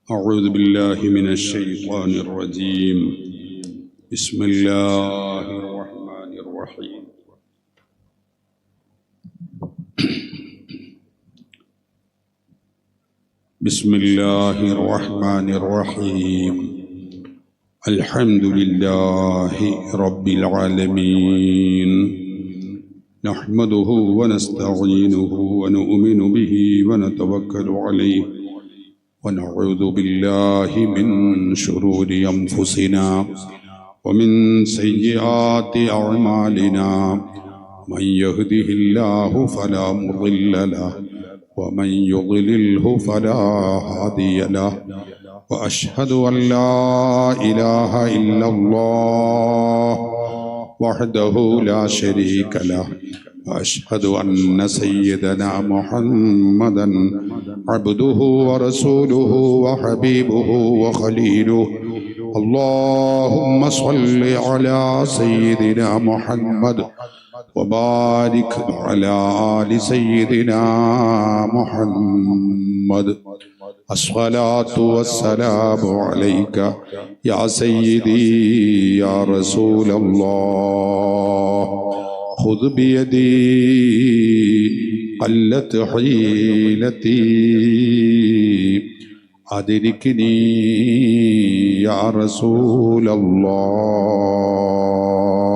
أعوذ بالله من الشيطان الرجيم. بسم الله الرحمن الرحيم. بسم الله الرحمن الرحيم. الحمد لله رب العالمين، نحمده ونستعينه ونؤمن به ونتوكل عليه، ونعوذ بالله من شرور أنفسنا ومن سيئات أعمالنا، من يهده الله فلا مضل له ومن يضلله فلا هادي له، وأشهد أن لا إله إلا الله وحده لا شريك له، وأشهد أن سيدنا محمدا عبده ورسوله وحبيبه وخليله. اللهم صل على سيدنا محمد وبارك على آل سيدنا محمد. الصلاة والسلام عليك يا سيدي يا رسول الله، خذ بيدي قلت حيلتي أدركني يا رسول الله.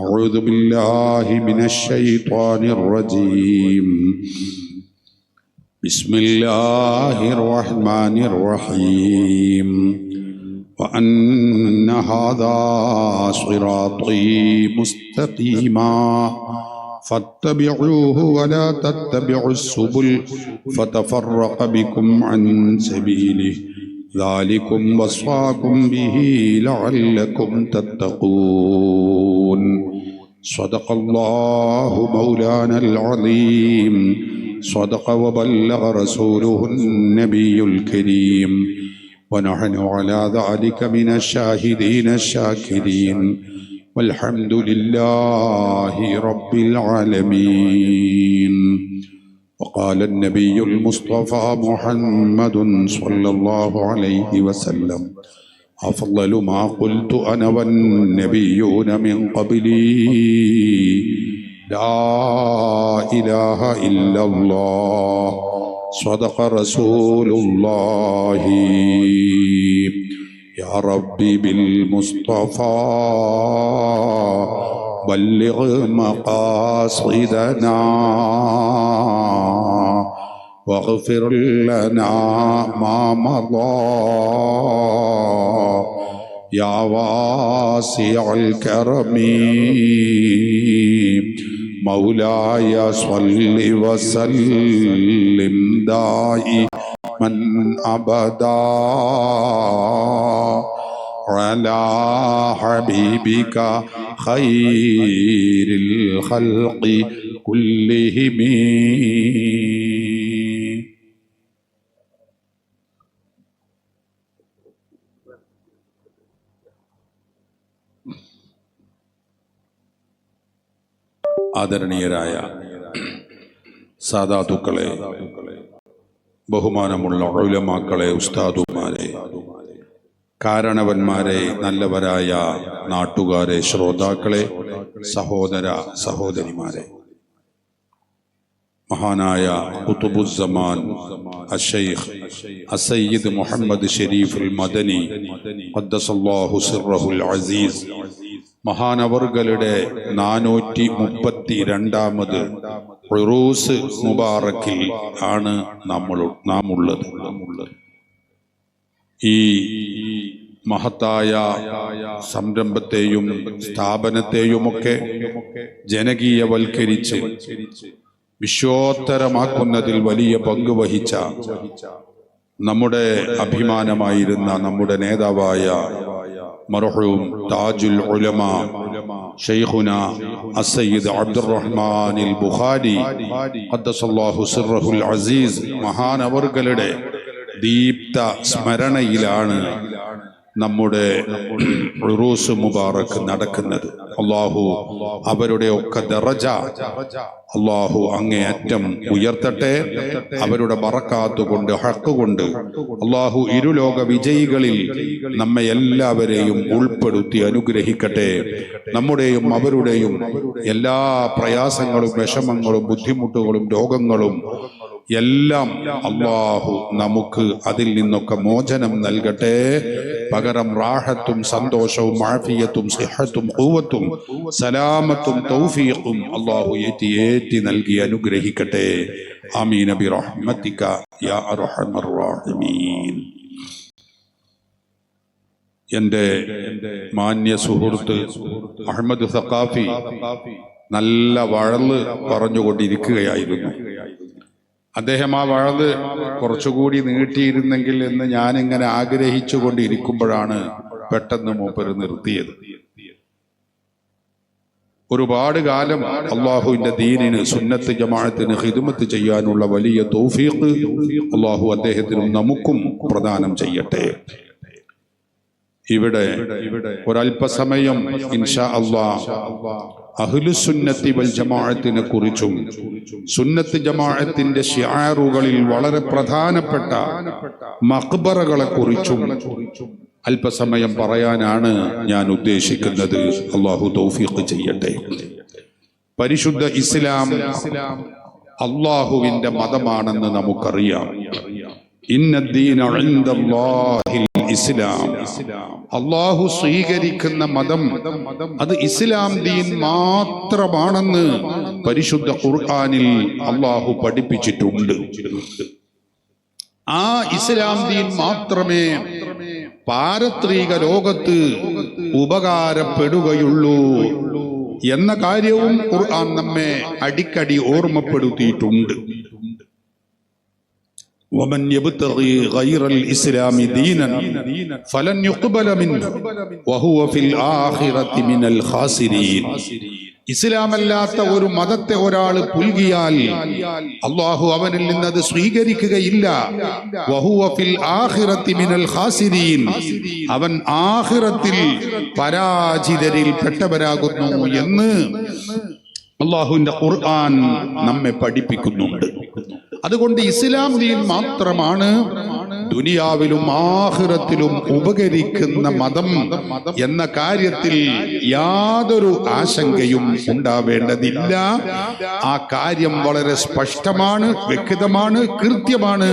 أعوذ بالله من الشيطان الرجيم. بسم الله الرحمن الرحيم. وأن هذا صراطي مستقيما فاتبعوه ولا تتبعوا السبل فتفرق بكم عن سبيله، ذلكم وصاكم به لعلكم تتقون. صدق الله مولانا العظيم، صدق وبلغ رسوله النبي الكريم، ونحن على ذلك من الشاهدين الشاكرين، والحمد لله رب العالمين. وقال النبي المصطفى محمد صلى الله عليه وسلم: أفضل ما قلت أنا والنبيون من قبلي لا إله إلا الله. صدق رسول الله. يا ربي بالمصطفى بلغ مقاصدنا واغفر لنا ما مضى، يا واسع الكرم مولاي صل وسلم دائما أبدا على حبيبك خير الخلق كلهم. ആദരണീയരായ സാദാത്തുക്കളെ, ബഹുമാനമുള്ള ഉലമാക്കളെ, ഉസ്താദുമാരെ, കാരണവന്മാരെ, നല്ലവരായ നാട്ടുകാരെ, ശ്രോതാക്കളെ, സഹോദര സഹോദരിമാരെ, മഹാനായ ഖുതുബുസ്സമാൻ അശ്ശൈഖ് അസ്സയ്യിദ് മുഹമ്മദ് ഷരീഫുൽ മദനി ഖദ്ദസല്ലാഹു സിർറഹുൽ അസീസ് മഹാനവർകളുടെ 432ാമത് ഉറൂസ് മുബാറക്കിൽ ആണ് നാം ഉള്ളത്. ഈ മഹത്തായ സംരംഭത്തെയും സ്ഥാപനത്തെയുമൊക്കെ ജനകീയവൽക്കരിച്ച് വിശ്വോത്തരമാക്കുന്നതിൽ വലിയ പങ്ക് വഹിച്ച നമ്മുടെ അഭിമാനമായിരുന്ന നമ്മുടെ നേതാവായ മർഹൂം താജുൽ ഉലമ ശൈഖുന അസ്സയ്യിദ് അബ്ദുറഹ്മാനിൽ ബുഖാരി ഖദ്ദസല്ലാഹു സിർറഹുൽ അസീസ് മഹാനവർകളുടെ ദീപ്ത സ്മരണയിലാണ് നമ്മുടെ ഉറൂസ് മുബാറക് നടക്കുന്നത്. അല്ലാഹു അവരുടെ ഒക്കെ ദറജ അല്ലാഹു അങ്ങേയറ്റം ഉയർത്തട്ടെ. അവരുടെ ബറക്കാത്ത് കൊണ്ട് ഹക്ക് കൊണ്ട് അല്ലാഹു ഇരുലോക വിജയികളിൽ നമ്മെ എല്ലാവരെയും ഉൾപ്പെടുത്തി അനുഗ്രഹിക്കട്ടെ. നമ്മുടെയും അവരുടെയും എല്ലാ പ്രയാസങ്ങളും വിഷമങ്ങളും ബുദ്ധിമുട്ടുകളും രോഗങ്ങളും എല്ലാം അല്ലാഹു നമുക്ക് അതിൽ നിന്നൊക്കെ മോചനം നൽകട്ടെ. പകരം റാഹത്തും സന്തോഷവും ആഫിയത്തും സിഹത്തും ഖുവത്തും സലാമത്തും തൗഫീഖും അല്ലാഹു ഏറ്റി നൽകി അനുഗ്രഹിക്കട്ടെ. ആമീൻ ബിറഹ്മതിക യാ അർഹമർ റഹീമീൻ. എൻ്റെ മാന്യ സുഹൃത്ത് അഹമ്മദ് സഖാഫി നല്ല വഴല് പറഞ്ഞുകൊണ്ടിരിക്കുകയായിരുന്നു. അദ്ദേഹം ആ വഴല് കുറച്ചുകൂടി നീട്ടിയിരുന്നെങ്കിൽ എന്ന് ഞാനിങ്ങനെ ആഗ്രഹിച്ചു കൊണ്ടിരിക്കുമ്പോഴാണ് പെട്ടെന്ന് മൂപ്പര് നിർത്തിയത്. ഒരുപാട് കാലം അള്ളാഹുവിന്റെ ദീനിന് സുന്നത്ത് ജമാഅത്തിന് ഖിദ്മത്ത് ചെയ്യാനുള്ള വലിയ തൗഫീഖ് അള്ളാഹു അദ്ദേഹത്തിനും നമുക്കും പ്രദാനം ചെയ്യട്ടെ. ഇവിടെ ഒരല്പസമയം ഇൻഷാ അല്ലാഹ് അഹ്ലുസുന്നത്തി വൽ ജമാഅത്തിനെ കുറിച്ചും സുന്നത്ത് ജമാഅത്തിന്റെ ശിആറുകളിൽ വളരെ പ്രധാനപ്പെട്ട മഖ്ബറകളെ കുറിച്ചും അല്പസമയം പറയാനാണ് ഞാൻ ഉദ്ദേശിക്കുന്നത്. അല്ലാഹു തൗഫീഖ് ചെയ്യട്ടെ. പരിശുദ്ധ ഇസ്ലാം അല്ലാഹുവിന്റെ മതമാണെന്ന് നമുക്കറിയാം. ഇന്നദ്ദീന ഇൻദല്ലാഹിൽ ഇസ്ലാം. അല്ലാഹു സ്വീകരിക്കുന്ന മതം അത് ഇസ്ലാം ദീൻ മാത്രമാണെന്ന് പരിശുദ്ധ ഖുർആനിൽ അല്ലാഹു പഠിപ്പിച്ചിട്ടുണ്ട്. ആ ഇസ്ലാം ദീൻ മാത്രമേ പാരത്രിക ലോകത്ത് ഉപകാരപ്പെടുകയുള്ളൂ എന്ന കാര്യവും ഖുർആൻ നമ്മെ അടിക്കടി ഓർമ്മപ്പെടുത്തിയിട്ടുണ്ട്. ومن يبتغي غير الإسلام دينا فلن يقبل منه وهو في الآخرة من الخاسرين. ഇസ്ലാമല്ലാത്ത ഒരു മതത്തെ ഒരാൾ പുൽകിയാൽ അല്ലാഹു അവനിൽ നിന്ന് അത് സ്വീകരിക്കുകയില്ല. വഹുവ ഫിൽ ആഖിറത്തി മിനൽ ഖാസിരീൻ. അവൻ ആഖിറത്തിൽ പരാജിതരിൽ പെട്ടവരാകുന്നു എന്ന് അല്ലാഹുവിന്റെ ഖുർആൻ നമ്മെ പഠിപ്പിക്കുന്നുണ്ട്. അതുകൊണ്ട് ഇസ്ലാം ദീൻ മാത്രമാണ് ദുനിയാവിലും ആഖിറത്തിലും ഉപകരിക്കുന്ന മതം എന്ന കാര്യത്തിൽ യാതൊരു ആശങ്കയും ഉണ്ടാവേണ്ടതില്ല. ആ കാര്യം വളരെ സ്പഷ്ടമാണ്, വ്യക്തമാണ്, കൃത്യമാണ്.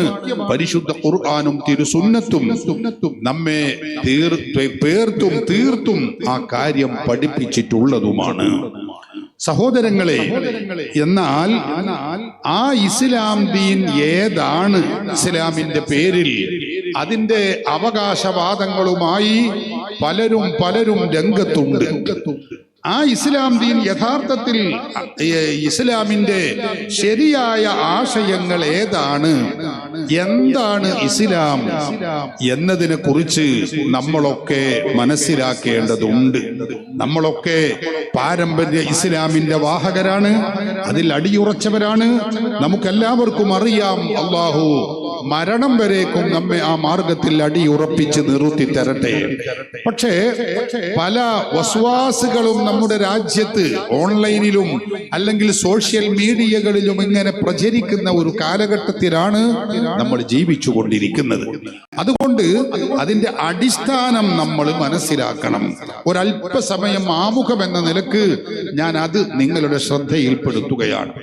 പരിശുദ്ധ ഖുർആനും തിരുസുന്നത്തും നമ്മെ തീർത്തും ആ കാര്യം പഠിപ്പിച്ചിട്ടുള്ളതുമാണ്. സഹോദരങ്ങളെ, എന്നാൽ ആ ഇസ്ലാം ദീൻ ഏതാണ്? ഇസ്ലാമിന്റെ പേരിൽ അതിന്റെ അവകാശവാദങ്ങളുമായി പലരും രംഗത്തുണ്ട്. ആ ഇസ്ലാം ദീൻ യഥാർത്ഥത്തിൽ ഇസ്ലാമിന്റെ ശരിയായ ആശയങ്ങൾ ഏതാണ്, എന്താണ് ഇസ്ലാം എന്നതിനെ കുറിച്ച് നമ്മളൊക്കെ മനസ്സിലാക്കേണ്ടതുണ്ട്. നമ്മളൊക്കെ പാരമ്പര്യ ഇസ്ലാമിന്റെ വാഹകരാണ്, അതിൽ അടിയുറച്ചവരാണ്. നമുക്കെല്ലാവർക്കും അറിയാം, അല്ലാഹു മരണം വരേക്കും നമ്മെ ആ മാർഗത്തിൽ അടിയുറപ്പിച്ച് നിർത്തി തരട്ടെ. പക്ഷേ പല വസ്വാസുകളും നമ്മുടെ രാജ്യത്ത് ഓൺലൈനിലും അല്ലെങ്കിൽ സോഷ്യൽ മീഡിയകളിലും ഇങ്ങനെ പ്രചരിക്കുന്ന ഒരു കാലഘട്ടത്തിലാണ് നമ്മൾ ജീവിച്ചു കൊണ്ടിരിക്കുന്നത്. അതുകൊണ്ട് അതിന്റെ അടിസ്ഥാനം നമ്മൾ മനസ്സിലാക്കണം. ഒരല്പസമയം ആമുഖം എന്ന നിലക്ക് ഞാൻ അത് നിങ്ങളുടെ ശ്രദ്ധയിൽപ്പെടുത്തുകയാണ്.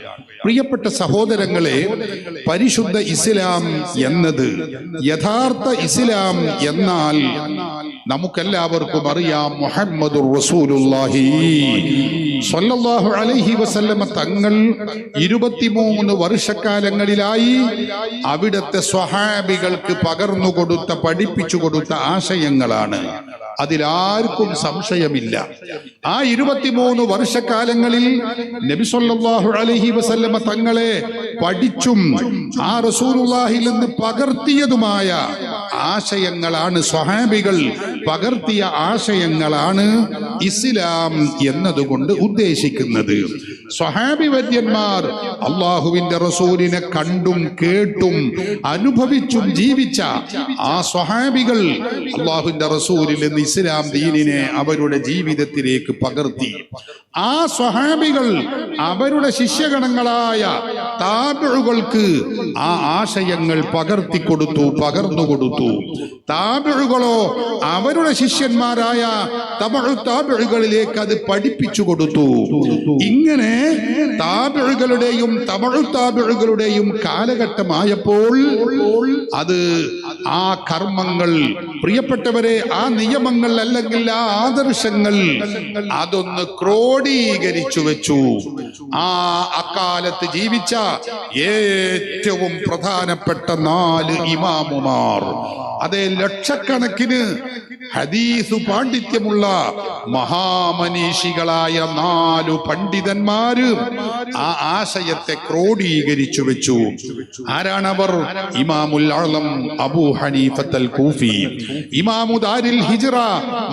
പ്രിയപ്പെട്ട സഹോദരങ്ങളെ, പരിശുദ്ധ ഇസ്ലാം എന്നത്, യഥാർത്ഥ ഇസ്ലാം എന്നാൽ നമുക്കെല്ലാവർക്കും അറിയാം, മുഹമ്മദുർ റസൂലുള്ളാഹി സ്വല്ലല്ലാഹു അലൈഹി വസല്ലമ തങ്ങൾ 23 വർഷക്കാലങ്ങളിലായി അവിടുത്തെ സ്വഹാബികൾക്ക് പകർന്നുകൊടുത്ത, പഠിപ്പിച്ചു കൊടുത്ത ആശയങ്ങളാണ്. അതിലാർക്കും സംശയമില്ല. ആ 23 വർഷക്കാലങ്ങളിൽ നബി സല്ലല്ലാഹു അലൈഹി വസല്ലമ തങ്ങളെ പഠിച്ചും ആ റസൂലുള്ളാഹിൽ നിന്ന് പകർത്തിയതുമായ ആശയങ്ങളാണ്, സ്വഹാബികൾ പകർത്തിയ ആശയങ്ങളാണ് ഇസ്ലാം എന്നതുകൊണ്ട് ഉദ്ദേശിക്കുന്നത്. സ്വഹാബി വര്യന്മാർ അള്ളാഹുവിന്റെ റസൂലിനെ കണ്ടും കേട്ടും അനുഭവിച്ചും ജീവിച്ച ആ സ്വഹാബികൾ അള്ളാഹുവിന്റെ റസൂലിൽ നിന്ന് ഇസ്ലാം ദീനിനെ അവരുടെ ജീവിതത്തിലേക്ക് പകർത്തി. ആ സ്വഹാബികൾ അവരുടെ ശിഷ്യഗണങ്ങളായ താബിഉകൾക്ക് ആ ആശയങ്ങൾ പകർന്നുകൊടുത്തു. താബിഉകളോ അവരുടെ ശിഷ്യന്മാരായ തബഉ താബിഉകളിലേക്ക് അത് പഠിപ്പിച്ചു കൊടുത്തു. ഇങ്ങനെ താബിഉകളുടെയും തബഉ താബിഉകളുടെയും കാലഘട്ടമായപ്പോൾ അത് ആ കർമ്മങ്ങൾ, പ്രിയപ്പെട്ടവരെ, ആ നിയമങ്ങൾ അല്ലെങ്കിൽ ആ ആദർശങ്ങൾ അതൊന്ന് ക്രോഡീകരിച്ചു വെച്ചു. അക്കാലത്ത് ജീവിച്ച ഏറ്റവും പ്രധാനപ്പെട്ട 4 ഇമാമുമാർ, അതേ ലക്ഷക്കണക്കിന് ഹദീസ് പാണ്ഡിത്യമുള്ള മഹാമനീഷികളായ 4 പണ്ഡിതന്മാര് ആ ആശയത്തെ ക്രോഡീകരിച്ചു വെച്ചു. ആരാണവർ? ഇമാമുൽ അഅ്ലം അബൂ ഹനീഫത്തുൽ കൂഫി, ഇമാമു ദാരിൽ ഹിജ്റ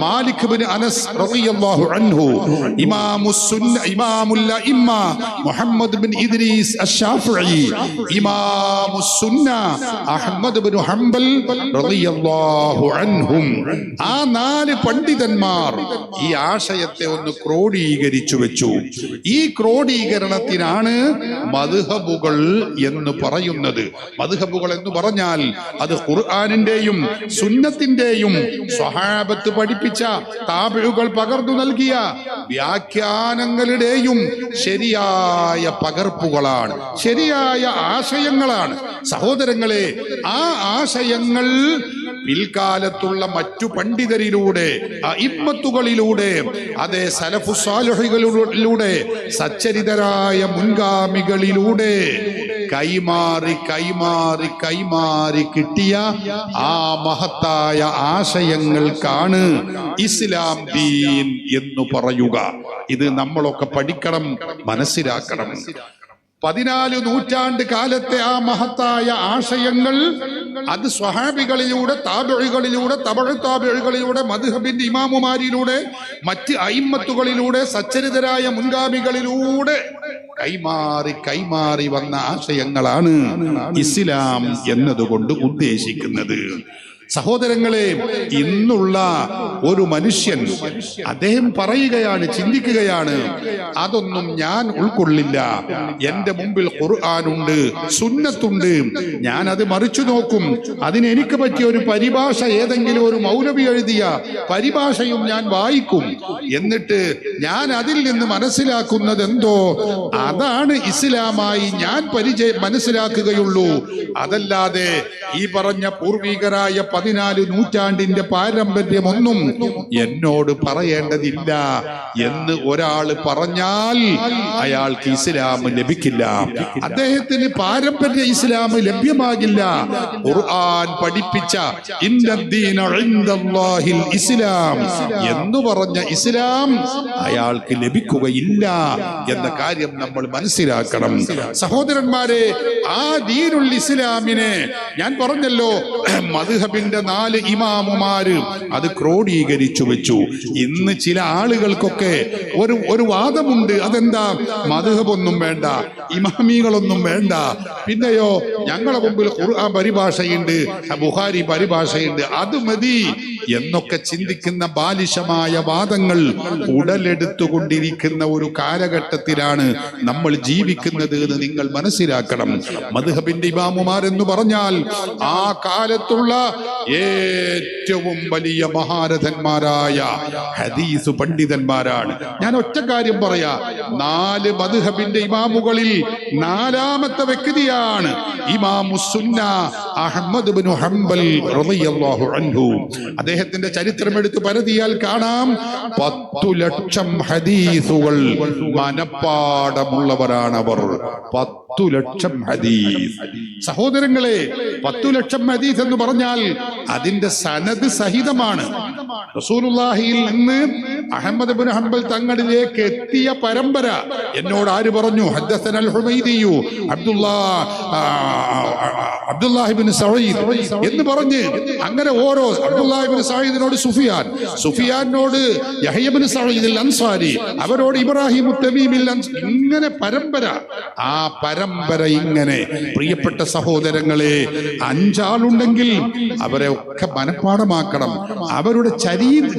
മാലിക് ഇബ്നു അനസ് റളിയല്ലാഹു അൻഹു, ഇമാമുൽ അഇമ്മ മുഹമ്മദ് ഇബ്നു ഇദ്രീസ് അശ്ശാഫിഈ, ഇമാമുസ് സുന്ന അഹ്മദ് ഇബ്നു ഹംബൽ റളിയല്ലാഹു അൻഹും. ആ 4 പണ്ഡിതന്മാർ ഈ ആശയത്തെ ഒന്ന് ക്രോഡീകരിച്ചു വെച്ചു. ഈ ക്രോഡീകരണത്തിനാണ് മദ്ഹബുകൾ എന്ന് പറയുന്നത്. മദ്ഹബുകൾ എന്ന് പറഞ്ഞാൽ അത് ഖുർആനിന്റെയും സുന്നത്തിന്റെയും സ്വഹാബത്ത് പഠിപ്പിച്ച താബിഉകൾ പകർന്നു നൽകിയ വ്യാഖ്യാനങ്ങളുടെയും ശരിയായ പകർപ്പുകളാണ്, ശരിയായ ആശയങ്ങളാണ്. സഹോദരങ്ങളെ, ആ ആശയങ്ങൾ പിൽക്കാലത്തുള്ള മറ്റു പണ്ഡിതരിലൂടെ, അഇമ്മത്തുകളിലൂടെ, അതേ സലഫു സാലിഹുകളിലൂടെ, സച്ചരിതരായ മുൻഗാമികളിലൂടെ കൈമാറി കിട്ടിയ ആ മഹത്തായ ആശയങ്ങൾക്കാണ് ഇസ്ലാം ദീൻ എന്ന് പറയുക. ഇത് നമ്മളൊക്കെ പഠിക്കണം, മനസ്സിലാക്കണം. 14 നൂറ്റാണ്ട് കാലത്തെ ആ മഹത്തായ ആശയങ്ങൾ അത് സ്വഹാബികളിലൂടെ, താബിഉകളിലൂടെ, തബഉ താബിഉകളിലൂടെ, മദ്ഹബിന്റെ ഇമാമുമാരിലൂടെ, മറ്റ് അയിമ്മത്തുകളിലൂടെ, സച്ചരിതരായ മുൻഗാമികളിലൂടെ കൈമാറി വന്ന ആശയങ്ങളാണ് ഇസ്ലാം എന്നതുകൊണ്ട് ഉദ്ദേശിക്കുന്നത്. സഹോദരങ്ങളെ, ഇന്നുള്ള ഒരു മനുഷ്യൻ അദ്ദേഹം പറയുകയാണ്, ചിന്തിക്കുകയാണ്, അതൊന്നും ഞാൻ ഉൾക്കൊള്ളില്ല. എന്റെ മുമ്പിൽ ഖുർആനുണ്ട്, സുന്നത്തുണ്ട്, ഞാൻ അത് മറിച്ചു നോക്കും. അതിന് എനിക്ക് പറ്റിയ ഒരു പരിഭാഷ, ഏതെങ്കിലും ഒരു മൗലവി എഴുതിയ പരിഭാഷയും ഞാൻ വായിക്കും. എന്നിട്ട് ഞാൻ അതിൽ നിന്ന് മനസ്സിലാക്കുന്നത് എന്തോ അതാണ് ഇസ്ലാമായി ഞാൻ മനസ്സിലാക്കുകയുള്ളൂ. അതല്ലാതെ ഈ പറഞ്ഞ പൂർവികരായ 14 നൂറ്റാണ്ടിന്റെ പാരമ്പര്യമൊന്നും എന്നോട് പറയേണ്ടതില്ല എന്ന് ഒരാൾ പറഞ്ഞാൽ അയാൾക്ക് ഇസ്ലാം ലഭിക്കില്ല. അദ്ദേഹത്തിന് പാരമ്പര്യ ഇസ്ലാം ലഭ്യമാകില്ല. ഖുർആൻ പഠിപ്പിച്ച ഇന്നദ്ദീന ഇൻദല്ലാഹിൽ ഇസ്ലാം എന്ന് പറഞ്ഞ ഇസ്ലാം അയാൾക്ക് ലഭിക്കുകയില്ല എന്ന കാര്യം നമ്മൾ മനസ്സിലാക്കണം. സഹോദരന്മാരെ, ആ ദീനുൽ ഇസ്ലാമിനെ ഞാൻ പറഞ്ഞല്ലോ, മദ്ഹബിന്റെ 4 ഇമാമുമാര് അത് ക്രോഡീകരിച്ചു വെച്ചു. ഇന്ന് ചില ആളുകൾക്കൊക്കെ ഒരു വാദമുണ്ട്. അതെന്താ? മദ്ഹബൊന്നും വേണ്ട, ഇമാമികളൊന്നും വേണ്ട, പിന്നെയോ ഞങ്ങളെ മുമ്പിൽ ഖുർആൻ പരിഭാഷയുണ്ട്, ബുഖാരി പരിഭാഷയുണ്ട്, അത് മതി എന്നൊക്കെ ചിന്തിക്കുന്ന ബാലിശമായ വാദങ്ങൾ ഉടലെടുത്തുകൊണ്ടിരിക്കുന്ന ഒരു കാലഘട്ടത്തിലാണ് നമ്മൾ ജീവിക്കുന്നത് എന്ന് നിങ്ങൾ മനസ്സിലാക്കണം. മദ്ഹബിന്റെ ഇമാമുമാരെന്ന് പറഞ്ഞാൽ ആ കാലത്തുള്ള ഏറ്റവും വലിയ മഹാരഥന്മാരായ ഹദീസ് പണ്ഡിതന്മാരാണ്. ഞാൻ ഒറ്റ കാര്യം പറയാ, 4 മദ്ഹബിന്റെ ഇമാമുകളിൽ 4ാമത്തെ വ്യക്തിയാണ് ഇമാമുസ് സുന്ന അഹ്മദ് ഇബ്നു ഹംബൽ റളിയല്ലാഹു അൻഹു. അദ്ദേഹത്തിന്റെ ചരിത്രം എടുത്ത് പരതിയാൽ കാണാം, 10 ലക്ഷം ഹദീസുകൾ മനപ്പാടമുള്ളവരാണ് അവർ. 10 ലക്ഷം ഹദീസ്. സഹോദരങ്ങളെ, 10 ലക്ഷം ഹദീസ് എന്ന് പറഞ്ഞാൽ അതിന്റെ സനദ് സഹിതമാണ്. റസൂലുള്ളാഹിയിൽ നിന്ന് അഹ്മദ് ഇബ്നു ഹംബൽ തങ്ങളിലേക്ക് എത്തിയ പരമ്പര എന്നോട് ആര് പറഞ്ഞു? ഹദ്ദസനൽ ഹുമൈദിയു അബ്ദുല്ലാഹി ഇബ്നു സഈദ് എന്ന് പറഞ്ഞ് അങ്ങനെ ഓരോ അബ്ദുല്ലാഹി ഇബ്നു സഈദിനോട് സുഫിയാനോട് യഹ്യ ഇബ്നു സഈദ് അൽ അൻസാരി, അവരോട് ഇബ്രാഹിം തമീമിൽ ഇങ്ങനെ പരമ്പര. ആ പരമ്പര ഇങ്ങനെ. പ്രിയപ്പെട്ട സഹോദരങ്ങളെ, 5 ആളുണ്ടെങ്കിൽ അവരെ ഒക്കെ മനഃപ്പാഠമാക്കണം. അവരുടെ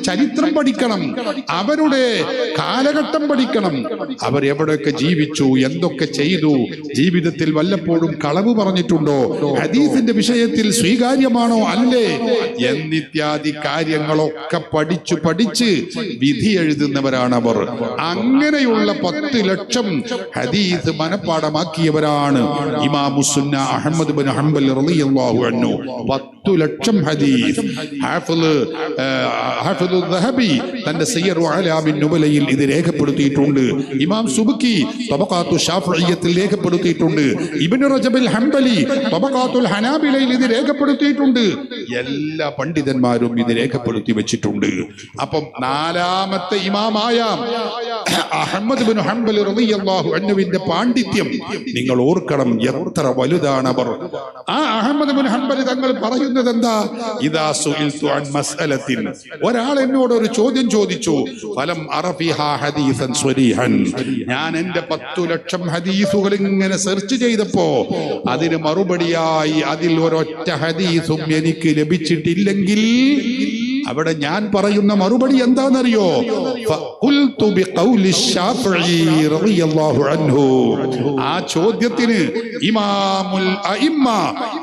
ചരിത്രം പഠിക്കണം, അവരുടെ കാലഘട്ടം പഠിക്കണം, അവരെവിടെയൊക്കെ ജീവിച്ചു, എന്തൊക്കെ ചെയ്തു, ജീവിതത്തിൽ വല്ലപ്പോഴും കളവ് പറഞ്ഞിട്ടുണ്ടോ, ഹദീസിന്റെ വിഷയത്തിൽ സ്വീകാര്യമാണോ അല്ലേ എന്നിത്യാദി കാര്യങ്ങളൊക്കെ പഠിച്ച് വിധി എഴുതുന്നവരാണ് അവർ. അങ്ങനെയുള്ള 10 ലക്ഷം ഹദീസ് മനഃപ്പാഠമാക്കിയവരാണ് ഇമാമുസുന്ന അഹ്മദ് ഇബ്നു ഹംബൽ റളിയല്ലാഹു അൻഹു. 10 ലക്ഷം ഹദീസ്. ഹാഫിള് ദഹബി തന്റെ സിയർ അലാമിൻ നുബലയിൽ ഇത് രേഖപ്പെടുത്തിയിട്ടുണ്ട്. ഇമാം സുബക്കി തബഖാത്തു ശാഫിഇയ്യത്തിൽ രേഖപ്പെടുത്തിയിട്ടുണ്ട്. ഇബ്നു റജബിൽ ഹംബലി തബഖാത്തുൽ ഹനാബിലയിൽ ഇത് രേഖപ്പെടുത്തിയിട്ടുണ്ട്. എല്ലാ പണ്ഡിതന്മാരും ഇത് രേഖപ്പെടുത്തി വെച്ചിട്ടുണ്ട്. അപ്പം 4ാമത്തെ ഇമാമായ അഹ്മദ് ഇബ്നു ഹംബൽ റളിയല്ലാഹു അൻഹുവിന്റെ പാണ്ഡിത്യം നിങ്ങൾ ഓർക്കണം, എത്ര വലുതാണ് അവർ. ആ അഹ്മദ് ഇബ്നു ഹംബൽ തങ്ങൾ പറയുന്നത് എന്താ? ഇദാ സുഇൽതു അൻ മസ്അലത്തിൻ, ഒരാൾ എന്നോട് ഒരു ചോദ്യം ചോദിച്ചു, ഫലം അറഫിഹാ ഹദീസൻ സ്വരീഹൻ, ഞാൻ എന്റെ 10 ലക്ഷം ഹദീസുകൾ ഇങ്ങനെ സെർച്ച് ചെയ്തപ്പോ അതിന് മറുപടിയായി അതിൽ ഒരൊറ്റ ഹദീസും എനിക്ക് ലഭിച്ചിട്ടില്ലെങ്കിൽ അവിടെ ഞാൻ പറയുന്ന മറുപടി എന്താണെന്നറിയോ? ഫഖുൽതു ബിഖൗലി ശാഫിഈ റളിയല്ലാഹു അൻഹു. ആ ചോദ്യത്തിന് ഇമാമുൽ അഇമ്മ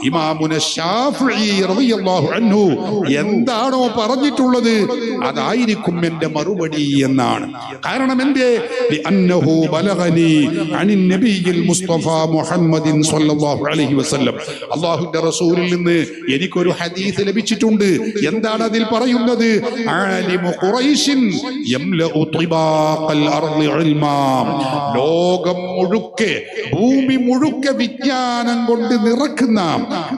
ഇമാമുന ശാഫിഈ റളിയല്ലാഹു അൻഹു എന്താണോ പറഞ്ഞിട്ടുള്ളത് അതായിരിക്കും എന്റെ മറുപടി എന്നാണ്. കാരണം എന്തേ? ലിഅന്നഹു ബലഗനി അനിൻ നബിയിൽ മുസ്തഫ മുഹമ്മദിൻ സ്വല്ലല്ലാഹു അലൈഹി വസല്ലം, അല്ലാഹുവിന്റെ റസൂലിൽ നിന്ന് എനിക്കൊരു ഹദീസ് ലഭിച്ചിട്ടുണ്ട്. എന്താണ് അതിൽ പറയുന്നത്? ആലിമു ഖുറൈശിൻ യംലഉ തിബാഖൽ അർളി ഇൽമാ, ലോകം മുഴുക്കെ, ഭൂമി മുഴുക്കെ വിജ്ഞാനം കൊണ്ട് നിറക്കുന്ന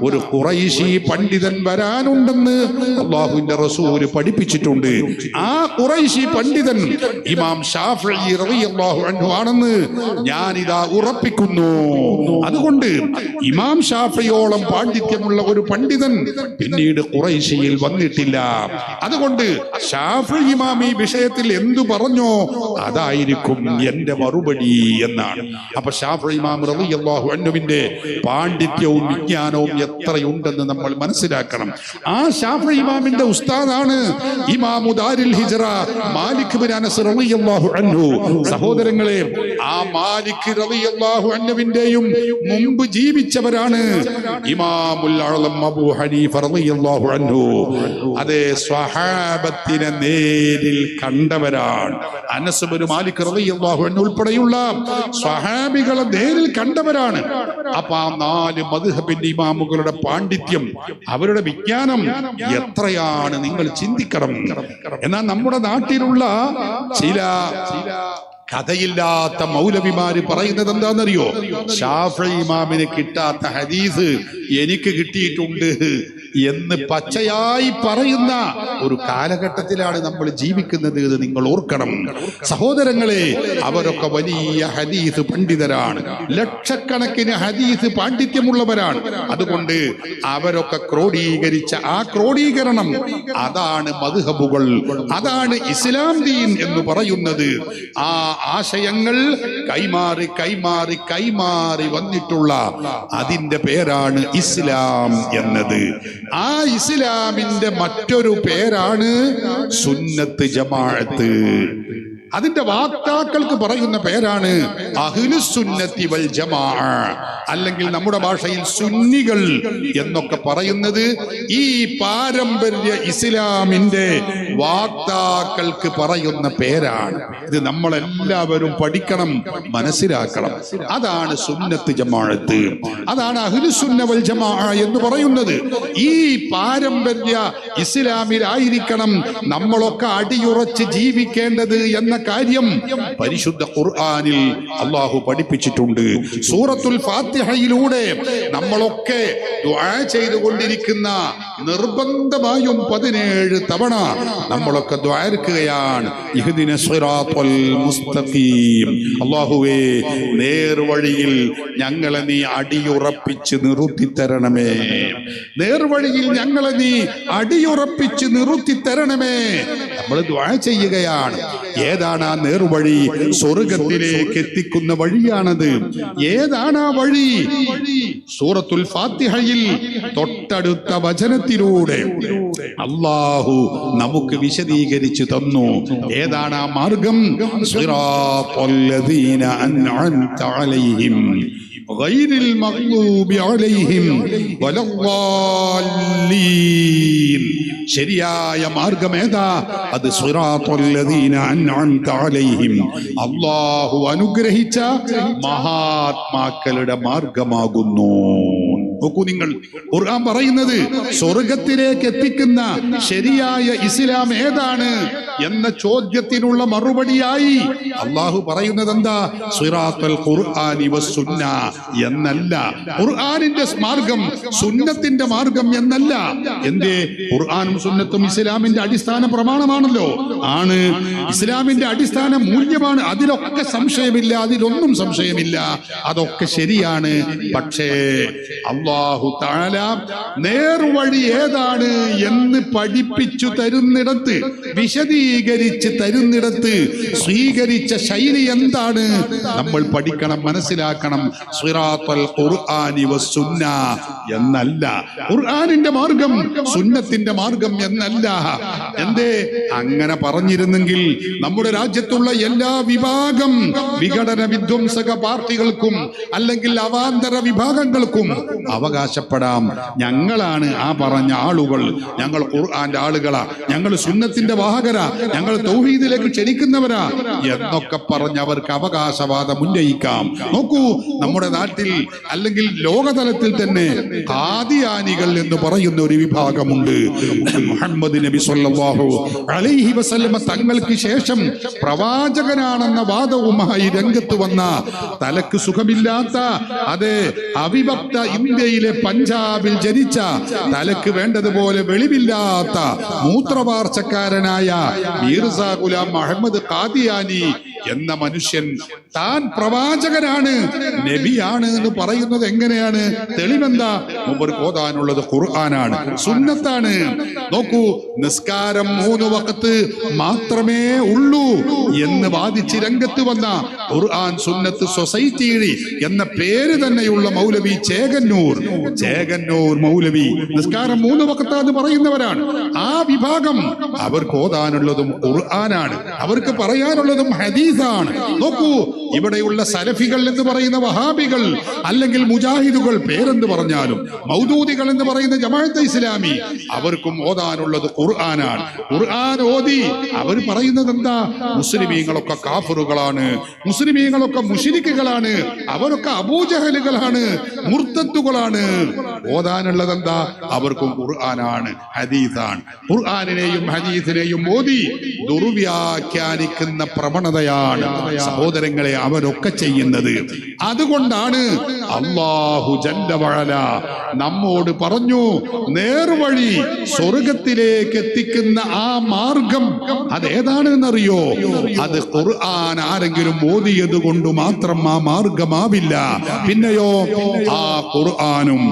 ഒരു ഖുറൈശി പണ്ഡിതൻ വരാനുണ്ടെന്ന് അല്ലാഹുവിന്റെ റസൂൽ പഠിപ്പിച്ചിട്ടുണ്ട്. ആ ഖുറൈശി പണ്ഡിതൻ ഇമാം ശാഫിഈ റളിയല്ലാഹു അൻഹു ആണെന്ന് ഞാനിതാ ഉറപ്പിക്കുന്നു. അതുകൊണ്ട് ഇമാം ഷാഫിയോളം പാണ്ഡിത്യമുള്ള ഒരു പണ്ഡിതൻ പിന്നീട് ഖുറൈശിയിൽ വന്നിട്ടില്ല. അതുകൊണ്ട് ഷാഫി ഇമാം ഈ വിഷയത്തിൽ എന്തു പറഞ്ഞോ അതായിരിക്കും എന്റെ മറുപടി എന്നാണ്. അപ്പൊ ഷാഫി ഇമാം റളിയല്ലാഹു അൻഹുവിന്റെ പാണ്ഡിത്യവും വിജ്ഞാനവും എത്രയുണ്ടെന്ന് നമ്മൾ മനസ്സിലാക്കണം. ആ ഷാഫി ഇമാമിന്റെ ഉസ്താദാണ് ഇമാമു ദാരിൽ ഹിജ്റ മാലിക് ബിൻ അനസ് റളിയല്ലാഹു അൻഹു. സഹോദരങ്ങളെ, ആ മാലിക് റളിയല്ലാഹു അൻഹുവിന്റെയും മുമ്പ് ജീവിച്ചവരാണ് ഇമാമുൽ അഅ്ലം അബൂ ഹനീഫ റളിയല്ലാഹു അൻഹു. അതേ, സ്വഹാബത്തിനെ നേരിൽ കണ്ടവരാണ്. അനസ് ബിൻ മാലിക് റളിയല്ലാഹു അൻഹു ഉൾപ്പെടെയുള്ള സ്വഹാബികളെ നേരിൽ കണ്ടവരാണ്. അപ്പൊ ആ 4 മദ്ഹബിന്റെ ഇമാമുകളുടെ പാണ്ഡിത്യം, അവരുടെ വിജ്ഞാനം എത്രയാണ് നിങ്ങൾ ചിന്തിക്കണം. എന്നാൽ നമ്മുടെ നാട്ടിലുള്ള ചില കഥയില്ലാത്ത മൗലവിമാര് പറയുന്നത് എന്താണെന്നറിയോ? ഷാഫി ഇമാമിന് കിട്ടാത്ത ഹദീസ് എനിക്ക് കിട്ടിയിട്ടുണ്ട് എന്ന് പച്ചയായി പറയുന്ന ഒരു കാലഘട്ടത്തിലാണ് നമ്മൾ ജീവിക്കുന്നത്. ഇത് നിങ്ങൾ ഓർക്കണം സഹോദരങ്ങളെ. അവരൊക്കെ വലിയ ഹദീസ് പണ്ഡിതരാണ്, ലക്ഷക്കണക്കിന് ഹദീസ് പാണ്ഡിത്യമുള്ളവരാണ്. അതുകൊണ്ട് അവരൊക്കെ ക്രോഡീകരിച്ച ആ ക്രോഡീകരണം, അതാണ് മദ്ഹബുകൾ, അതാണ് ഇസ്ലാം ദീൻ എന്ന് പറയുന്നത്. ആ ആശയങ്ങൾ കൈമാറി കൈമാറി കൈമാറി വന്നിട്ടുള്ള അതിന്റെ പേരാണ് ഇസ്ലാം എന്നത്. ആ ഇസ്ലാമിന്റെ മറ്റൊരു പേരാണ് സുന്നത്ത് ജമാഅത്ത്. അതിന്റെ വാക്താക്കൾക്ക് പറയുന്ന പേരാണ് അഹ്ലുസുന്നത്തി വൽ ജമാഅ, അല്ലെങ്കിൽ നമ്മുടെ ഭാഷയിൽ സുന്നികൾ എന്നൊക്കെ പറയുന്നത് ഈ പാരമ്പര്യ ഇസ്ലാമിന്റെ വാക്താക്കൾക്ക് പറയുന്ന പേരാണ്. ഇത് നമ്മളെല്ലാവരും പഠിക്കണം, മനസ്സിലാക്കണം. അതാണ് സുന്നത്ത് ജമാഅത്ത്, അതാണ് അഹ്ലുസുന്ന വൽ ജമാഅ എന്ന് പറയുന്നത്. ഈ പാരമ്പര്യ ഇസ്ലാമിലായിരിക്കണം നമ്മളൊക്കെ അടിയുറച്ച് ജീവിക്കേണ്ടത് എന്ന കാര്യം പരിശുദ്ധ ഖുർആനിൽ അല്ലാഹു പഠിപ്പിച്ചിട്ടുണ്ട്. സൂറത്തുൽ ഫാത്തിഹയിലൂടെ നമ്മളൊക്കെ ദുആ ചെയ്തുകൊണ്ടിരിക്കുന്ന നിർബന്ധമായും 17 തവണ നമ്മളൊക്കെ ദ്വാരക്കുകയാണ്. ഇഹ്ദിന സിറാത്തുൽ മുസ്തഖീം. അല്ലാഹുവേ, നേർവഴിയിൽ ഞങ്ങളെ നീ അടിയുറപ്പിച്ച് നിർത്തി തരണമേ. നേർവഴിയിൽ ഞങ്ങളെ നീ അടിയുറപ്പിച്ച് നിർത്തി തരണമേ. നമ്മൾ ദുആ ചെയ്യുകയാണ്. ഏതാണ് ആ നേർവഴി? സ്വർഗത്തിലേക്ക് എത്തിക്കുന്ന വഴിയാണത്. ഏതാണ് ആ വഴി? സൂറത്തുൽ ഫാത്തിഹയിൽ തൊട്ടടുത്ത വചനത്തിലൂടെ അല്ലാഹു നമുക്ക് വിശദീകരിച്ചു തന്നു. ഏതാണ് ആ മാർഗം? സിറാത്തുല്ലദീന അൻഅംത അലൈഹിം ഗൈറിൽ മഗ്ദൂബി അലൈഹിം വലദ്ദാല്ലീൻ. ശരിയായ മാർഗം ഏതാ? അത് സിറാത്തുല്ലദീന അൻഅംത അലൈഹിം, അല്ലാഹു അനുഗ്രഹിച്ച മഹാത്മാക്കളുടെ മാർഗമാകുന്നു. നോക്കൂ നിങ്ങൾ, ഖുർആൻ പറയുന്നത് സ്വർഗത്തിലേക്ക് എത്തിക്കുന്ന ശരിയായ ഇസ്ലാം ഏതാണ് എന്ന ചോദ്യത്തിനുള്ള മറുപടിയായി അള്ളാഹു പറയുന്നത് എന്താ? സിറാത്തുൽ ഖുർആനി വസ്സുന്ന എന്നല്ല. ഖുർആനിന്റെ മാർഗം സുന്നത്തിന്റെ മാർഗം എന്നല്ല. എന്തേ? ഖുർആനും സുന്നത്തും ഇസ്ലാമിന്റെ അടിസ്ഥാന പ്രമാണമാണല്ലോ. ആണ്, ഇസ്ലാമിന്റെ അടിസ്ഥാന മൂല്യമാണ്. അതിലൊക്കെ സംശയമില്ല, അതിലൊന്നും സംശയമില്ല. അതൊക്കെ ശരിയാണ്. പക്ഷേ അല്ലാഹു തആല നേർവഴി ഏതാണ് എന്ന് പഠിപ്പിച്ചു തരുന്നിടത്ത്, വിശദീകരിച്ച് തരുന്നിടത്ത് സ്വീകരിച്ച ശൈലി എന്താണ് നമ്മൾ പഠിക്കണം, മനസ്സിലാക്കണം. സിറാത്തുൽ ഖുർആനി വസ്സുന്ന എന്നല്ല. ഖുർആനിന്റെ മാർഗം സുന്നത്തിന്റെ മാർഗം എന്നല്ല. എന്തേ? അങ്ങനെ പറഞ്ഞിരുന്നെങ്കിൽ നമ്മുടെ രാജ്യത്തുള്ള എല്ലാ വിഭാഗം വിഘടന വിധ്വംസക പാർട്ടികൾക്കും അല്ലെങ്കിൽ അവാന്തര വിഭാഗങ്ങൾക്കും അവകാശപ്പെടാം, ഞങ്ങളാണ് ആ പറഞ്ഞ ആളുകൾ, ഞങ്ങൾ ഖുർആന്റെ ആളുകളാ, ഞങ്ങൾ സുന്നത്തിന്റെ വാഹകരാ, ഞങ്ങൾ തൗഹീദിലേക്ക് ക്ഷണിക്കുന്നവരാ എന്നൊക്കെ പറഞ്ഞ് അവർക്ക് അവകാശവാദം ഉന്നയിക്കാം. നോക്കൂ, നമ്മുടെ നാട്ടിൽ അല്ലെങ്കിൽ ലോകതലത്തിൽ തന്നെ ഖാദിയാനികൾ എന്ന് പറയുന്ന ഒരു വിഭാഗമുണ്ട്. മുഹമ്മദ് നബി സല്ലല്ലാഹു അലൈഹി വസല്ലമ തങ്ങൾക്ക് ശേഷം പ്രവാചകനാണെന്ന വാദവുമായി രംഗത്ത് വന്ന, തലക്ക് സുഖമില്ലാത്ത, അതെ അവിഭക്ത ഇന്ത്യയിലെ പഞ്ചാബിൽ ജനിച്ച, തലക്ക് വേണ്ടതുപോലെ വെളിവില്ലാത്ത മൂത്രവാർച്ചക്കാരനായ മീർസാ ഗുലാം അഹമ്മദ് ഖാദിയാനി എന്ന മനുഷ്യൻ താൻ പ്രവാചകനാണ്, നബിയാണ് എന്ന് പറയുന്നത് എങ്ങനെയാണ്? തെളിവെന്താ? മൂപ്പർക്ക് ഓതാനുള്ളത് ഖുർആനാണ്, സുന്നത്താണ്. നോക്കൂ, നിസ്കാരം 3 വഖത്ത് മാത്രമേ ഉള്ളൂ എന്ന് വാദിച്ച് രംഗത്ത് വന്ന ഖുർആൻ സുന്നത്ത് സൊസൈറ്റി എന്ന പേര് തന്നെയുള്ള മൗലവി ചേകന്നൂർ മൗലവി നിസ്കാരം 3 വഖത്താന്ന് പറയുന്നവരാണ്. ആ വിഭാഗം അവർക്ക് ഓതാനുള്ളതും ഖുർആനാണ്, അവർക്ക് പറയാനുള്ളതും ഹദീസാണ്. നോക്കൂ, ഇവിടെയുള്ള സലഫികൾ എന്ന് പറയുന്ന വഹാബികൾ അല്ലെങ്കിൽ മുജാഹിദുകൾ പേരെന്ന് പറഞ്ഞാലും, മൗദൂദികൾ എന്ന് പറയുന്ന ജമാഅത്തെ ഇസ്ലാമി, അവർക്കും ഓതാനുള്ളത് ഖുർആനാണ്. ഖുർആൻ ഓതി അവർ പറയുന്നത് എന്താ? മുസ്ലിമീങ്ങളൊക്കെ കാഫിറുകളാണ്, മുസ്ലിമീങ്ങളൊക്കെ മുശ്രിക്കുകളാണ്, അവരൊക്കെ അബൂജഹലുകളാണ്, മുർത്തദ്ദുകളാണ്. ഓതാനുള്ളത് എന്താ? അവർക്കും ഖുർആനാണ്, ഹദീസാണ്. ഖുർആനിനെയും ഹദീസിനെയും ഓതി ദുർവ്യാഖ്യാനിക്കുന്ന പ്രവണതയാണ് സഹോദരങ്ങളെ അവരൊക്കെ ചെയ്യുന്നത്. അതുകൊണ്ടാണ് അല്ലാഹു ജല്ല വഅല നമ്മോട് പറഞ്ഞു, നേർവഴി സ്വർഗത്തിലേക്ക് എത്തിക്കുന്ന ആ മാർഗം അതേതാണെന്നറിയോ? അത് ഖുർആൻ ആരെങ്കിലും ഓതിയത് കൊണ്ട് മാത്രം ആ മാർഗമാവില്ല. പിന്നെയോ ആ ഖുർആനും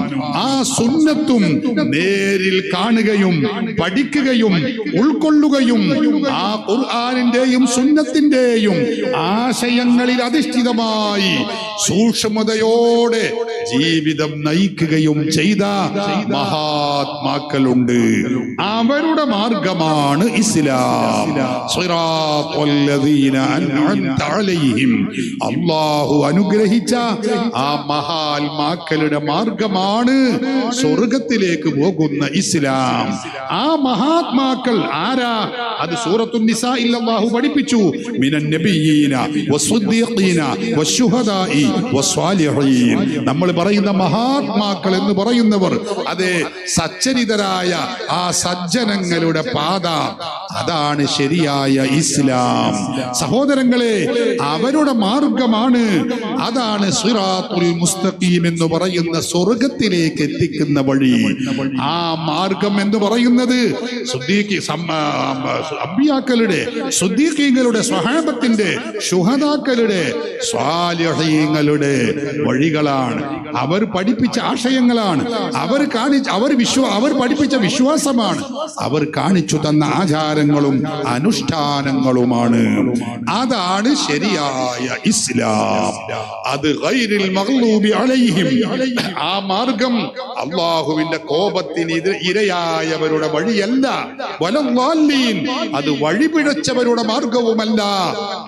ആ സുന്നത്തും നേരിൽ കാണുകയും പഠിക്കുകയും ഉൾക്കൊള്ളുകയും ആ ഖുർആനിന്റെയും സുന്നത്തിന്റെയും ആശയങ്ങളിൽ അധിഷ്ഠിതമായി സൂക്ഷ്മതയോടെ ജീവിതം നയിക്കുകയും ചെയ്ത മഹാത്മാക്കളുണ്ട്. അവരുടെ മാർഗമാണ് ഇസ്ലാം. സിറാത്തുല്ലദീന അൻഅംത അലൈഹിം, അല്ലാഹു അനുഗ്രഹിച്ച ആ മഹാത്മാക്കളുടെ മാർഗമാണ് സ്വർഗത്തിലേക്ക് പോകുന്ന ഇസ്ലാം. ആ മഹാത്മാക്കൾ ആരാ? അത് സൂറത്തുൻ നിസാഇൽ അല്ലാഹു പഠിപ്പിച്ചു. മിനൻ നബിയ്യീന വസ്സുദ്ദീഖീന വശുഹദാഇ വസ്സാലിഹീൻ. നമ്മൾ പറയുന്ന മഹാത്മാക്കൾ എന്ന് പറയുന്നവർ, അതെ സച്ചരിതരായ ആ സജ്ജനങ്ങളുടെ പാത, അതാണ് ശരിയായ ഇസ്ലാം. സഹോദരങ്ങളെ, അവരുടെ മാർഗമാണ്, അതാണ് സിറാത്തുൽ മുസ്തഖീം എന്ന് പറയുന്ന സ്വർഗത്തിലേക്ക് എത്തിക്കുന്ന വഴി. ആ മാർഗം എന്ന് പറയുന്നത് അമ്പിയാക്കളുടെ, സുദ്ദീഖീങ്ങളുടെ, സ്വഹാബത്തിന്റെ, ശുഹദാക്കളുടെ, സ്വാലിഹീങ്ങളുടെ വഴികളാണ്. അവർ പഠിപ്പിച്ച ആശയങ്ങളാണ്, അവർ പഠിപ്പിച്ച വിശ്വാസമാണ്, അവർ കാണിച്ചു തന്ന ആചാരങ്ങളും അനുഷ്ഠാനങ്ങളുമാണ്. അതാണ് ശരിയായ ഇസ്ലാം. അത് ഗൈറിൽ മഗ്ലൂബി അലൈഹിം, ആ മാർഗം അല്ലാഹുവിന്റെ കോപത്തിന് ഇരയായവരുടെ വഴിയല്ല, വലദ്ദാല്ലീൻ, അത് വഴിപിഴച്ചവരുടെ മാർഗവുമല്ല.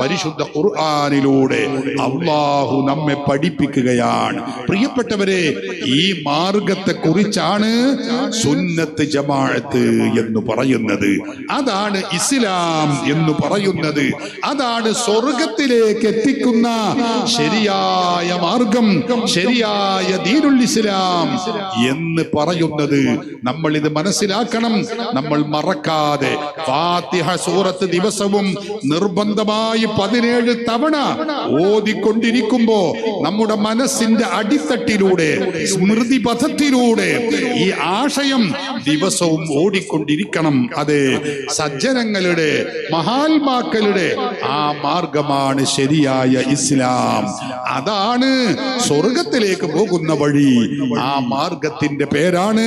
പരിശുദ്ധ ഖുർആനിലൂടെ അല്ലാഹു നമ്മെ പഠിപ്പിക്കുകയാണ്. പ്രിയപ്പെട്ടവരെ, ഈ മാർഗത്തെ കുറിച്ചാണ് സുന്നത്ത് ജമാഅത്ത് എന്ന് പറയുന്നത്. അതാണ് ഇസ്ലാം എന്ന് പറയുന്നത്. അതാണ് സ്വർഗത്തിലേക്ക് എത്തിക്കുന്ന ശരിയായ മാർഗം, ശരിയായ ദീനുൽ ഇസ്ലാം എന്ന് പറയുന്നത്. നമ്മൾ ഇത് മനസ്സിലാക്കണം. നമ്മൾ മറക്കാതെ ഫാത്തിഹ സൂറത്ത് ദിവസവും നിർബന്ധമായി 17 തവണ ഓതിക്കൊണ്ടിരിക്കുമ്പോ നമ്മുടെ മനസ്സിന്റെ അടിത്തട്ടിലൂടെ, സ്മൃതി പഥത്തിലൂടെ ഈ ആശയം ദിവസവും ഓടിക്കൊണ്ടിരിക്കണം. അതെ, സജ്ജനങ്ങളുടെ, മഹാത്മാക്കളുടെ ആ മാർഗമാണ് ശരിയായ ഇസ്ലാം. അതാണ് സ്വർഗത്തിലേക്ക് പോകുന്ന വഴി. ആ മാർഗത്തിന്റെ പേരാണ്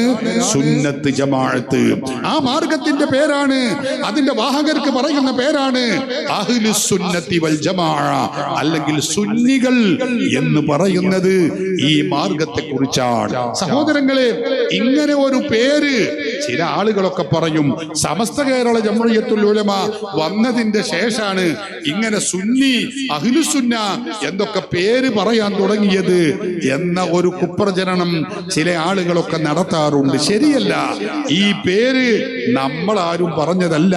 സുന്നത്ത് ജമാഅത്ത്. ആ മാർഗത്തിന്റെ പേരാണ്, അതിന്റെ വാഹകർക്ക് പറയുന്ന പേരാണ് അഹ്ലുസ് സുന്നത്തി വൽ ജമാഅ, അല്ലെങ്കിൽ സുന്നികൾ എന്ന് പറയുന്നത് ഈ മാർഗത്തെ കുറിച്ചാണ്. സഹോദരങ്ങളെ, ഇങ്ങനെ ഒരു പേര് ചില ആളുകളൊക്കെ പറയും. സമസ്ത കേരള ജംഇയ്യത്തുൽ ഉലമ വന്നതിന്റെ ശേഷാണ് ഇങ്ങനെ സുന്നി, അഹ്ലുസുന്ന എന്തൊക്കെ പേര് പറയാൻ തുടങ്ങിയത് എന്ന ഒരു കുപ്രചരണം ചില ആളുകളൊക്കെ നടത്താറുണ്ട്. ശരിയല്ല. ഈ പേര് നമ്മളാരും പറഞ്ഞതല്ല.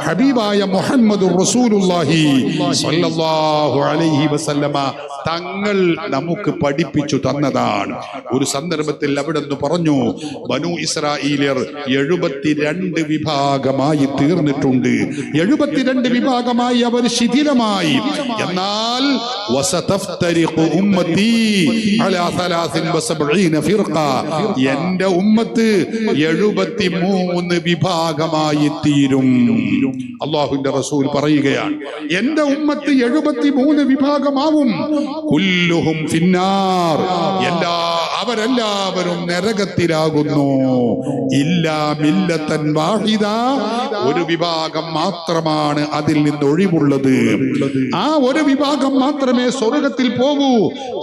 ഹബീബായ മുഹമ്മദുർ റസൂലുള്ളാഹി സ്വല്ലല്ലാഹു അലൈഹി വസല്ലമ തങ്ങൾ നമുക്ക് പഠിപ്പിച്ചു തന്നതാണ്. ഒരു സന്ദർഭത്തിൽ അവിടെ നിന്ന് പറഞ്ഞു, ബനൂ ഇസ്രായേലിയർ 72 വിഭാഗമായി തീർന്നിട്ടുണ്ട്. 72 വിഭാഗമായി അവർ ശിഥിലമായി. എന്നാൽ വസതഫ്തരിഖു ഉമ്മത്തി അലാ 73 ഫിർഖ, എന്റെ ഉമ്മത്ത് 73 വിഭാഗമായി തീരും. അല്ലാഹുവിന്റെ റസൂൽ പറയുകയാണ്, എന്റെ ഉമ്മത്ത് 73 വിഭാഗമാവും. കുല്ലുഹും ഫിന്നാർ, അവരെല്ലാവരും നരകത്തിലാകുന്നു. ഇല്ലാ മില്ലത്തൻ വാഹിദ, ഒരു വിഭാഗം മാത്രമാണ് അതിൽ നിന്ന് ഒഴിവുള്ളത്. ആ ഒരു വിഭാഗം മാത്രമേ സ്വർഗത്തിൽ പോകൂ.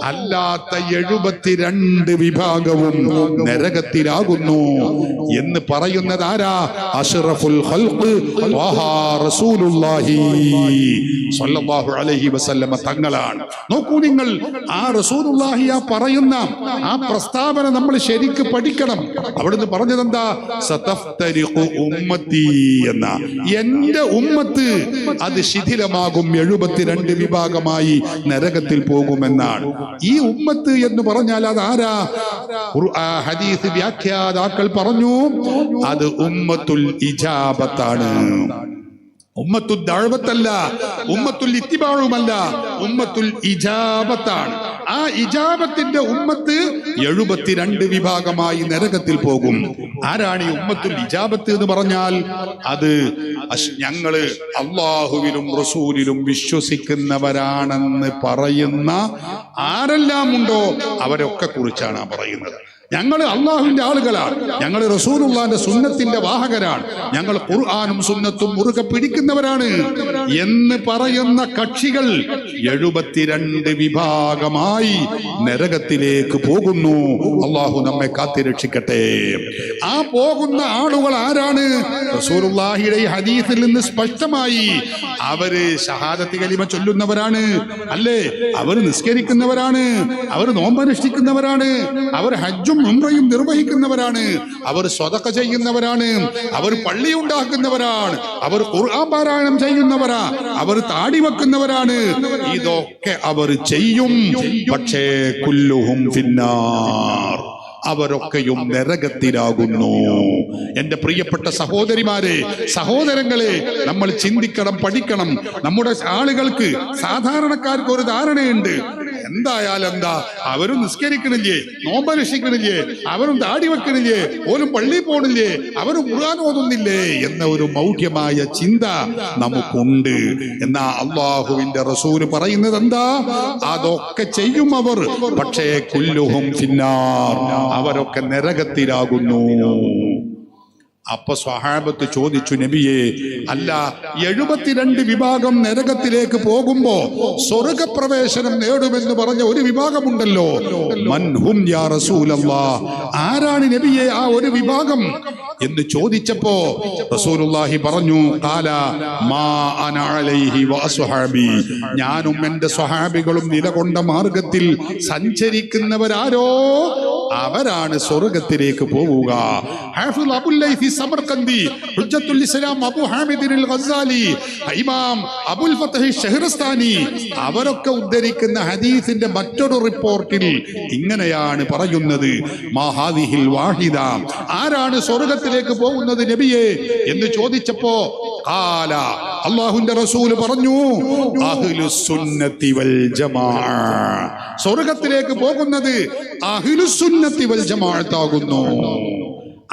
അല്ലാത്ത 72 വിഭാഗവും നരകത്തിലാകുന്നു എന്ന് പറയുന്നത് ആരാ? അഷ്റഫുൽ ഖൽഖ് ത്വാഹാ റസൂലുള്ളാഹി സ്വല്ലല്ലാഹു അലൈഹി വസല്ലമ തങ്ങളാണ്. നോക്കൂ നിങ്ങൾ, ആ റസൂലുള്ളാഹി പറയുന്ന ആ പ്രസ്താവന നമ്മൾ ശരിക്ക് പഠിക്കണം. അവിടുന്ന് പറഞ്ഞതെന്താ? സതഫ്തരിഖു ഉമ്മത്തി എന്ന, എന്റെ ഉമ്മത്ത് അത് ശിഥിലമാകും, 72 വിഭാഗമായി നരകത്തിൽ പോകുമെന്നാണ്. ഈ ഉമ്മത്ത് എന്ന് പറഞ്ഞാൽ അത് ആരാ? ഹദീസ് വ്യാഖ്യാതാക്കൾ പറഞ്ഞു, അത് ഉമ്മത്തുൽ ഇജാബത്താണ്. ഉമ്മത്തുൽ ദഅവത്തല്ല, ഉമ്മത്തുൽ ഇത്തിബാഉമല്ല, ഉമ്മത്തുൽ ഇജാബത്താണ്. ആ ഇജാബത്തിന്റെ ഉമ്മത്ത് 72 വിഭാഗമായി നരകത്തിൽ പോകും. ആരാണ് ഈ ഉമ്മത്തുൽ ഇജാബത്ത് എന്ന് പറഞ്ഞാൽ? അത് ഞങ്ങള് അല്ലാഹുവിലും റസൂലിലും വിശ്വസിക്കുന്നവരാണെന്ന് പറയുന്ന ആരെല്ലാം ഉണ്ടോ അവരൊക്കെ കുറിച്ചാണ് പറയുന്നത്. ഞങ്ങൾ അള്ളാഹുവിന്റെ ആളുകളാണ്, ഞങ്ങൾ റസൂലുള്ളാഹിന്റെ സുന്നത്തിന്റെ വാഹകരാണ്, ഞങ്ങൾ ഖുർആനും സുന്നത്തും മുറുകെ പിടിക്കുന്നവരാണ് എന്ന് പറയുന്ന കക്ഷികൾ 72 വിഭാഗമായി നരകത്തിലേക്ക് പോകുന്നു. അള്ളാഹു നമ്മെ കാത്തിരക്ഷിക്കട്ടെ. ആ പോകുന്ന ആളുകൾ ആരാണ്? റസൂലുള്ളാഹിയുടെ ഈ ഹദീസിൽ നിന്ന് സ്പഷ്ടമായി അവര് ഷഹാദത്ത് കലിമ ചൊല്ലുന്നവരാണ്, അല്ലേ? അവർ നിസ്കരിക്കുന്നവരാണ്, അവർ നോമ്പനുഷ്ഠിക്കുന്നവരാണ്, അവർ ഹജ്ജും ഉംറയും നിർവഹിക്കുന്നവരാണ്, അവർ സ്വതക്ക ചെയ്യുന്നവരാണ്, അവർ പള്ളി ഉണ്ടാക്കുന്നവരാണ്, അവർ ഖുർആൻ പാരായണം ചെയ്യുന്നവരാ, അവർ താടി വെക്കുന്നവരാണ്. ഇതൊക്കെ അവർ ചെയ്യും. പക്ഷേ കുല്ലുഹും ഫിന്നാർ, അവരൊക്കെയും നരകത്തിലാകുന്നു. എന്റെ പ്രിയപ്പെട്ട സഹോദരിമാരെ, സഹോദരങ്ങളെ, നമ്മൾ ചിന്തിക്കണം, പഠിക്കണം. നമ്മുടെ ആളുകൾക്ക്, സാധാരണക്കാർക്ക് ഒരു ധാരണയുണ്ട്, എന്തായാലും എന്താ, അവരും നിസ്കരിക്കണില്ലേ, നോമ്പനുഷ്ഠിക്കണില്ലേ, അവരും താടി വെക്കണില്ലേ, ഓരും പള്ളിയിൽ പോണില്ലേ, അവരും ഖുർആൻ ഓതുന്നില്ലേ എന്ന ഒരു മൗഢ്യമായ ചിന്ത നമുക്കുണ്ട്. എന്നാ അള്ളാഹുവിന്റെ റസൂല് പറയുന്നത് എന്താ? അതൊക്കെ ചെയ്യും അവർ, പക്ഷേ കുല്ലുഹും ഫിന്നാർ, അവരൊക്കെ നരകത്തിലാകുന്നു. അപ്പൊ സ്വഹാബത്ത് ചോദിച്ചു, നബിയെ, അല്ല 72 വിഭാഗം നരകത്തിലേക്ക് പോകുമ്പോ സ്വർഗപ്രവേശനം നേടുമെന്ന് പറഞ്ഞ ഒരു വിഭാഗമുണ്ടല്ലോ, മൻഹും യാ റസൂലല്ലാഹ്, ആരാണ് നബിയെ ആ ഒരു വിഭാഗം എന്ന് ചോദിച്ചപ്പോ റസൂലുള്ളാഹി പറഞ്ഞു, ഖാല മാ അന അലൈഹി വഅസ്ഹാബി, ഞാനും എന്റെ സ്വഹാബികളും നിലകൊണ്ട മാർഗത്തിൽ സഞ്ചരിക്കുന്നവരാരോ അവരാണ് സ്വർഗത്തിലേക്ക് പോവുക. ഹാഫിദ് അബുൽ ലൈഥി സമർഖന്ദി, ഹുജ്ജത്തുൽ ഇസ്ലാം അബൂ ഹാമിദ് അൽ ഗസാലി, ഇമാം അബുൽ ഫത്ഹ് ഷഹ്റസ്ഥാനി, അവരൊക്കെ ഉദ്ധരിക്കുന്ന ഹദീസിന്റെ മറ്റൊരു റിപ്പോർട്ടിൽ ഇങ്ങനെയാണ് പറയുന്നത്, മാ ഹാദിഹിൽ വാഹിദ, ആരാണ് സ്വർഗത്തിലേക്ക് പോകുന്നത് നബിയെ എന്ന് ചോദിച്ചപ്പോ ഖാല, അല്ലാഹുവിന്റെ റസൂൽ പറഞ്ഞു, അഹ്ലുസ് സുന്നത്തി വൽ ജമാഅ, സ്വർഗത്തിലേക്ക് പോകുന്നത് അഹ്ലുസ് സുന്നത്തി വൽ ജമാഅത്ത് ആകുന്നു.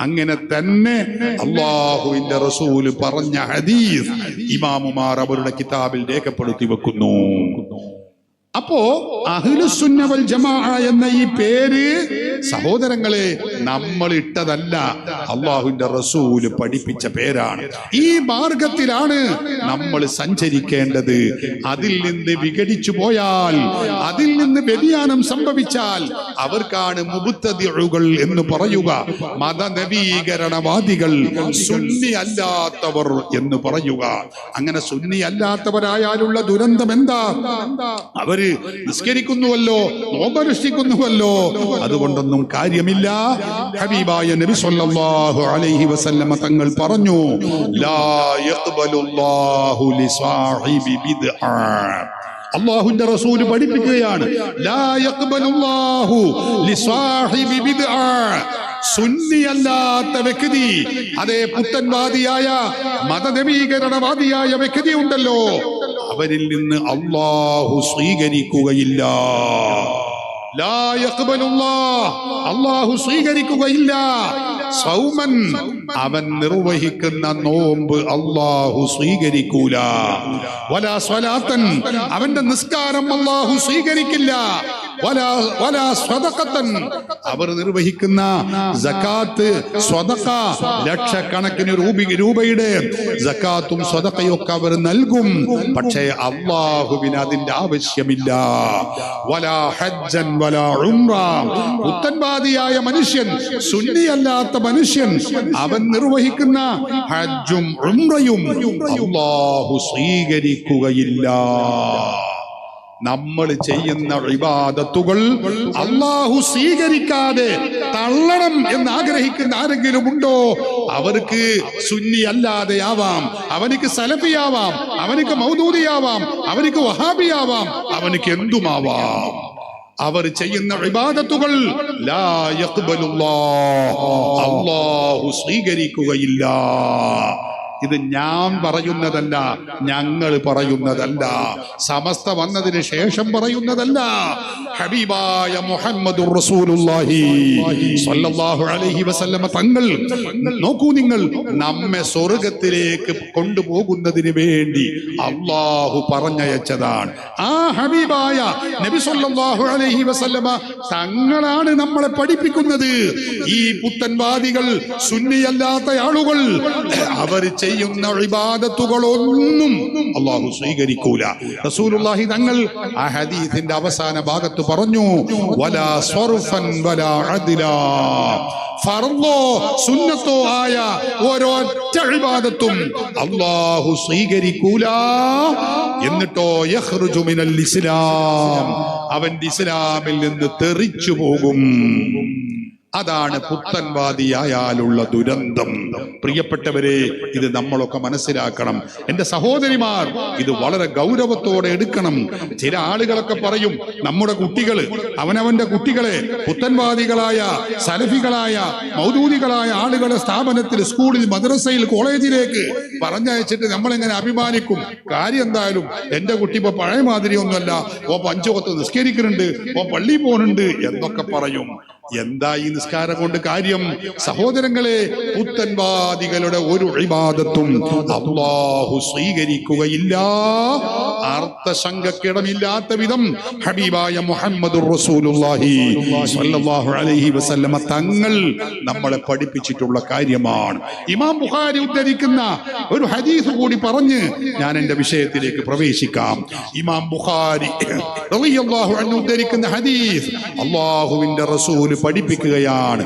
അങ്ങനെ തന്നെ അല്ലാഹുവിന്റെ റസൂല് പറഞ്ഞ ഹദീസ് ഇമാമുമാർ അവരുടെ കിതാബിൽ രേഖപ്പെടുത്തി വെക്കുന്നു. അപ്പോ അഹ്ലുസ് സുന്ന വൽ ജമാഅ എന്ന ഈ പേര് സഹോദരങ്ങളെ നമ്മൾ ഇട്ടതല്ല, അല്ലാഹുവിന്റെ റസൂല് പഠിപ്പിച്ച പേരാണ്. ഈ മാർഗത്തിലാണ് നമ്മൾ സഞ്ചരിക്കേണ്ടത്. അതിൽ നിന്ന് വിഘടിച്ചു പോയാൽ, അതിൽ നിന്ന് വ്യതിയാനം സംഭവിച്ചാൽ അവർക്കാണ് മുബ്തദിഉകൾ എന്ന് പറയുക, മതനവീകരണവാദികൾ, സുന്നി അല്ലാത്തവർ എന്ന് പറയുക. അങ്ങനെ സുന്നി അല്ലാത്തവരായാലുള്ള ദുരന്തം എന്താ? അവര് നിസ്കരിക്കുന്നുവല്ലോ, നോമ്പനുഷ്ഠിക്കുന്നുവല്ലോ, അതുകൊണ്ടൊന്നും കാര്യമില്ല. ഹബീബായ നബി സല്ലല്ലാഹു അലൈഹി വസല്ലമ തങ്ങൾ പറഞ്ഞു, ലാ യഖ്ബലുല്ലാഹു ലിസാഹിബി ബിദ്അ, അല്ലാഹുവിന്റെ റസൂൽ പഠിപ്പിക്കുകയാണ്, ലാ യഖ്ബലുല്ലാഹു ലിസാഹിബി ബിദ്അ, സുന്നിയല്ലാത്ത വ്യക്തി, അതേ പുത്തൻവാദിയായ മതനവീകരണവാദിയായ വ്യക്തി ഉണ്ടല്ലോ, അവരിൽ നിന്ന് അല്ലാഹു സ്വീകരിക്കുകയില്ല. ലാ യഖ്ബലുല്ലാഹ്, അല്ലാഹു സ്വീകരിക്കുകയില്ല. സൗമൻ, അവൻ നിർവഹിക്കുന്ന നോമ്പ് അല്ലാഹു സ്വീകരിക്കൂല. വലാ സ്വലാത്തൻ, അവന്റെ നിസ്കാരം അല്ലാഹു സ്വീകരിക്കില്ല. വലാ സ്വദഖത്തൻ, അവർ നിർവഹിക്കുന്ന സകാത്ത്, സ്വദഖ, ലക്ഷക്കണക്കിന് രൂപയുടെ സകാത്തും സ്വദഖയും ഒക്കെ അവർ നൽകും, പക്ഷേ അല്ലാഹുവിന് അതിന്റെ ആവശ്യമില്ല. വലാ ഹജ്ജൻ വലാ ഉംറ, പുത്തൻവാദിയായ മനുഷ്യൻ, സുന്നിയല്ലാത്ത മനുഷ്യൻ, അവൻ നിർവഹിക്കുന്ന ഹജ്ജും ഉംറയും അല്ലാഹു സ്വീകരിക്കുകയില്ല. നമ്മൾ ചെയ്യുന്ന ഇബാദത്തുകൾ അല്ലാഹു സ്വീകരിക്കാതെ തള്ളണം എന്ന് ആഗ്രഹിക്കുന്ന ആരെങ്കിലും ഉണ്ടോ? അവർക്ക് സുന്നി അല്ലാതെ ആവാം, അവനിക്ക് സലഫിയാവാം, അവനിക്ക് മൗദൂദിയാവാം, അവനിക്ക് വഹാബിയാവാം, അവനിക്ക് എന്തുമാവാം. അവർ ചെയ്യുന്ന ഇബാദത്തുകൾ ലാ യഖ്ബലുല്ലാഹ്, അല്ലാഹു സ്വീകരിക്കുകയില്ല. ഇത് ഞാൻ പറയുന്നതല്ല, ഞങ്ങൾ പറയുന്നതല്ല, സമസ്ത വന്നതിന് ശേഷം പറയുന്നതല്ല. ഹബീബായ മുഹമ്മദുർ റസൂലുള്ളാഹി സ്വല്ലല്ലാഹു അലൈഹി വസല്ലമ തങ്ങൾ, നോക്കൂ നിങ്ങൾ, നമ്മെ സ്വർഗത്തിലേക്ക് കൊണ്ടുപോകുന്നതിന് വേണ്ടി അല്ലാഹു പറഞ്ഞയച്ചതാണ്. ആ ഹബീബായ നബി സ്വല്ലല്ലാഹു അലൈഹി വസല്ലമ തങ്ങളാണ് നമ്മളെ പഠിപ്പിക്കുന്നത്. ഈ പുത്തൻവാദികൾ, സുന്നിയല്ലാത്ത ആളുകൾ, അവർ ചെയ്യുന്ന ഇബാദത്തുകളൊന്നും അല്ലാഹു സ്വീകരിക്കൂല. റസൂലുള്ളാഹി തങ്ങൾ ആ ഹദീസിന്റെ അവസാന ഭാഗത്ത് പറഞ്ഞു, വലാ സർഫൻ വലാ അദ്ലാ, ഫർളോ സുന്നത്തോ ആയ ഒരൊറ്റ ഇബാദത്തും അല്ലാഹു സ്വീകരിക്കൂല. എന്നിട്ടോ യഖ്റുജു മിനൽ ഇസ്ലാം, അവൻ ഇസ്ലാമിൽ നിന്ന് തെറിച്ചു പോകും. അതാണ് പുത്തൻവാദിയായാലുള്ള ദുരന്തം. പ്രിയപ്പെട്ടവരെ, ഇത് നമ്മളൊക്കെ മനസ്സിലാക്കണം. എന്റെ സഹോദരിമാർ, ഇത് വളരെ ഗൗരവത്തോടെ എടുക്കണം. ചില ആളുകളൊക്കെ പറയും, നമ്മുടെ കുട്ടികള് അവനവന്റെ കുട്ടികളെ പുത്തൻവാദികളായ, സലഫികളായ, മൗദൂദികളായ ആളുകളെ സ്ഥാപനത്തിൽ, സ്കൂളിൽ, മദ്രസയിൽ, കോളേജിലേക്ക് പറഞ്ഞയച്ചിട്ട് നമ്മളെങ്ങനെ അഭിമാനിക്കും? കാര്യം എന്തായാലും എന്റെ കുട്ടി ഇപ്പൊ പഴയ മാതിരി ഒന്നുമല്ല, ഓ 5 വക്ത് നിസ്കരിക്കുന്നുണ്ട്, ഓ പള്ളി പോകുന്നുണ്ട് എന്നൊക്കെ പറയും. എന്താ ഈ നിസ്കാരം കൊണ്ട് കാര്യം? സഹോദരങ്ങളെ, പുത്തൻവാദികളുടെ ഒരു ഇബാദത്തും അല്ലാഹു സ്വീകരിക്കുകയില്ല. അർത്ഥശങ്കക്കിടമില്ലാത്ത വിധം ഹബീബായ മുഹമ്മദുർ റസൂലുള്ളാഹി സ്വല്ലല്ലാഹു അലൈഹി വസല്ലമ തങ്ങൾ നമ്മളെ പഠിപ്പിച്ചിട്ടുള്ള കാര്യമാണ്. ഇമാം ബുഖാരി ഉദ്ധരിക്കുന്ന ഒരു ഹദീസ് കൂടി പറഞ്ഞ് ഞാൻ എന്റെ വിഷയത്തിലേക്ക് പ്രവേശിക്കാം. ഇമാം ബുഖാരി റളിയല്ലാഹു അൻഹു ഉദ്ധരിക്കുന്ന ഹദീസ് അല്ലാഹുവിന്റെ റസൂൽ പഠിപ്പിക്കുകയാണ്.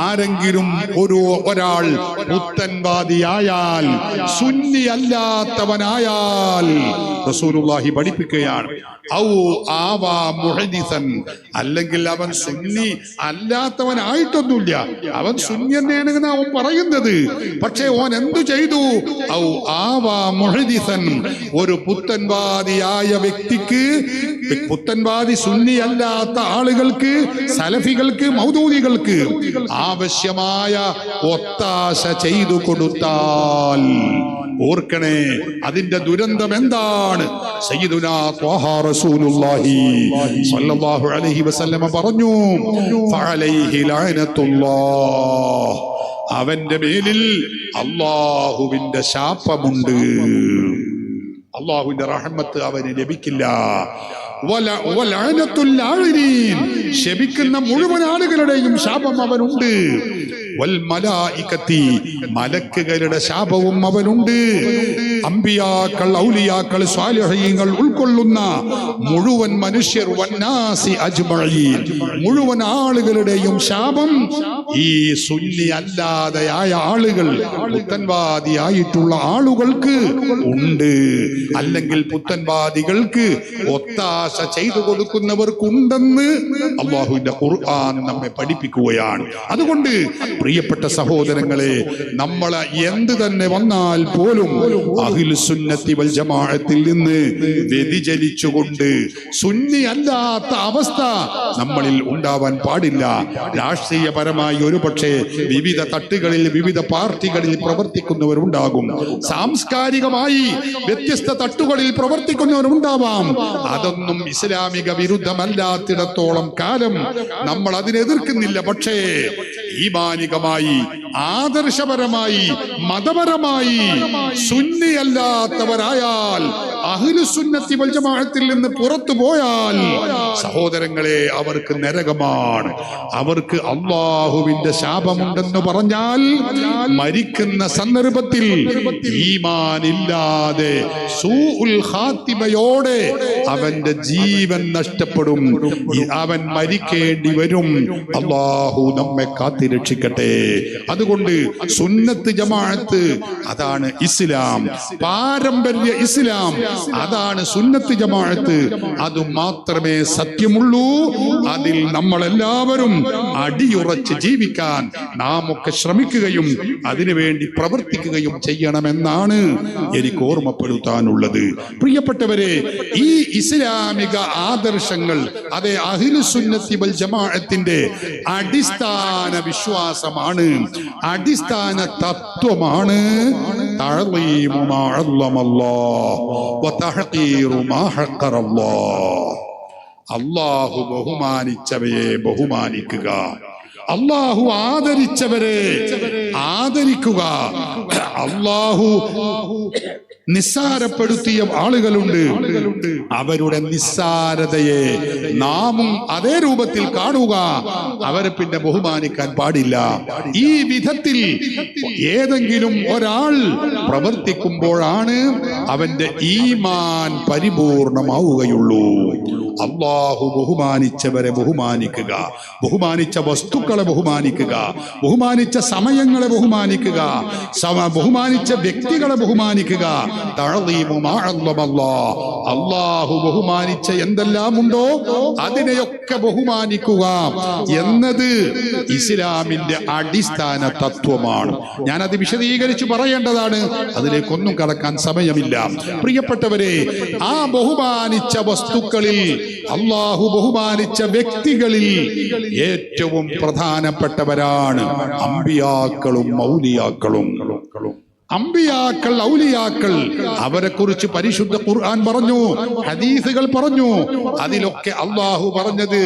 ആരെങ്കിലും ഒരാൾ പുത്തൻവാദിയായാൽ, സുന്നി അല്ലാത്തവനായാൽ, റസൂലുള്ളാഹി പഠിപ്പിക്കുകയാണ്, ഔ ആവാ മുഹദിസൻ, അല്ലെങ്കിൽ അവൻ സുന്നി അല്ലാത്തവനായിട്ടൊന്നുമില്ല, അവൻ സുന്നി തന്നെയാണ് അവൻ പറയുന്നത്, പക്ഷേ ഓൻ എന്തു ചെയ്തു? ഔ ആവാ മുഹദിസൻ, ഒരു പുത്തൻവാദിയായ വ്യക്തിക്ക്, പുത്തൻവാദി സുന്നി അല്ലാത്ത ആളുകൾക്ക്, സലഫികൾക്ക്, മൗദൂദികൾക്ക് ആവശ്യമായ ഒത്താശ ചെയ്തു കൊടുത്താൽ, ഓർക്കണേ അതിന്റെ ദുരന്തം എന്താണ്? സയ്യിദുനാ ത്വാഹ റസൂലുള്ളാഹി സ്വല്ലല്ലാഹു അലൈഹി വസല്ലമ പറഞ്ഞു, ഫഅലൈഹി ലഅനത്തുല്ലാഹ്, അവന്റെ മേലിൽ അല്ലാഹുവിന്റെ ശാപമുണ്ട്, അല്ലാഹുവിന്റെ റഹ്മത്ത് അവന് ലഭിക്കില്ല. ശപിക്കുന്ന മുഴുവൻ ആളുകളുടെയും ശാപം അവനുണ്ട്. മലക്കുകളുടെ ശാപവും അവനുണ്ട്. അമ്പിയാക്കൾ, ഔലിയാക്കൾ, സ്വാലിഹീങ്ങൾ ഉൾക്കൊള്ളുന്ന മുഴുവൻ മനുഷ്യർ, വന്നാസി അജ്മഈൻ, മുഴുവൻ ആളുകളുടെയും ശാപം ഈ സുന്നി അല്ലാതെയായ ആളുകൾ, പുത്തൻവാദിയായിട്ടുള്ള ആളുകൾക്ക് ഉണ്ട്. അല്ലെങ്കിൽ പുത്തൻവാദികൾക്ക് ഒത്താശ ചെയ്തു കൊടുക്കുന്നവർക്കുണ്ടെന്ന് അല്ലാഹുവിന്റെ ഖുർആൻ നമ്മെ പഠിപ്പിക്കുകയാണ്. അതുകൊണ്ട് പ്രിയപ്പെട്ട സഹോദരങ്ങളെ, നമ്മളെ എന്ത് തന്നെ വന്നാൽ പോലും അഹ്ലുസുന്നത്തി വൽ ജമാഅത്തിൽ നിന്ന് വ്യതിചലിച്ചുകൊണ്ട് സുന്നി അല്ലാത്ത അവസ്ഥ നമ്മളിൽ ഉണ്ടാവാൻ പാടില്ല. രാഷ്ട്രീയപരമായി ഒരു പക്ഷേ വിവിധ തട്ടുകളിൽ, വിവിധ പാർട്ടികളിൽ പ്രവർത്തിക്കുന്നവരുണ്ടാകും. സാംസ്കാരികമായി വ്യത്യസ്ത തട്ടുകളിൽ പ്രവർത്തിക്കുന്നവരുണ്ടാവാം. അതൊന്നും ഇസ്ലാമിക വിരുദ്ധമല്ലാത്തിടത്തോളം കാലം നമ്മൾ അതിനെതിർക്കുന്നില്ല. പക്ഷേ ഈമാനികമായി, ആദർശപരമായി, മതപരമായി സുന്നി അല്ലാത്തവരായാൽ, അഹ്ലുസുന്നത്തി വൽ ജമാഅത്തിൽ നിന്ന് പുറത്തു പോയാൽ, സഹോദരങ്ങളെ, അവർക്ക് നരകമാണ്. അവർക്ക് അല്ലാഹുവിന്റെ ശാപമുണ്ടെന്ന് പറഞ്ഞാൽ, മരിക്കുന്ന സന്ദർഭത്തിൽ ഈമാനില്ലാതെ സൂഉൽ ഖാത്തിമയോടെ അവന്റെ ജീവൻ നഷ്ടപ്പെടും, അവൻ മരിക്കേണ്ടി വരും. അല്ലാഹു നമ്മെ കാത്തിരക്ഷിക്കട്ടെ. അതുകൊണ്ട് സുന്നത്ത് ജമാഅത്ത് അതാണ് ഇസ്ലാം, പാരമ്പര്യ ഇസ്ലാം അതാണ് സുന്നത്ത് ജമാഅത്ത്. അത് മാത്രമേ സത്യമുള്ളൂ. അതിൽ നമ്മളെല്ലാവരും അടിയുറച്ച് ജീവിക്കാൻ നാം ഒക്കെ ശ്രമിക്കുകയും അതിനുവേണ്ടി പ്രവർത്തിക്കുകയും ചെയ്യണമെന്നാണ് എനിക്ക് ഓർമ്മപ്പെടുത്താനുള്ളത്. പ്രിയപ്പെട്ടവരെ, ഈ ഇസ്ലാമിക ആദർശങ്ങൾ, അതേ അഹ്ലുസുന്നത്തി വൽ ജമാഅത്തിന്റെ അടിസ്ഥാന വിശ്വാസമാണ്, അടിസ്ഥാന തത്വമാണ്. തഅളീമു മാ അല്ലമല്ലാഹ് വ തഹ്ഖീറു മാ ഹഖറല്ലാഹ്. അല്ലാഹു ബഹുമാനിച്ചവയെ ബഹുമാനിക്കുക, അല്ലാഹു ആദരിച്ചവരെ ആദരിക്കുക. അല്ലാഹു നിസ്സാരപ്പെടുത്തിയ ആളുകളുണ്ട്, അവരുടെ നിസ്സാരതയെ നാമും അതേ രൂപത്തിൽ കാണുക, അവരെ പിന്നെ ബഹുമാനിക്കാൻ പാടില്ല. ഈ വിധത്തിൽ ഏതെങ്കിലും ഒരാൾ പ്രവർത്തിക്കുമ്പോഴാണ് അവന്റെ ഈമാൻ പരിപൂർണമാവുകയുള്ളൂ. അല്ലാഹു ബഹുമാനിച്ചവരെ ബഹുമാനിക്കുക, ബഹുമാനിച്ച വസ്തുക്കൾ ശബ്ദങ്ങളെ ബഹുമാനിക്കുക, ബഹുമാനിച്ച സമയങ്ങളെ ബഹുമാനിക്കുക, ബഹുമാനിച്ച വ്യക്തികളെ ബഹുമാനിക്കുക. അല്ലാഹു ബഹുമാനിച്ച എന്തെല്ലാം ഉണ്ടോ അതിനെയൊക്കെ ബഹുമാനിക്കുക എന്നത് ഇസ്ലാമിന്റെ അടിസ്ഥാന തത്വമാണ്. ഞാനത് വിശദീകരിച്ച് പറയേണ്ടതാണ്, അതിലേക്കൊന്നും കടക്കാൻ സമയമില്ല. പ്രിയപ്പെട്ടവരെ, ആ ബഹുമാനിച്ച വസ്തുക്കളിൽ, അല്ലാഹു ബഹുമാനിച്ച വ്യക്തികളിൽ ഏറ്റവും പ്രധാനപ്പെട്ടവരാണ് അമ്പിയാക്കളും ഔലിയാക്കളും. അമ്പിയാക്കൾ, ഔലിയാക്കൾ, അവരെ കുറിച്ച് പരിശുദ്ധ ഖുർആൻ പറഞ്ഞു, ഹദീസുകൾ പറഞ്ഞു. അതിലൊക്കെ അല്ലാഹു പറഞ്ഞത്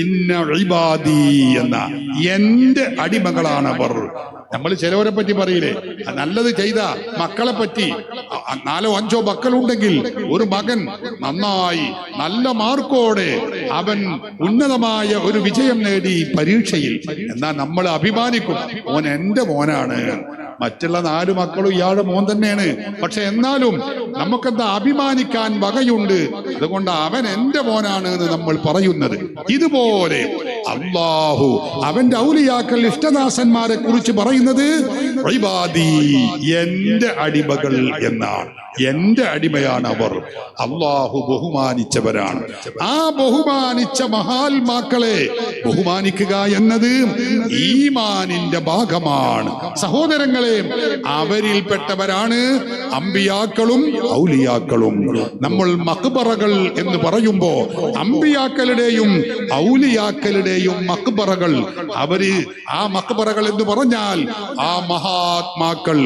ഇന്ന ഇബാദി എന്ന, എന്റെ അടിമകളാണവർ. നമ്മൾ ചിലവരെ പറ്റി പറയില്ലേ, നല്ലത് ചെയ്ത മക്കളെ പറ്റി, 4 or 5 മക്കളുണ്ടെങ്കിൽ ഒരു മകൻ നന്നായി നല്ല മാർക്കോടെ അവൻ ഉന്നതമായ ഒരു വിജയം നേടി പരീക്ഷയിൽ, എന്നാൽ നമ്മൾ അഭിമാനിക്കും, മോൻ എന്റെ മോനാണ്, മറ്റുള്ള 4 മക്കളും ഇയാളുടെ മോൻ തന്നെയാണ്. പക്ഷെ എന്നാലും നമുക്കെന്താ അഭിമാനിക്കാൻ വകയുണ്ട്, അതുകൊണ്ട് അവൻ എന്റെ മോനാണ് എന്ന് നമ്മൾ പറയുന്നത്. ഇതുപോലെ അല്ലാഹു അവന്റെ ഔലിയാക്കൾ, ഇഷ്ടദാസന്മാരെ കുറിച്ച് പറയുന്നത് ഇബാദി, എന്റെ അടിമകൾ എന്നാണ്. എന്റെ അടിമയാണ് അവർ. അല്ലാഹു ബഹുമാനിച്ചവരാണ്. ആ ബഹുമാനിച്ച മഹാത്മാക്കളെ ബഹുമാനിക്കുക എന്നത് ഈമാനിന്റെ ഭാഗമാണ്. സഹോദരങ്ങളെ, അവരിൽപ്പെട്ടവരാണ് അമ്പിയാക്കളും ഔലിയാക്കളും. നമ്മൾ മഖ്ബറകൾ എന്ന് പറയുമ്പോ അമ്പിയാക്കളുടെയും ഔലിയാക്കളുടെയും മഖ്ബറകൾ, ആ മഖ്ബറകൾ എന്ന് പറഞ്ഞാൽ ആ മഹാത്മാക്കൾ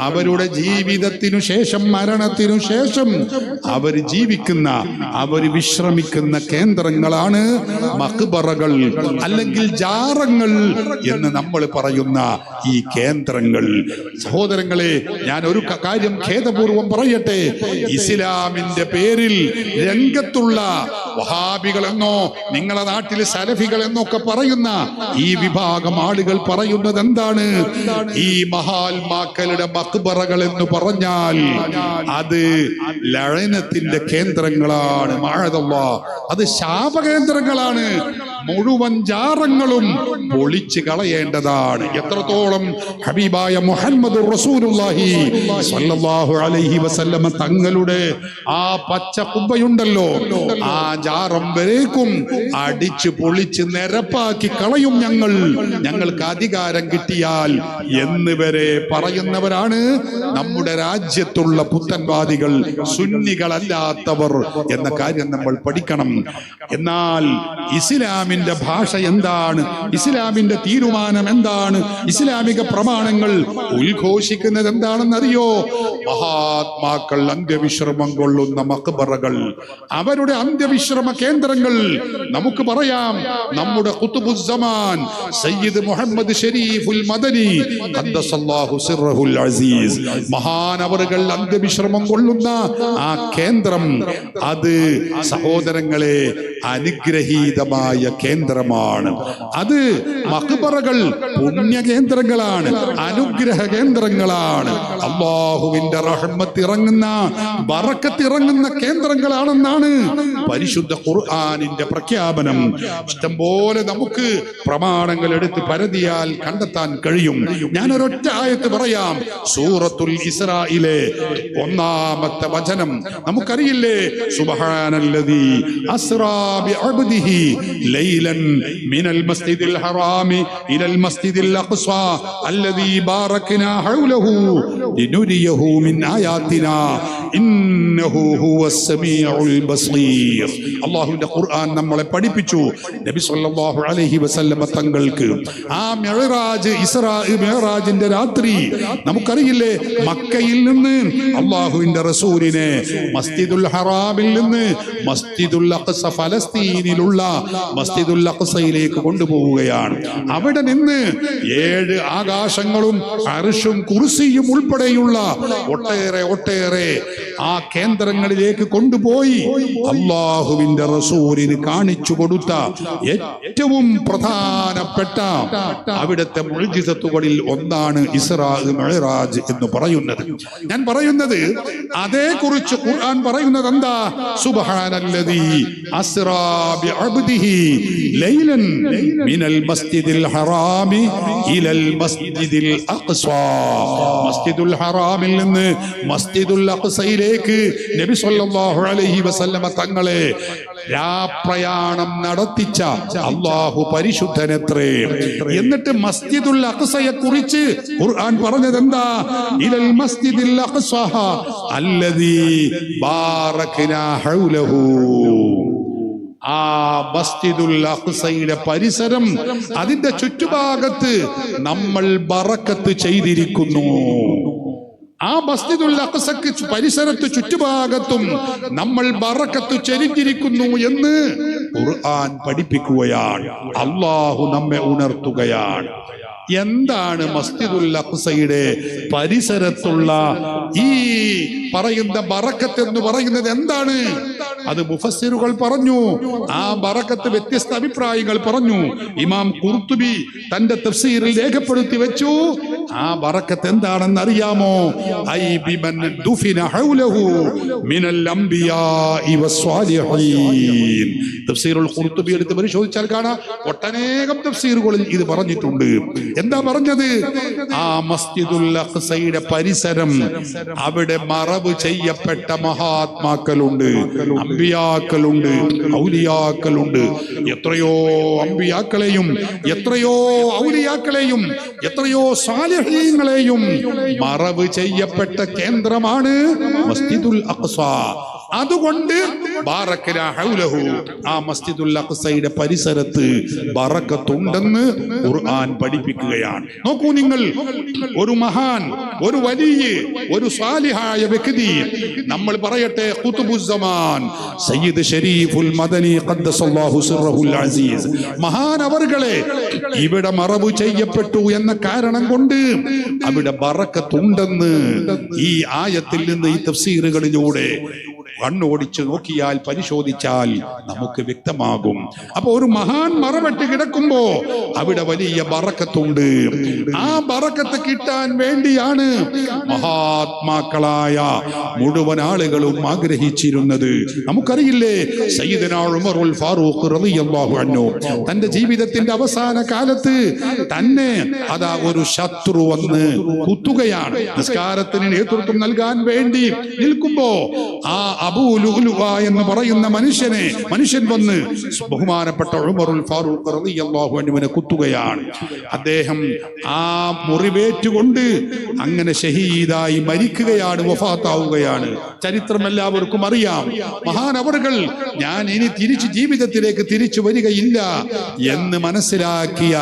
അവരുടെ ജീവിതത്തിനു ശേഷം, മരണത്തിനു ശേഷം അവർ ജീവിക്കുന്ന, അവർ വിശ്രമിക്കുന്ന കേന്ദ്രങ്ങളാണ് മഖ്ബറകൾ, അല്ലെങ്കിൽ ജാറങ്ങൾ എന്ന് നമ്മൾ പറയുന്ന ഈ കേന്ദ്രങ്ങൾ. സഹോദരങ്ങളെ, ഞാൻ ഒരു കാര്യം ഖേദപൂർവം പറയട്ടെ. ഇസ്ലാമിന്റെ പേരിൽ രംഗത്തുള്ള വഹാബികൾ എന്നോ നിങ്ങളെ നാട്ടിൽ സലഫികൾ എന്നൊക്കെ പറയുന്ന ഈ വിഭാഗം ആളുകൾ പറയുന്നത് എന്താണ്? ഈ മഹാത്മാക്കളുടെ മഖ്ബറകൾ എന്ന് പറഞ്ഞാൽ അത് ലഅനത്തിന്റെ കേന്ദ്രങ്ങളാണ്. മഅദല്ലാഹ്, അത് ശാപകേന്ദ്രങ്ങളാണ്. മുഴുവൻ ജാറങ്ങളും പൊളിച്ചു കളയേണ്ടതാണ്. എത്രത്തോളം ഹബീബായ മുഹമ്മദുർ റസൂലുള്ളാഹി സ്വല്ലല്ലാഹു അലൈഹി വസല്ലം തങ്ങളുടെ ആ പച്ച കുബ്ബയുണ്ടല്ലോ, ആ ജാറം വരേക്കും അടിച്ചു പൊളിച്ച് നിരപ്പാക്കി കളയും ഞങ്ങൾക്ക് അധികാരം കിട്ടിയാൽ എന്ന് വരെ പറയുന്നവരാണ് നമ്മുടെ രാജ്യത്തുള്ള പുത്തൻവാദികൾ, സുന്നികളല്ലാത്തവർ എന്ന കാര്യം നമ്മൾ പഠിക്കണം. എന്നാൽ ഇസ്ലാമിന്റെ ഭാഷ എന്താണ്? ഇസ്ലാമിന്റെ തീരുമാനം എന്താണ്? ഇസ്ലാമിക പ്രമാണങ്ങൾ ഉദ്ഘോഷിക്കുന്നത് എന്താണെന്നറിയോ? മഹാത്മാക്കൾ അന്ത്യവിശ്രമം കൊള്ളുന്ന മഖ്ബറകൾ, അവരുടെ അന്ത്യവിശ്രമ കേന്ദ്രങ്ങൾ. നമുക്ക് പറയാം, നമ്മുടെ ഖുത്ബുസ്സമാൻ സയ്യിദ് മുഹമ്മദ് ശരീഫുൽ മദനി ഖദ്ദസല്ലാഹു സിർറഹുൽ അസീസ്, മഹാനവറുകൾ അന്ത്യവിശ്രമം കൊള്ളുന്ന ആ കേന്ദ്രം, അത് സഹോദരങ്ങളെ അനുഗ്രഹീതമായ കേന്ദ്രമാണ്. അത് മഖ്ബറകൾ പുണ്യകേന്ദ്രങ്ങളാണ്, അനുഗ്രഹ കേന്ദ്രങ്ങളാണ്. അല്ലാഹുവിന്റെ റഹ്മത്ത് ഇറങ്ങുന്ന, ബറക്കത്ത് ഇറങ്ങുന്ന കേന്ദ്രങ്ങളാണെന്നാണ് പരിശുദ്ധ ഖുർആനിന്റെ പ്രഖ്യാപനം. ഇഷ്ടംപോലെ നമുക്ക് പ്രമാണങ്ങൾ എടുത്ത് പരതിയാൽ കണ്ടെത്താൻ കഴിയും. ഞാൻ ഒരൊറ്റ ആയത്ത് പറയാം. സൂറത്തുൽ ഇസ്രായിലെ 1-ാമത്തെ വചനം നമുക്കറിയില്ലേ? സുബ്ഹാനല്ലദീ അസ്റാ ബിഅബ്ദിഹി ലൈലൻ മിനൽ മസ്ജിദിൽ ഹറാമി ഇലൽ മസ്ജിദിൽ അഖ്സാ അല്ലദീ ബാറക്നാ ഹൗലഹു ലിനുരിയഹു മിൻ ആയാതിനാ ഇന്നഹു ഹുവസ് സമീഉൽ ബസീർ. അല്ലാഹുവിന്റെ ഖുർആൻ നമ്മളെ പഠിപ്പിച്ചു. നബി സല്ലല്ലാഹു അലൈഹി വസല്ലം തങ്ങൾക്ക് ആ മിഅ്റാജ്, ഇസ്റാ മിഅ്റാജിന്റെ രാത്രി നമുക്കറിയില്ലേ, മക്കയിൽ നിന്ന് അല്ലാഹുവിന്റെ റസൂലിനെ മസ്ജിദുൽ ഹറാമിൽ നിന്ന് മസ്ജിദുൽ അഖ്സ, ഫലസ്തീനിലുള്ള മസ്ജിദുൽ അഖ്സയിലേക്ക് കൊണ്ടുപോവുകയാണ്. അവിടെ നിന്ന് 7 ആകാശങ്ങളും അർശും കുർസിയും ഉൾപ്പെടെയുള്ള ഒട്ടേറെ ആ കേന്ദ്രങ്ങളിലേക്ക് കൊണ്ടുപോയി അല്ലാഹുവിന്റെ റസൂലിന് കാണിച്ചു കൊടുത്ത ഏറ്റവും പ്രധാനപ്പെട്ട അവിടുത്തെ മുഅ്ജിസത്തുകളിൽ ഒന്നാണ് ഇസ്രാ മിഅ്റാജ് എന്ന് പറയുന്നത്. ഞാൻ പറയുന്നത് അതേക്കുറിച്ച് ഖുർആൻ പറയുന്നത് എന്താ? സുബ്ഹാനല്ലദീ അസ്റാ ബിഅബ്ദിഹി ലൈലൻ മിനൽ മസ്ജിദിൽ ഹറാമി ഇലൽ മസ്ജിദിൽ അഖ്സാ. മസ്ജിദുൽ ഹറാമിൽ നിന്ന് മസ്ജിദുൽ അഖ്സയിലേക്ക് നബി സല്ലല്ലാഹു അലൈഹി വസല്ലമ തങ്ങളെ രാപ്രയാണം നടത്തിച്ച അല്ലാഹു പരിശുദ്ധനത്രേ. എന്നിട്ട് മസ്ജിദുൽ അഖ്സയെ കുറിച്ച് ഖുർആൻ പറഞ്ഞത് എന്താ? ഇലൽ മസ്ജിദിൽ അഖ്സാ അല്ലദീ ബാറക്നാ ഹൗലഹു. ആ മസ്ജിദുൽ അഖ്സയുടെ പരിസരം, അതിന്റെ ചുറ്റുഭാഗത്ത് നമ്മൾ ബറക്കത്ത് ചെയ്തിരിക്കുന്നു. ആ മസ്ജിദുൽ അഖ്സക്ക് പരിസരത്ത് ചുറ്റുഭാഗത്തും നമ്മൾ ബറക്കത്ത് ചൊരിഞ്ഞിരിക്കുന്നു എന്ന് ഖുർആൻ പഠിപ്പിക്കുകയാണ്. അല്ലാഹു നമ്മെ ഉണർത്തുകയാണ്. എന്താണ് മസ്ജിദുൽ അഖ്സയുടെ പരിസരത്തുള്ള ഈ പറയുന്ന ബറക്കത്ത് എന്ന് പറയുന്നത്? എന്താണ് അത്? മുഫസ്സിറുകൾ പറഞ്ഞു. ആ ബറക്കത്ത് വ്യത്യസ്ത അഭിപ്രായങ്ങൾ പറഞ്ഞു. ഇമാം ഖുർത്തുബി തന്റെ തഫ്സീറിൽ രേഖപ്പെടുത്തി വെച്ചു. ആ ബറക്കത്ത് എന്താണെന്ന് അറിയാമോ? ഐ ബിമൻ ദുഫിന ഹൗലഹു മിനൽ അംബിയാഇ വസ്സാലിഹീൻ. തഫ്സീറുൽ ഖുർത്തുബി എടുത്ത് പരിശോധിച്ചാൽ കാണാം, ഒട്ടനേകം തഫ്സീറുകളിൽ ഇത് പറഞ്ഞിട്ടുണ്ട്. എന്താ പറഞ്ഞത്? ആ മസ്ജിദുൽ അഖ്സയുടെ പരിസരം, അവിടെ മറവ് ചെയ്യപ്പെട്ട മഹാത്മാക്കളുണ്ട്, അമ്പിയാക്കളുണ്ട്, ഔലിയാക്കളുണ്ട്. എത്രയോ അമ്പിയാക്കളെയും എത്രയോ ഔലിയാക്കളെയും എത്രയോ സാലിഹീങ്ങളെയും മറവ് ചെയ്യപ്പെട്ട കേന്ദ്രമാണ് മസ്ജിദുൽ അഖ്സ. അതുകൊണ്ട് ബാറക്നാ ഹൗലഹു, ആ മസ്ജിദുൽ അഖ്സയുടെ പരിസരത്ത് ബറക്കത്തുണ്ടെന്ന് ഖുർആൻ പഠിപ്പിക്കുകയാണ്. നോക്കൂ നിങ്ങൾ, ഒരു മഹാൻ, ഒരു വലിയ, ഒരു സാലിഹായ വ്യക്തി, നമ്മൾ പറയട്ടെ ഖുതുബുസ്സമാൻ സയ്യിദ് ശരീഫുൽ മദനി ഖദ്ദസല്ലാഹു സിർറഹുൽ അസീസ്, മഹാൻ അവർകളെ ഇവിടെ മറവ് ചെയ്യപ്പെട്ടു എന്ന കാരണം കൊണ്ട് അവിടെ ബറക്കത്തുണ്ടെന്ന് ഈ ആയത്തിൽ നിന്ന്, ഈ തഫ്സീറുകളിലൂടെ കണ്ണോടിച്ച് നോക്കിയാൽ, പരിശോധിച്ചാൽ നമുക്ക് വ്യക്തമാകും. അപ്പൊ ഒരു മഹാൻ മറവെട്ട് കിടക്കുമ്പോ അവിടെ വലിയ ബറക്കത്തുണ്ട്. ആ ബറക്കത്ത് കിട്ടാൻ വേണ്ടിയാണ് മഹാത്മാക്കളായ മുഴുവൻ ആളുകളും ആഗ്രഹിച്ചിരുന്നത്. നമുക്കറിയില്ലേ, സയ്യിദനാ ഉമറുൽ ഫാറൂഖ് റളിയല്ലാഹു അൻഹു തന്റെ ജീവിതത്തിന്റെ അവസാന കാലത്ത് തന്നെ അതാ ഒരു ശത്രു വന്ന് കുത്തുകയാണ്. നിസ്കാരത്തിന് നേതൃത്വം നൽകാൻ വേണ്ടി നിൽക്കുമ്പോ ആ അബൂ ലുഅ്ലുഅ എന്ന് പറയുന്ന മനുഷ്യൻ വന്ന് ബഹുമാനപ്പെട്ട ഉമറുൽ ഫാറൂഖ് റളിയല്ലാഹു അൻഹുവിനെ കുത്തുകയാണ്. അദ്ദേഹം ആ മുറിവേറ്റുകൊണ്ട് അങ്ങനെ ഷഹീദായി മരിക്കുകയാണ്, വഫാത്താവുകയാണ്. ചരിത്രം എല്ലാവർക്കും അറിയാം. മഹാനവറുകൾ ഞാൻ ഇനി ജീവിതത്തിലേക്ക് തിരിച്ചു വരികയില്ല എന്ന് മനസ്സിലാക്കിയ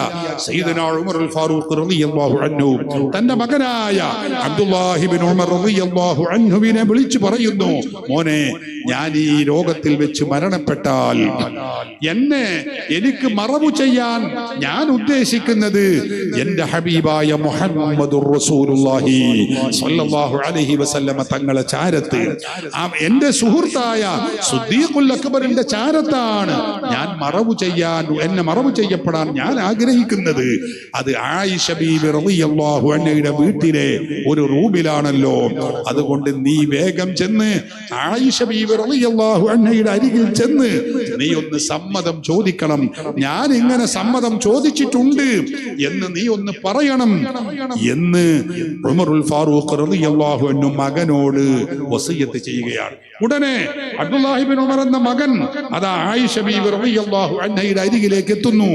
സയ്യിദുനാ ഉമറുൽ ഫാറൂഖ് റളിയല്ലാഹു അൻഹു തന്റെ മകനായ അബ്ദുല്ലാഹി ഇബ്നു ഉമർ റളിയല്ലാഹു അൻഹുവിനെ വിളിച്ചു പറയുന്നു, മോനെ, ഞാൻ ഈ ലോകത്തിൽ വെച്ച് മരണപ്പെട്ടാൽ എനിക്ക് മറവു ചെയ്യാൻ ഞാൻ ഉദ്ദേശിക്കുന്നത് എന്റെ ഹബീബായ മുഹമ്മദുർ റസൂലുള്ളാഹി സ്വല്ലല്ലാഹു അലൈഹി വസല്ലമ തങ്ങളെ ചാരത്ത്, എന്റെ സുഹൃത്തായ സിദ്ദീഖുൽ അക്ബറിന്റെ ചാരത്താണ് ഞാൻ എന്നെ മറവു ചെയ്യപ്പെടാൻ ഞാൻ ആഗ്രഹിക്കുന്നത്. അത് ആയിഷ ബീവി റളിയല്ലാഹു അൻഹയുടെ വീട്ടിലെ ഒരു റൂമിലാണല്ലോ. അതുകൊണ്ട് നീ വേഗം ചെന്ന് ആയിഷ ബീവി റളിയല്ലാഹു അൻഹയുടെ അരികിൽ ചെന്ന് നീ ഒന്ന് സമ്മതം ചോദിക്കണം. ഞാൻ ഇങ്ങനെ സമ്മതം ചോദിച്ചിട്ടുണ്ട് എന്ന് നീ ഒന്ന് പറയണം എന്ന് ഉമറുൽ ഫാറൂഖ് റളിയല്ലാഹു അൻഹു മകനോട് വസിയത്ത് ചെയ്യുകയാണ്. ഉടനെ അബ്ദുല്ലാഹി ഇബ്നു ഉമർ എന്ന മകൻ അതാ ആയിഷ ബീവി റളിയല്ലാഹു അൻഹയുടെ അരികിലേക്ക് എത്തുന്നു.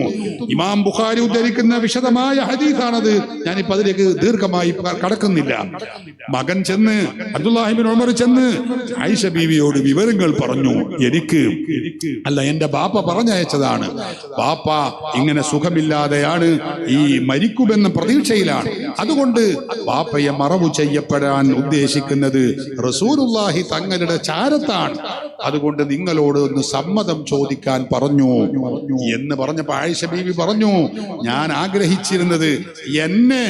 ഇമാം ബുഖാരി ഉദ്ധരിക്കുന്ന വിശദമായ ഹദീസാണത്. ഞാനിപ്പോ അതിലേക്ക് ദീർഘമായി കടക്കുന്നില്ല. മകൻ ചെന്ന്, അബ്ദുല്ലാഹി ഇബ്നു ഉമർ ചെന്ന് ആയിഷ ബീവിയോട് വിവരങ്ങൾ പറഞ്ഞു. എന്റെ ബാപ്പ പറഞ്ഞയച്ചതാണ്. ബാപ്പ ഇങ്ങനെ സുഖമില്ലാതെയാണ്, ഈ മരിക്കുമെന്ന പ്രതീക്ഷയിലാണ്. അതുകൊണ്ട് ബാപ്പയെ മറവു ചെയ്യപ്പെടാൻ ഉദ്ദേശിക്കുന്നത് റസൂലുള്ളാഹി തങ്ങളുടെ ചാരത്താണ്. അതുകൊണ്ട് നിങ്ങളോട് ഒന്ന് സമ്മതം ചോദിക്കാൻ പറഞ്ഞു എന്ന് പറഞ്ഞപ്പോ ആയിഷ ബീവി പറഞ്ഞു, ഞാൻ ആഗ്രഹിച്ചിരുന്നത് എന്നെ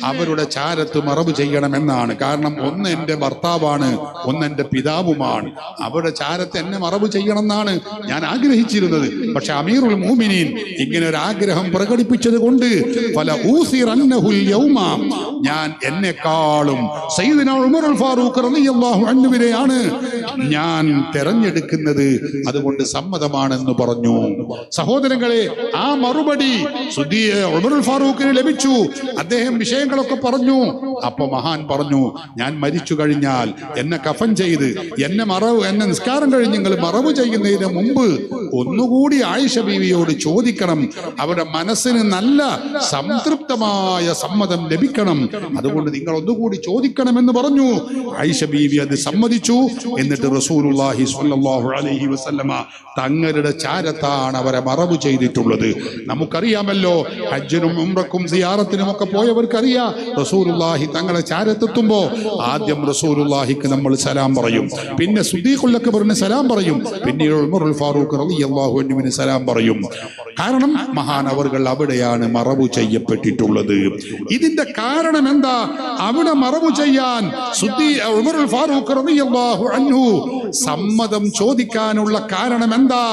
അവരുടെ ചാരത്ത് മറവ് ചെയ്യണമെന്നാണ്. കാരണം ഒന്ന് എന്റെ ഭർത്താവാണ്, ഒന്ന് എന്റെ പിതാവുമാണ്. അവരുടെ ചാരത്ത് എന്നെ മറവ് ചെയ്യണം എന്നാണ് ഞാൻ ആഗ്രഹിച്ചിരുന്നത്. പക്ഷെ അമീറുൽ മുഅ്മിനീൻ ഇങ്ങനെ ഒരു ആഗ്രഹം പ്രകടിപ്പിച്ചത് കൊണ്ട് ഞാൻ എന്നെക്കാളും സയ്യിദുനാ ഉമറുൽ ഫാറൂഖ് റളിയല്ലാഹു അൻഹുവിനെയാണ് ഞാൻ തെരഞ്ഞെടുക്കുന്നത്, അതുകൊണ്ട് സമ്മതമാണെന്ന് പറഞ്ഞു. സഹോദരങ്ങളെ, ആ മറുപടി ഉമറുൽ ഫാറൂഖിന് ലഭിച്ചു. അദ്ദേഹം വിഷയങ്ങളൊക്കെ പറഞ്ഞു. അപ്പൊ മഹാൻ പറഞ്ഞു, ഞാൻ മരിച്ചു കഴിഞ്ഞാൽ എന്നെ കഫൻ ചെയ്ത് എന്നെ നിസ്കാരം കഴിഞ്ഞ് നിങ്ങൾ മറവ് ചെയ്യുന്നതിന് മുമ്പ് ഒന്നുകൂടി ആയിഷ ബീവിയോട് ചോദിക്കണം. അവരുടെ മനസ്സിന് നല്ല സംതൃപ്തമായ സമ്മതം ലഭിക്കണം. അതുകൊണ്ട് നിങ്ങൾ ഒന്നുകൂടി ചോദിക്കണമെന്ന് പറഞ്ഞു. ആയിഷ ബീവി അത് സമ്മതിച്ചു. എന്നിട്ട് റസൂലുള്ളാഹി സ്വല്ലല്ലാഹു അലൈഹി വസല്ലമ തങ്ങളുടെ ചാരത്താണ് അവരെ മറവ് ചെയ്തിട്ടുള്ളത്. നമുക്കറിയാമല്ലോ, ഹജ്ജിനും ഉംറക്കും സിയാറത്തിനും ഒക്കെ പോയവർക്കറിയാം, റസൂലുള്ളാഹി തങ്ങളെ ചാരത്തെത്തുമ്പോ ആദ്യം റസൂലുള്ളാഹിക്ക് നമ്മൾ സലാം പറയും, പിന്നെ സിദ്ദീഖുൽ അക്ബറിന് സലാം പറയും, പിന്നീട് ഉമറുൽ ഫാറൂഖ് റളിയല്ലാഹു അൻഹുവിന് സലാം പറയും. കാരണം മഹാനവർകൾ അവിടെയാണ് മറവ് ചെയ്യപ്പെട്ടിട്ടുള്ളത്. ഇതിന്റെ കാരണം എന്താ? അവിടെ മറവ് ചെയ്യാൻ ഉമറുൽ ഫാറൂഖ് റളിയല്ലാഹു അൻഹു സമ്മതം ചോദിക്കാനുള്ള കാരണം എന്താ?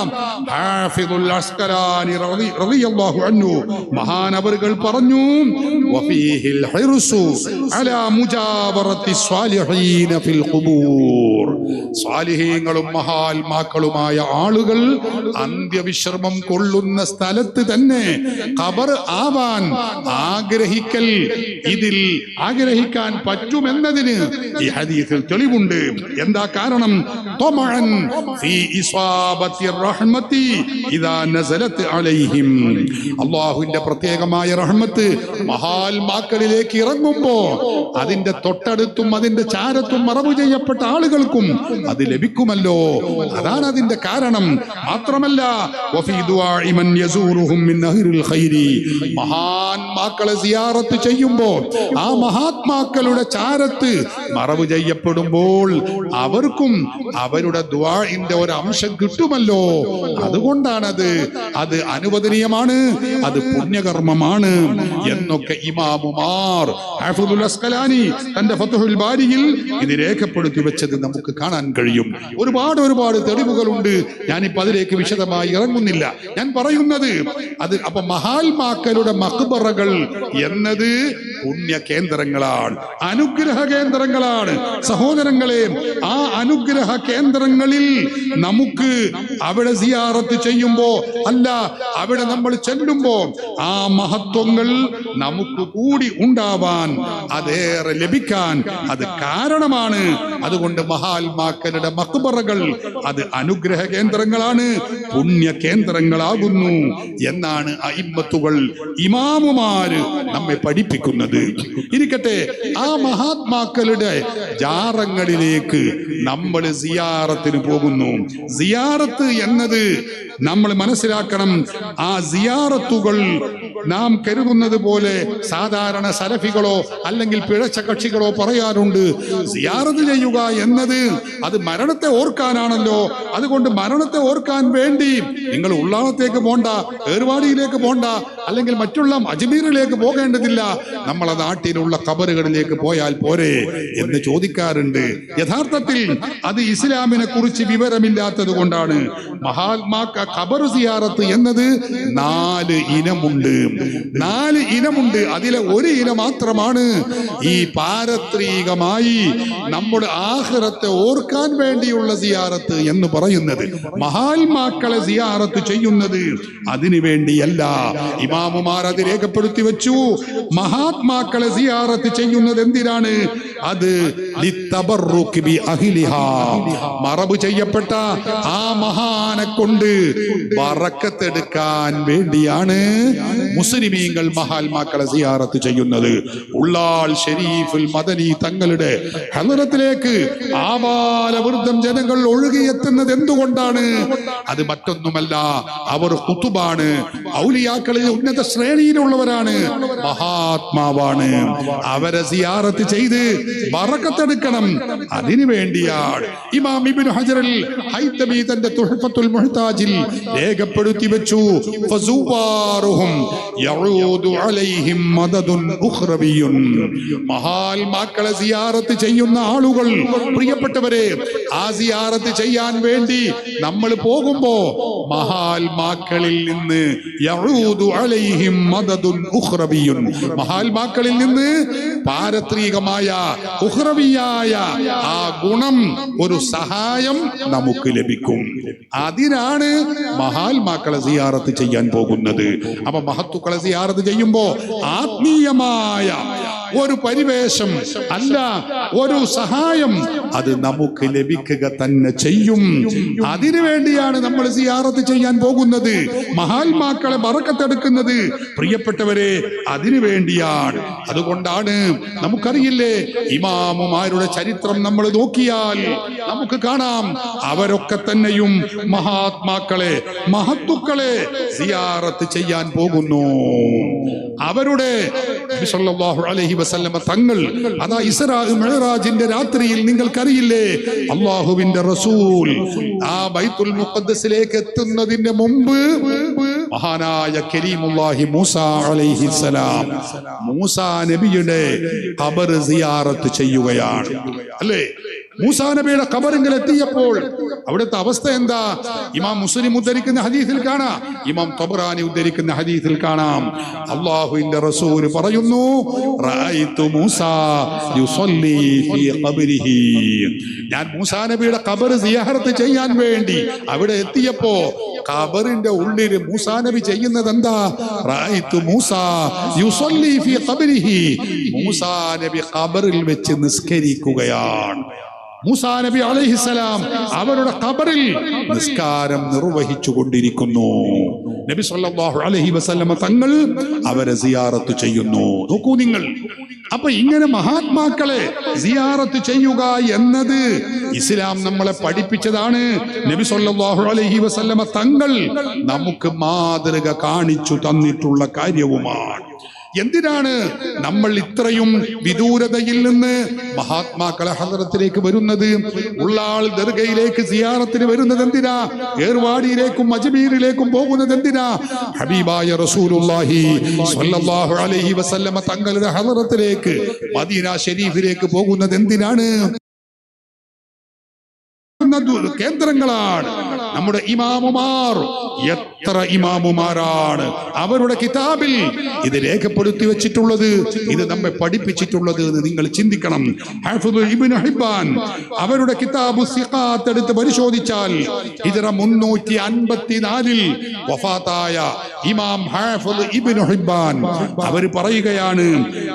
ഹാഫിദുൽ അസ്കലാനി റളിയല്ലാഹു അൻഹു മഹാനവർകൾ പറഞ്ഞു, വഫീഹിൽ ഹിർസു അലാ മുജാവറത്തി സ്വാലിഹീന ഫിൽ ഖുബൂർ. സ്വാലിഹീങ്ങളും മഹാത്മാക്കളുമായ ആളുകൾ അന്ത്യവിശ്രമം കൊള്ളുന്ന സ്ഥലത്ത് തന്നെ ഖബർ ആവാൻ ആഗ്രഹിക്കൽ, ഇതിൽ ആഗ്രഹിക്കാൻ പറ്റുമെന്നതിന് ഈ ഹദീസിൽ തെളിവുണ്ട്. എന്താ കാരണം? തമഅൻ ഫീ ഇസാബത്തി റഹ്മത്തി ഇദാ നസലത് അലൈഹിം. അല്ലാഹുവിന്റെ പ്രത്യേകമായ റഹ്മത്ത് മഹാത്മാക്കളിലേക്ക് ഇറങ്ങുമ്പോ അതിന്റെ തൊട്ടടുത്തും അതിന്റെ ചാരത്തും മറവ് ചെയ്യപ്പെട്ട ആളുകൾക്കും അത് ലഭിക്കുമല്ലോ. അതാണ് അതിന്റെ കാരണം. മാത്രമല്ല, വഫീ ദുആഇ മൻ യസൂറുഹും മിൻ അഹ്ലിൽ ഖൈരി. മഹാന്മാക്കളെ സിയാറത്ത് ചെയ്യുമ്പോൾ ആ മഹാത്മാക്കളുടെ ചാരത്ത് മറവ് ചെയ്യപ്പെടുമ്പോൾ അവർക്കും അവരുടെ ദുആഇന്റെ ഒരു അംശം കിട്ടുമല്ലോ. അതുകൊണ്ടാണത് അത് അനുവദനീയമാണ്, അത് പുണ്യകർമ്മമാണ് എന്നൊക്കെ ഇമാമുമാർ ഹാഫിദുൽ അസ്കലാനി തന്റെ ഫത്ഹുൽ ബാരിയിൽ ഇത് രേഖപ്പെടുത്തി വെച്ചത് നമുക്ക് കാണാൻ കഴിയും. ഒരുപാട് തെളിവുകളുണ്ട്. ഞാനിപ്പോ അതിലേക്ക് വിശദമായി ഇറങ്ങുന്നില്ല. ഞാൻ പറയുന്നത് അത് അപ്പൊ മഹാത്മാക്കളുടെ മഖ്ബറകൾ എന്നത് പുണ്യ കേന്ദ്രങ്ങളാണ്, അനുഗ്രഹ കേന്ദ്രങ്ങളാണ്. സഹോദരങ്ങളെ, ആ അനുഗ്രഹ കേന്ദ്രങ്ങളിൽ നമുക്ക് അവിടെ സിയാറത്ത് ചെയ്യുമ്പോ അല്ല അവിടെ നമ്മൾ ചെല്ലുമ്പോ ആ മഹത്വങ്ങൾ നമുക്ക് കൂടി ഉണ്ടാവാൻ, അതേറെ ലഭിക്കാൻ അത് കാരണമാണ്. അതുകൊണ്ട് മഹാത്മാക്കളുടെ മഖ്ബറകൾ അത് അനുഗ്രഹ കേന്ദ്രങ്ങളാണ്, പുണ്യ കേന്ദ്രങ്ങളാകുന്നു എന്നാണ് അഇമ്മത്തുകൾ, ഇമാമുമാര് നമ്മെ പഠിപ്പിക്കുന്നത്. ഇരിക്കട്ടെ, ആ മഹാത്മാക്കളുടെ ജാറങ്ങളിലേക്ക് നമ്മൾ സിയാറത്തിന് പോകുന്നു. സിയാറത്ത് എന്നത് നമ്മൾ മനസ്സിലാക്കണം. ആ സിയാറത്തുകൾ നാം കരുതുന്നത് പോലെ സാധാരണ സലഫികളോ അല്ലെങ്കിൽ പിഴച്ച കക്ഷികളോ പറയാറുണ്ട്. സിയാറത്ത് ചെയ്യുക എന്നത് അത് മരണത്തെ ഓർക്കാനാണല്ലോ. അതുകൊണ്ട് മരണത്തെ ഓർക്കാൻ വേണ്ടി നിങ്ങൾ ഉള്ളാളത്തേക്ക് പോണ്ട, ഏർവാടിയിലേക്ക് പോണ്ട, അല്ലെങ്കിൽ മറ്റുള്ള അജ്മീറിലേക്ക് പോകേണ്ടതില്ല, നമ്മളെ നാട്ടിലുള്ള ഖബറുകളിലേക്ക് പോയാൽ പോരെ എന്ന് ചോദിക്കാറുണ്ട്. യഥാർത്ഥത്തിൽ അത് ഇസ്ലാമിനെ കുറിച്ച് വിവരമില്ലാത്തത് കൊണ്ടാണ്. മഹാത്മാക്ക ഖബർ സിയാറത്ത് എന്നത് 4 ഇനമുണ്ട്. അതിലെ ഒരു ഇനം മാത്രമാണ് ഈ പാരത്രികമായി നമ്മുടെ ആഖിറത്തെ ഓർക്കാൻ വേണ്ടിയുള്ള സിയാറത്ത് എന്ന് പറയുന്നത്. മഹാത്മാക്കളെ സിയാറത്ത് ചെയ്യുന്നത് അതിനു വേണ്ടിയല്ല. ഇമാമുമാർ അത് രേഖപ്പെടുത്തി വെച്ചു. മഹാത്മാക്കളെ സിയാറത്ത് ചെയ്യുന്നത് എന്തിനാണ്? അത് ലിത്തബറുക് ബി അഹ്ലിഹാ. മറവ് ചെയ്യപ്പെട്ട ആ മഹാനെ കൊണ്ട് ബറക്കത്തെടുക്കാൻ വേണ്ടിയാണ് മുസ്ലിമീങ്ങൾ മഹാത്മാക്കളെ സിയാറത്ത് ചെയ്യുന്നത്? ഉള്ളാൾ ഷരീഫുൽ മദനി തങ്ങളുടെ ഹളറത്തിലേക്ക് ആബാലവൃദ്ധം ജനങ്ങൾ ഒഴുകിയെത്തുന്നത് എന്തുകൊണ്ടാണ്? അത് മറ്റൊന്നുമല്ല, അവർ ഖുതുബാണ്, ഔലിയാക്കളിൽ ഉന്നത ശ്രേണിയിലുള്ളവരാണ്, മഹാത്മാവാണ്. അവരെ സിയാറത്ത് ചെയ്ത് ബറക്കത്തെടുക്കണം. അതിനു വേണ്ടിയാണ് ഇമാം ഇബ്നു ഹജറുൽ ഹൈതമി തന്റെ തുഹ്ഫത്തുൽ മുഹ്താജിൽ രേഖപ്പെടുത്തി വെച്ചു, ഫസുവാറുഹും യഊദു അലൈഹിം മദദുൻ ഉഖ്റവിയ്യുൻ. മഹാത്മാക്കളെ സിയാറത്ത് ചെയ്യുന്ന ആളുകൾ, പ്രിയപ്പെട്ടവരെ, ആ സിയാറത്ത് ചെയ്യാൻ വേണ്ടി നമ്മൾ പോകുമ്പോ മഹാത്മാക്കളിൽ നിന്ന് യഊദു അലൈഹിം മദദുൻ ഉഖ്റവിയ്യുൻ, മഹാത്മാക്കളിൽ നിന്ന് പാരത്രികമായ ഉഖ്റവിയായ ആ ഗുണം, ഒരു സഹായം നമുക്ക് ലഭിക്കും. അതിനാണ് മഹാത്മാക്കളെ സിയാറത്ത് ചെയ്യാൻ പോകുന്നത്. അപ്പൊ മഹത്തുക്കളെ സിയാറത്ത് ചെയ്യുമ്പോ ആത്മീയമായ ഒരു പരിവേഷം അല്ല, ഒരു സഹായം അത് നമുക്ക് ലഭിക്കുക തന്നെ ചെയ്യും. അതിനു വേണ്ടിയാണ് നമ്മൾ സിയാറത്ത് ചെയ്യാൻ പോകുന്നത്, മഹാത്മാക്കളെ ബറക്കത്തെടുക്കുന്നത്. പ്രിയപ്പെട്ടവരെ, അതിനു വേണ്ടിയാണ്. അതുകൊണ്ടാണ് നമുക്കറിയില്ലേ, ഇമാമുമാരുടെ ചരിത്രം നമ്മൾ നോക്കിയാൽ നമുക്ക് കാണാം, അവരൊക്കെ തന്നെയും മഹാത്മാക്കളെ, മഹത്തുക്കളെ സിയാറത്ത് ചെയ്യാൻ പോകുന്നു. അവരുടെ സല്ലല്ലാഹു അലൈഹി വസല്ലമ തങ്ങൾ അതാ ഇസ്രാ മിഅ്റാജിന്റെ രാത്രിയിൽ നിങ്ങൾക്കറിയില്ലേ, അല്ലാഹുവിന്റെ റസൂൽ ആ ബൈത്തുൽ മുഖദ്ദസിലേക്ക് എത്തുന്നതിന് മുമ്പ് മഹാനായ കരീമുല്ലാഹി മൂസ അലൈഹിസ്സലാം, മൂസാ നബിയുടെ ഖബർ സിയാറത്ത് ചെയ്യുകയാണ്. അല്ലേ, മൂസാ നബിയുടെ ഖബറിൽ എത്തിയപ്പോൾ അവിടുത്തെ അവസ്ഥ എന്താ? ഇമാം മുസ്ലിം ഉദ്ധരിക്കുന്ന ഹദീസിൽ കാണാം, ഇമാം തബറാനി ഉദ്ധരിക്കുന്ന ഹദീസിൽ കാണാം, അല്ലാഹുവിന്റെ റസൂൽ പറയുന്നു, റഅയ്തു മൂസാ യുസല്ലി ഫീ ഖബരിഹി. ഞാൻ മൂസാ നബിയുടെ ഖബർ സിയാറത്ത് ചെയ്യാൻ വേണ്ടി അവിടെ എത്തിയപ്പോ ഖബറിന്റെ ഉള്ളിൽ മൂസാ നബി ചെയ്യുന്നത് എന്താ? റഅയ്തു മൂസാ യുസല്ലി ഫീ ഖബരിഹി. മൂസാ നബി ഖബറിൽ വെച്ച് നിസ്കരിക്കുകയാണ്. മൂസാ നബി അലൈഹിസ്സലാം അവരുടെ ഖബറിൽ നിസ്കാരം നിർവഹിച്ചു കൊണ്ടിരിക്കുന്നു. നബി സല്ലല്ലാഹു അലൈഹി വസല്ലമ തങ്ങൾ അവരെ സിയാറത്ത് ചെയ്യുന്നു. നോക്കൂ നിങ്ങൾ, അപ്പൊ ഇങ്ങനെ മഹാത്മാക്കളെ സിയാറത്ത് ചെയ്യുക എന്നത് ഇസ്ലാം നമ്മളെ പഠിപ്പിച്ചതാണ്. നബി സല്ലല്ലാഹു അലൈഹി വസല്ലമ തങ്ങൾ നമുക്ക് മാതൃക കാണിച്ചു തന്നിട്ടുള്ള കാര്യവുമാണ്. എന്തിനാണ് നമ്മൾ ഇത്രയും വിദൂരതയിൽ നിന്ന് മഹാത്മാക്കളെ ഹദ്റത്തിലേക്ക് വരുന്നത്? ഉള്ളാൾ ദർഗയിലേക്ക് സിയാറത്തിന് വരുന്നത് എന്തിനാ? ഏർവാടിയിലേക്കും അജ്മീറിലേക്കും പോകുന്നത് എന്തിനാ? ഹബീബായ റസൂലുള്ളാഹി സ്വല്ലല്ലാഹു അലൈഹി വസല്ലമ തങ്ങളുടെ ഹദ്റത്തിലേക്ക്, മദീന ശരീഫിലേക്ക് പോകുന്നത് എന്തിനാണ്? കേന്ദ്രങ്ങളാണ് നമ്മുടെ ഇമാമുമാർ. എത്ര ഇമാമുമാരാണ് അവരുടെ കിതാബിൽ ഇത് രേഖപ്പെടുത്തി വെച്ചിട്ടുള്ളത്, ഇത് നമ്മെ പഠിപ്പിച്ചിട്ടുള്ളത് എന്ന് നിങ്ങൾ ചിന്തിക്കണം. ഹാഫിദ് ഇബ്നു ഹിബ്ബാൻ അവരുടെ കിതാബു സിഖാത്ത് എടുത്ത് പരിശോധിച്ചാൽ ഹിജ്റ 354 വഫാത്തായ ഇമാം ഹാഫിദ് ഇബ്നു ഹിബ്ബാൻ അവർ പറയുകയാണ്,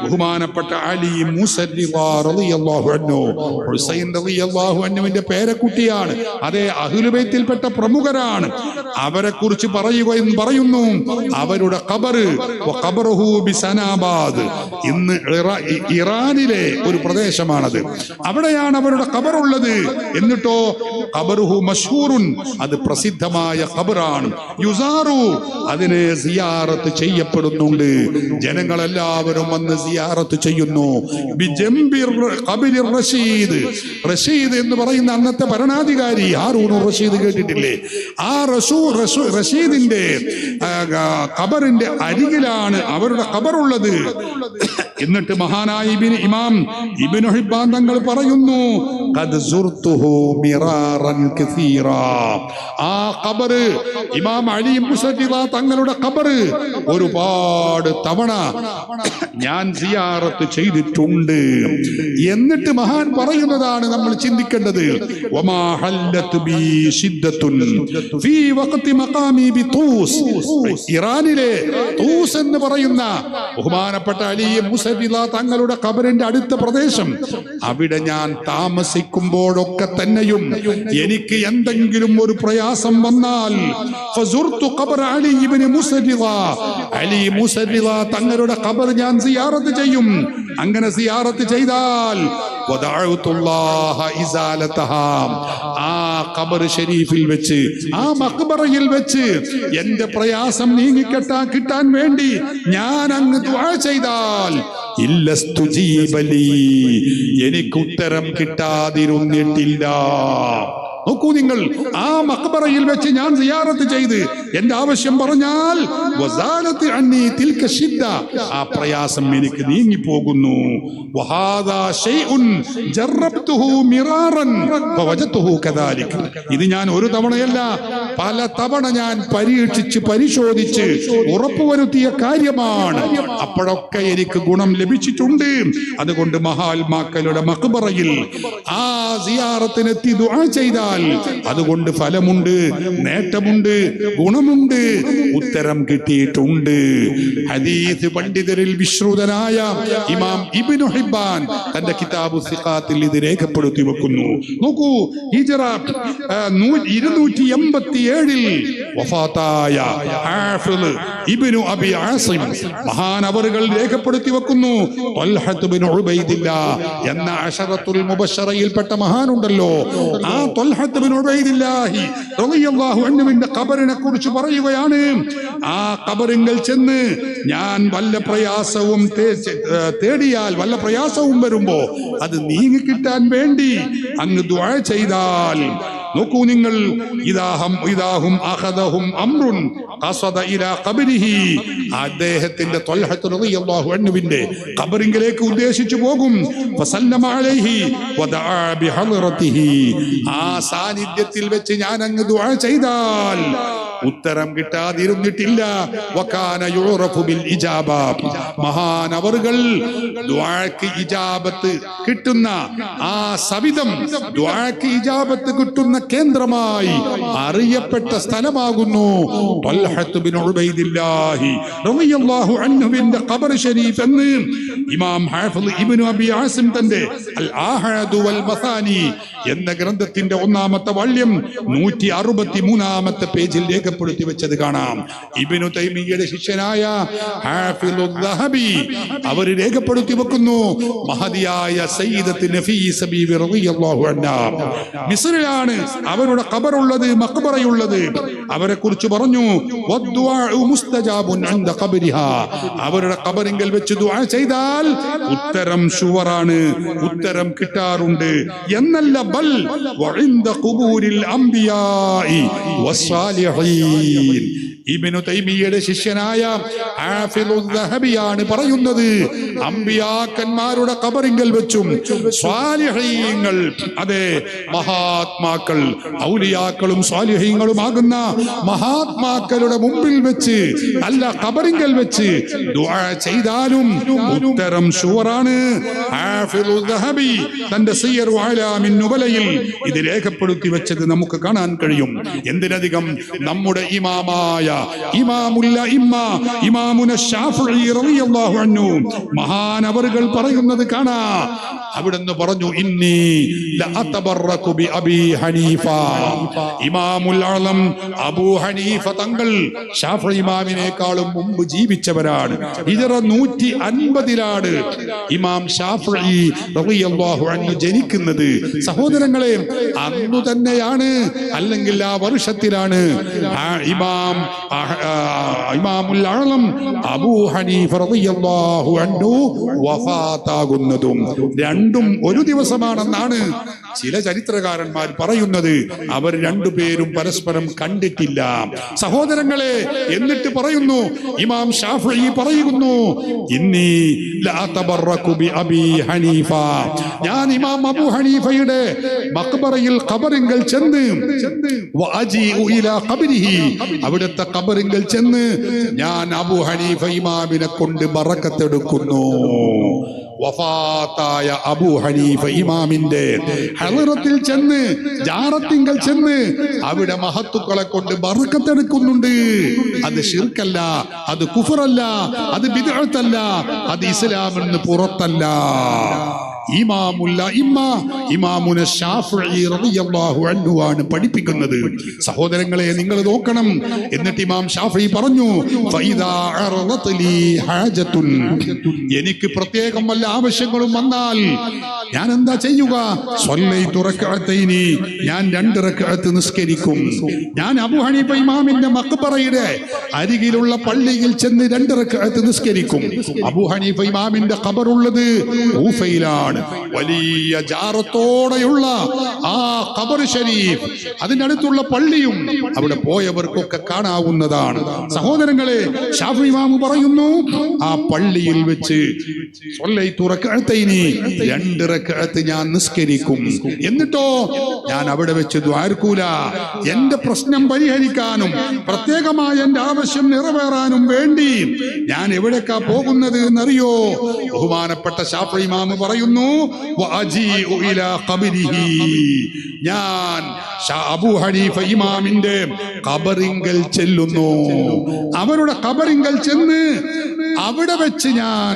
ബഹുമാനപ്പെട്ട അലി മുസദ്ദിഖ റളിയല്ലാഹു അൻഹു, ഹുസൈൻ റളിയല്ലാഹു അൻഹുവിന്റെ പേരക്കുട്ടിയാണ്, അതേ അഹ്ലുൽ ബൈത്തിൽപ്പെട്ട പ്രമുഖരാണ്. അവരെ കുറിച്ച് പറയുന്നു, അവരുടെ ഖബർ ഖബറുഹു ബിസനാബാദ്, ഇന്ന് ഇറാനിലെ ഒരു പ്രദേശമാണത്, അവിടെയാണ് അവരുടെ ഖബറുള്ളത്. എന്നിട്ടോ ഖബറുഹു മഷ്ഹൂറുൻ, അത് പ്രസിദ്ധമായ ഖബറാണ്. യുസാറു, അതിനെ സിയാറത്ത് ചെയ്യപ്പെടുന്നുണ്ട്. ജനങ്ങളെല്ലാവരും വന്ന് സിയാറത്ത് ചെയ്യുന്നു. ബിജംബിർ ഖബരിർ റഷീദ്, റഷീദ് എന്ന് പറയുന്ന അന്നത്തെ ഭരണാധികാരി ഹാറൂൻ റഷീദ് കേട്ടിട്ടില്ലേ? ആ റഷീദിന്റെ ഖബറിന്റെ അരികിലാണ് അവരുടെ ഖബറുള്ളത്. എന്നിട്ട് മഹാനായ ഇമാം ഇബ്നു ഹിബ്ബാൻ തങ്ങൾ പറയുന്നു, ഖദ് സുർതുഹു മിറാറൻ കസീറാ, ആ ഖബർ ഇമാം അലി മുസദ്ദിഖ തങ്ങളുടെ ഖബർ ഒരുപാട് തവണ ഞാൻ സിയാറത്ത് ചെയ്തിട്ടുണ്ട്. എന്നിട്ട് മഹാൻ പറയുന്നതാണ് നമ്മൾ ചിന്തിക്കേണ്ടത്, വമാ ഹല്ലത് ബി ശിദ്ദത്തുൻ ഫീ വഖതി മഖാമി ബി തൂസ്, ഇറാനിലെ തൂസ് എന്ന് പറയുന്ന ബഹുമാനപ്പെട്ട അലി മുസരില തങ്ങളുടെ ഖബറിന്റെ അടുത്ത പ്രദേശം. അവിടെ ഞാൻ താമസിക്കുമ്പോഴൊക്കെ തന്നെയും എനിക്ക് എന്തെങ്കിലും ഒരു പ്രയാസം വന്നാൽ ഫസുർതു ഖബർ അലി ഇബ്നു മുസരില, അലി മുസരില തങ്ങളുടെ ഖബർ ഞാൻ സിയാറത്ത് ചെയ്യും. അങ്ങനെ സിയാറത്ത് ചെയ്താൽ വദഅതുല്ലാഹ ഇസാലതഹാ, ആ ഖബർ ഷരീഫിൽ വെച്ച്, ആ മഖ്ബറയിൽ വെച്ച് എന്റെ പ്രയാസം കിട്ടാൻ വേണ്ടി ഞാൻ അങ്ങ് ദുആ ചെയ്താൽ ഇല്ലസ്തുജീബലി, എനിക്ക് ഉത്തരം കിട്ടാതിരുന്നിട്ടില്ല. നോക്കൂ നിങ്ങൾ, ആ മഖ്ബറയിൽ വെച്ച് ഞാൻ സിയാറത്ത് ചെയ്ത് എന്റെ ആവശ്യം പറഞ്ഞാൽ വസാലത്ത് അന്നി തിൽക ശിദ്ദ, ആ പ്രയാസം എനിക്ക് നീങ്ങി പോകുന്നു. വഹാദാ ശൈഉൻ ജറബ്തുഹു മിറാറൻ ഫവജതുഹു കദാലിക, ഇത് ഞാൻ ഒരു തവണയല്ല പല തവണ ഞാൻ പരീക്ഷിച്ച് പരിശോധിച്ച് ഉറപ്പുവരുത്തിയ കാര്യമാണ്. അപ്പോഴൊക്കെ എനിക്ക് ഗുണം ലഭിച്ചിട്ടുണ്ട്. അതുകൊണ്ട് മഹാത്മാക്കളുടെ മഖ്ബറയിൽ ആ സിയാറത്തിനെത്തി ദുആ ചെയ്താൽ അതുകൊണ്ട് ഫലമുണ്ട്, നേട്ടമുണ്ട്, ഗുണമുണ്ട്, ഉത്തരം കിട്ടിയിട്ടുണ്ട്. ഹദീസ് പണ്ഡിതരിൽ വിശ്രുതനായ ഇമാം ഇബ്നു ഹിബ്ബാൻ തന്റെ കിതാബു സിഖാത്തിൽ ഇത് രേഖപ്പെടുത്തി വെക്കുന്നു. നോക്കൂ, ഹിജ്റ 287 വഫാത്തായ ഹാഫിള് ഇബ്നു അബി ആസിം മഹാനവറുകൾ രേഖപ്പെടുത്തി വെക്കുന്നു, ത്വൽഹത്ത് ബിൻ ഉബൈദില്ലാ എന്ന അശറത്തുൽ മുബശ്ശറയിൽപ്പെട്ട മഹാനുണ്ടല്ലോ, ആ ത്വൽഹത്ത് ബിൻ ഉബൈദില്ലാഹി റളിയല്ലാഹു അൻഹുവിന്റെ ഖബറിനെ കുറിച്ച് പറയുകയാണ്. ആ ഖബറിൽ ചെന്ന് ഞാൻ വല്ല പ്രയാസവും തേടിയാൽ, വല്ല പ്രയാസവും വരുമ്പോ അത് നീങ്ങി കിട്ടാൻ വേണ്ടി അങ്ങ് ദുആ ചെയ്താൽ, നോക്കൂ നിങ്ങൾ, ഇദാഹും അഖദഹും അംറുൻ ഖസദ ഇലാ ഖബരിഹി, അദ്ദേഹത്തിന്റെ ത്വൽഹത്ത് റളിയല്ലാഹു അൻഹുവിന്റെ ഖബറിലേക്ക് ഉദ്ദേശിച്ചു പോകും. ഫസല്ലമ അലൈഹി വദഅ ബിഹളറതിഹി, ആ സാന്നിധ്യത്തിൽ വെച്ച് ഞാൻ അങ്ങ് ദുആ ചെയ്താൽ ഉത്തരം കിട്ടാതിരുന്നിട്ടില്ല. വകാന യുറഫു ബിൽ ഇജാബ, മഹാനവറുകൾ ദുആക്ക് ഇജാബത്ത് കിട്ടുന്ന ആ സവിധം, ദുആക്ക് ഇജാബത്ത് കിട്ടുന്ന കേന്ദ്രമായി അറിയപ്പെട്ട സ്ഥലമാകുന്നു ത്വൽഹത്ത് ബിൻ ഉബൈദില്ലാഹി റളിയല്ലാഹു അൻഹുവിന്റെ ഖബർ ഷരീഫ് എന്ന് ഇമാം ഹാഫിള് ഇബ്നു അബി ആസിം തന്റെ അൽ ആഹാദു വൽ മസാനി എന്ന ഗ്രന്ഥത്തിന്റെ 1-ാമത്തെ വാള്യം 163-ാമത്തെ പേജിൽ രേഖപ്പെടുത്തി വെച്ചത് കാണാം. ഇബ്നു തൈമിയ്യയുടെ ശിഷ്യനായ ഹാഫിളു ദഹബി അവർ രേഖപ്പെടുത്തി വെക്കുന്നു, മഹദിയായ സയ്യിദത്ത് നഫീസ ബീവി റളിയല്ലാഹു അൻഹാ മിസ്റിലാണ് അവരുടെ ഖബറുള്ളത്, മഖ്ബറയുള്ളത്. അവരെ കുറിച്ച് പറഞ്ഞു, വദ്ദുആഉ മുസ്തജാബുൻ ഇൻദ ഖബരിഹാ, അവരുടെ ഖബറിൽ വെച്ച് ദുആ ചെയ്താൽ ഉത്തരം ഷുവറാണ്, ഉത്തരം കിട്ടാറുണ്ട് എന്നല്ല, ബൽ വഇൻദ ഖുബൂരിൽ അംബിയാഇ വസ്സാലിഹീൻ. ഇബ്നു തൈമിയ്യയുടെ ശിഷ്യനായ ഹാഫിളു ദഹബിയാണ് പറയുന്നത്, അമ്പിയാക്കന്മാരുടെ ഖബറിൽ വെച്ചും സ്വാലിഹീങ്ങൾ, അതെ മഹാത്മാക്കൾ, ഔലിയാക്കളും സ്വാലിഹീങ്ങളും ആകുന്ന മഹാത്മാക്കളുടെ മുമ്പിൽ വെച്ച്, അല്ല ഖബറിൽ വെച്ച് ദുആ ചെയ്താലും ഉത്തരം ഷുവറാണ്. ഹാഫിളു ദഹബി തന്റെ സിയർ അലാമിൻ നുബലയിൽ ഇത് രേഖപ്പെടുത്തി വെച്ചത് നമുക്ക് കാണാൻ കഴിയും. എന്തിനധികം നമ്മുടെ ഇമാമായ ഇമാമുന ശാഫിഈ റളിയല്ലാഹു അൻഹു മഹാനവറുകൾ പറയുന്നത് കാണാ. അവിടുന്ന് പറഞ്ഞു, ഇന്നി ലഅതബറകു ബി അബി ഹനീഫ, ഇമാമുൽ അഅ്ലം അബൂ ഹനീഫ തങ്ങൾ ശാഫിഈ ഇമാമിനേക്കാളും മുമ്പ് ജീവിച്ചവരാണ്. ഹിജ്റ 150-ലാണ് ഇമാം ശാഫിഈ റളിയല്ലാഹു അൻഹു ജനിക്കുന്നത്. സഹോദരങ്ങളെ, അന്നു തന്നെയാണ്, അല്ലെങ്കിൽ ആ വർഷത്തിലാണ് ഇമാമുൽ അഅ്ലം അബൂ ഹനീഫ റളിയല്ലാഹു അൻഹു വഫാത്താകുന്നതും. രണ്ടും ഒരു ദിവസമാണെന്നാണ് ചില ചരിത്രകാരന്മാർ പറയുന്നത്. അവർ രണ്ടുപേരും പരസ്പരം കണ്ടിട്ടില്ല. സഹോദരങ്ങളെ, എന്നിട്ട് പറയുന്നു, ഇമാം ശാഫിഈ പറയുന്നു, ഇന്നി ലഅതബറകു ബി അബി ഹനീഫ, ഞാൻ ഇമാം അബൂ ഹനീഫയുടെ മഖ്ബറയിൽ ഖബറിൽ ചെന്ന് വഅജീഉ ഇലാ ഖബരിഹി, അവിടുത്തെ ഖബറിൽ ചെന്ന് ഞാൻ അബൂ ഹനീഫ ഇമാമിനെ കൊണ്ട് ബറക്കത്തെടുക്കുന്നു. വഫാത്തായ അബൂ ഹനീഫ ഇമാമിന്റെ ഹളറത്തിൽ ചെന്ന് ജാറത്തിങ്കൽ ചെന്ന് അവിടെ മഹത്തുക്കളെ കൊണ്ട് ബർക്കത്തെടുക്കുന്നുണ്ട്. അത് ശിർക്കല്ല, അത് കുഫറല്ല, അത് ബിദ്അത്തല്ല, അത് ഇസ്ലാമിൽ നിന്ന് പുറത്തല്ല. ഇമാമുന ശാഫിഈ റളിയല്ലാഹു അൻഹു ആണ് പഠിപ്പിക്കുന്നത്. സഹോദരങ്ങളെ, നിങ്ങൾ നോക്കണം. എന്നിട്ട് ഇമാം ശാഫിഈ പറഞ്ഞു, ഫൈദാ അറദത് ലീ ഹാജത്തുൻ, എനിക്ക് പ്രത്യേകം വല്ല ആവശ്യങ്ങളും വന്നാൽ ഞാൻ എന്താ ചെയ്യുക? സ്വല്ലൈതു റക്അത്തൈനി, ഞാൻ 2 റക്അത്ത് നിസ്കരിക്കും. ഞാൻ അബൂ ഹനീഫ ഇമാമിന്റെ മഖ്ബറയുടെ അരികിലുള്ള പള്ളിയിൽ ചെന്ന് 2 റക്അത്ത് നിസ്കരിക്കും. അബൂ ഹനീഫ ഇമാമിന്റെ ഖബറുള്ളത് കൂഫയിലാണ്. വലിയ ജാറത്തോടെയുള്ള ആ ഖബർ ഷരീഫ്, അതിന്റെ അടുത്തുള്ള പള്ളിയും അവിടെ പോയവർക്കൊക്കെ കാണാവുന്നതാണ്. സഹോദരങ്ങളെ, ശാഫിഈ ഇമാം പറയുന്നു, ആ പള്ളിയിൽ വെച്ച് സ്വല്ലൈതു റക്അത്തൈനി, 2 റക്അത്ത് ഞാൻ നിസ്കരിക്കും. എന്നിട്ടോ ഞാൻ അവിടെ വെച്ച് ദ്വാരക്കൂല. എന്റെ പ്രശ്നം പരിഹരിക്കാനും പ്രത്യേകമായ എന്റെ ആവശ്യം നിറവേറാനും വേണ്ടി ഞാൻ എവിടേക്കാ പോകുന്നത് എന്നറിയോ? ബഹുമാനപ്പെട്ട ശാഫിഈ ഇമാം പറയുന്നു, ഞാൻ അബൂ ഹനീഫ ഇമാമിന്റെ ഖബറിങ്കൽ ചെല്ലുന്നു. അവരുടെ ഖബറിങ്കൽ ചെന്ന് അവിടെ വെച്ച് ഞാൻ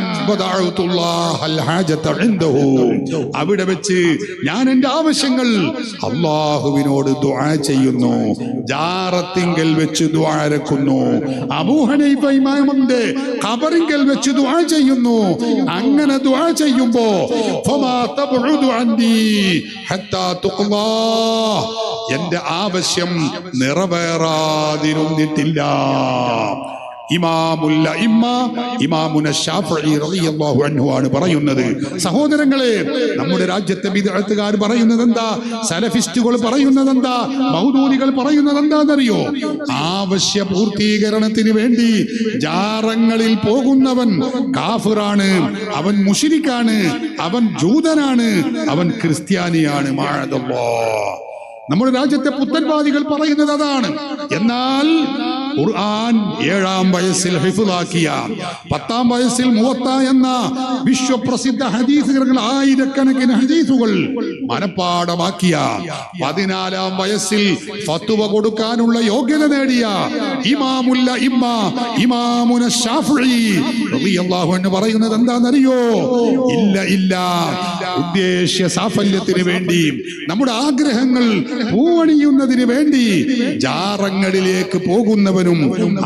അവിടെ വെച്ച് ഞാൻ എന്റെ ആവശ്യങ്ങൾ അല്ലാഹുവിനോട് ദുആ ചെയ്യുന്നു. ജാറത്തിങ്കൽ വെച്ച് ദുആ ഇറക്കുന്നു. അബൂ ഹനീഫ ഇമാമിന്റെ ഖബറിങ്കൽ വെച്ച് ദുആ ചെയ്യുന്നു. അങ്ങനെ ദുആ ചെയ്യുമ്പോ എന്റെ ആവശ്യം നിറവേറാതിരുന്നിട്ടില്ല. ഇമാമുന ശാഫിഈ റളിയല്ലാഹു അൻഹു ആണ് പറയുന്നത്. സഹോദരങ്ങളെ, നമ്മുടെ രാജ്യത്തെ ബിദ്അത്തുകാർ പറയുന്നത് എന്താ? സലഫിസ്റ്റുകൾ പറയുന്നത് എന്താ? മൗദൂദികൾ പറയുന്നത് എന്താണെന്നറിയോ? ആവശ്യ പൂർത്തീകരണത്തിന് വേണ്ടി ജാറങ്ങളിൽ പോകുന്നവൻ കാഫിറാണ്, അവൻ മുശ്രിക്കാണ്, അവൻ ജൂതനാണ്, അവൻ ക്രിസ്ത്യാനിയാണ്. മഅദല്ലാഹ്. നമ്മുടെ രാജ്യത്തെ പുത്തൻവാദികൾ പറയുന്നത് അതാണ്. എന്നാൽ ഖുർആൻ 7-ാം വയസ്സിൽ ഹിഫ്ളാക്കിയ, 10-ാം വയസ്സിൽ മുവത്ത എന്ന വിശ്വപ്രസിദ്ധ ഹദീസുകൾ, ആയിരക്കണക്കിന് ഹദീസുകൾ മനപ്പാഠമാക്കിയ, 14-ാം വയസ്സിൽ ഫത്വ കൊടുക്കാനുള്ള യോഗ്യത നേടിയ ഇമാമുന ശാഫിഈ റളിയല്ലാഹു അൻഹു പറയുന്നത് എന്താണെന്നറിയോ? ഇല്ല, ഉദ്ദേശ്യ സാഫല്യത്തിന് വേണ്ടി, നമ്മുടെ ആഗ്രഹങ്ങൾ പൂവണിയുന്നതിന് വേണ്ടി ജാറങ്ങളിലേക്ക് പോകുന്നവനും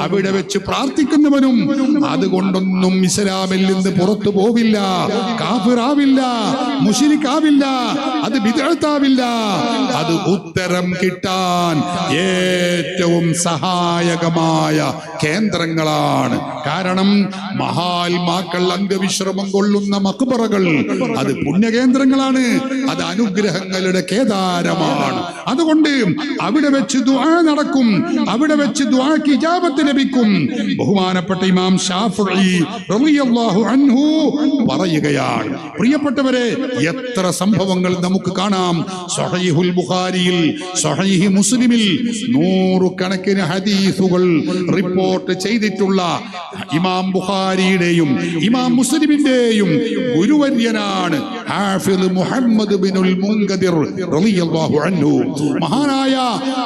അവിടെ വെച്ച് പ്രാർത്ഥിക്കുന്നവനും അതുകൊണ്ടൊന്നും ഇസ്ലാമിൽ നിന്ന് പുറത്തു പോവില്ല, കാഫിറാവില്ല, മുശ്രിക്കാവില്ല, അത് ബിദ്അത്താവില്ല. അത് ഉത്തരം കിട്ടാൻ ഏറ്റവും സഹായകമായ കേന്ദ്രങ്ങളാണ്. കാരണം മഹാത്മാക്കൾ അംഗവിശ്രമം കൊള്ളുന്ന മഖ്ബറകൾ അത് പുണ്യകേന്ദ്രങ്ങളാണ്, അത് അനുഗ്രഹങ്ങളുടെ കേദാരമാണ്. അതുകൊണ്ട് അവിടെ വെച്ച് ദുആ നടക്കും, അവിടെ വെച്ച് ദുആക്ക് ഇജാബത്ത് ലഭിക്കും. ബഹുമാനപ്പെട്ട ഇമാം ശാഫിഈ റളിയല്ലാഹു അൻഹു പറയുകയാണ്. പ്രിയപ്പെട്ടവരെ, എത്ര സംഭവങ്ങൾ നമുക്ക് കാണാം. സ്വഹീഹുൽ ബുഖാരിയിൽ, സ്വഹീഹ് മുസ്ലിമിൽ 100 കണക്കിന് ഹദീസുകൾ റിപ്പോർട്ട് ചെയ്തിട്ടുള്ള ഇമാം ബുഖാരിയുടെയും ഇമാം മുസ്ലിമിന്റെയും ഗുരുവര്യനാണ് ഹാഫിദ് മുഹമ്മദ് ബിനുൽ മുൻകദിർ റളിയല്ലാഹു അൻഹു. മഹാനായ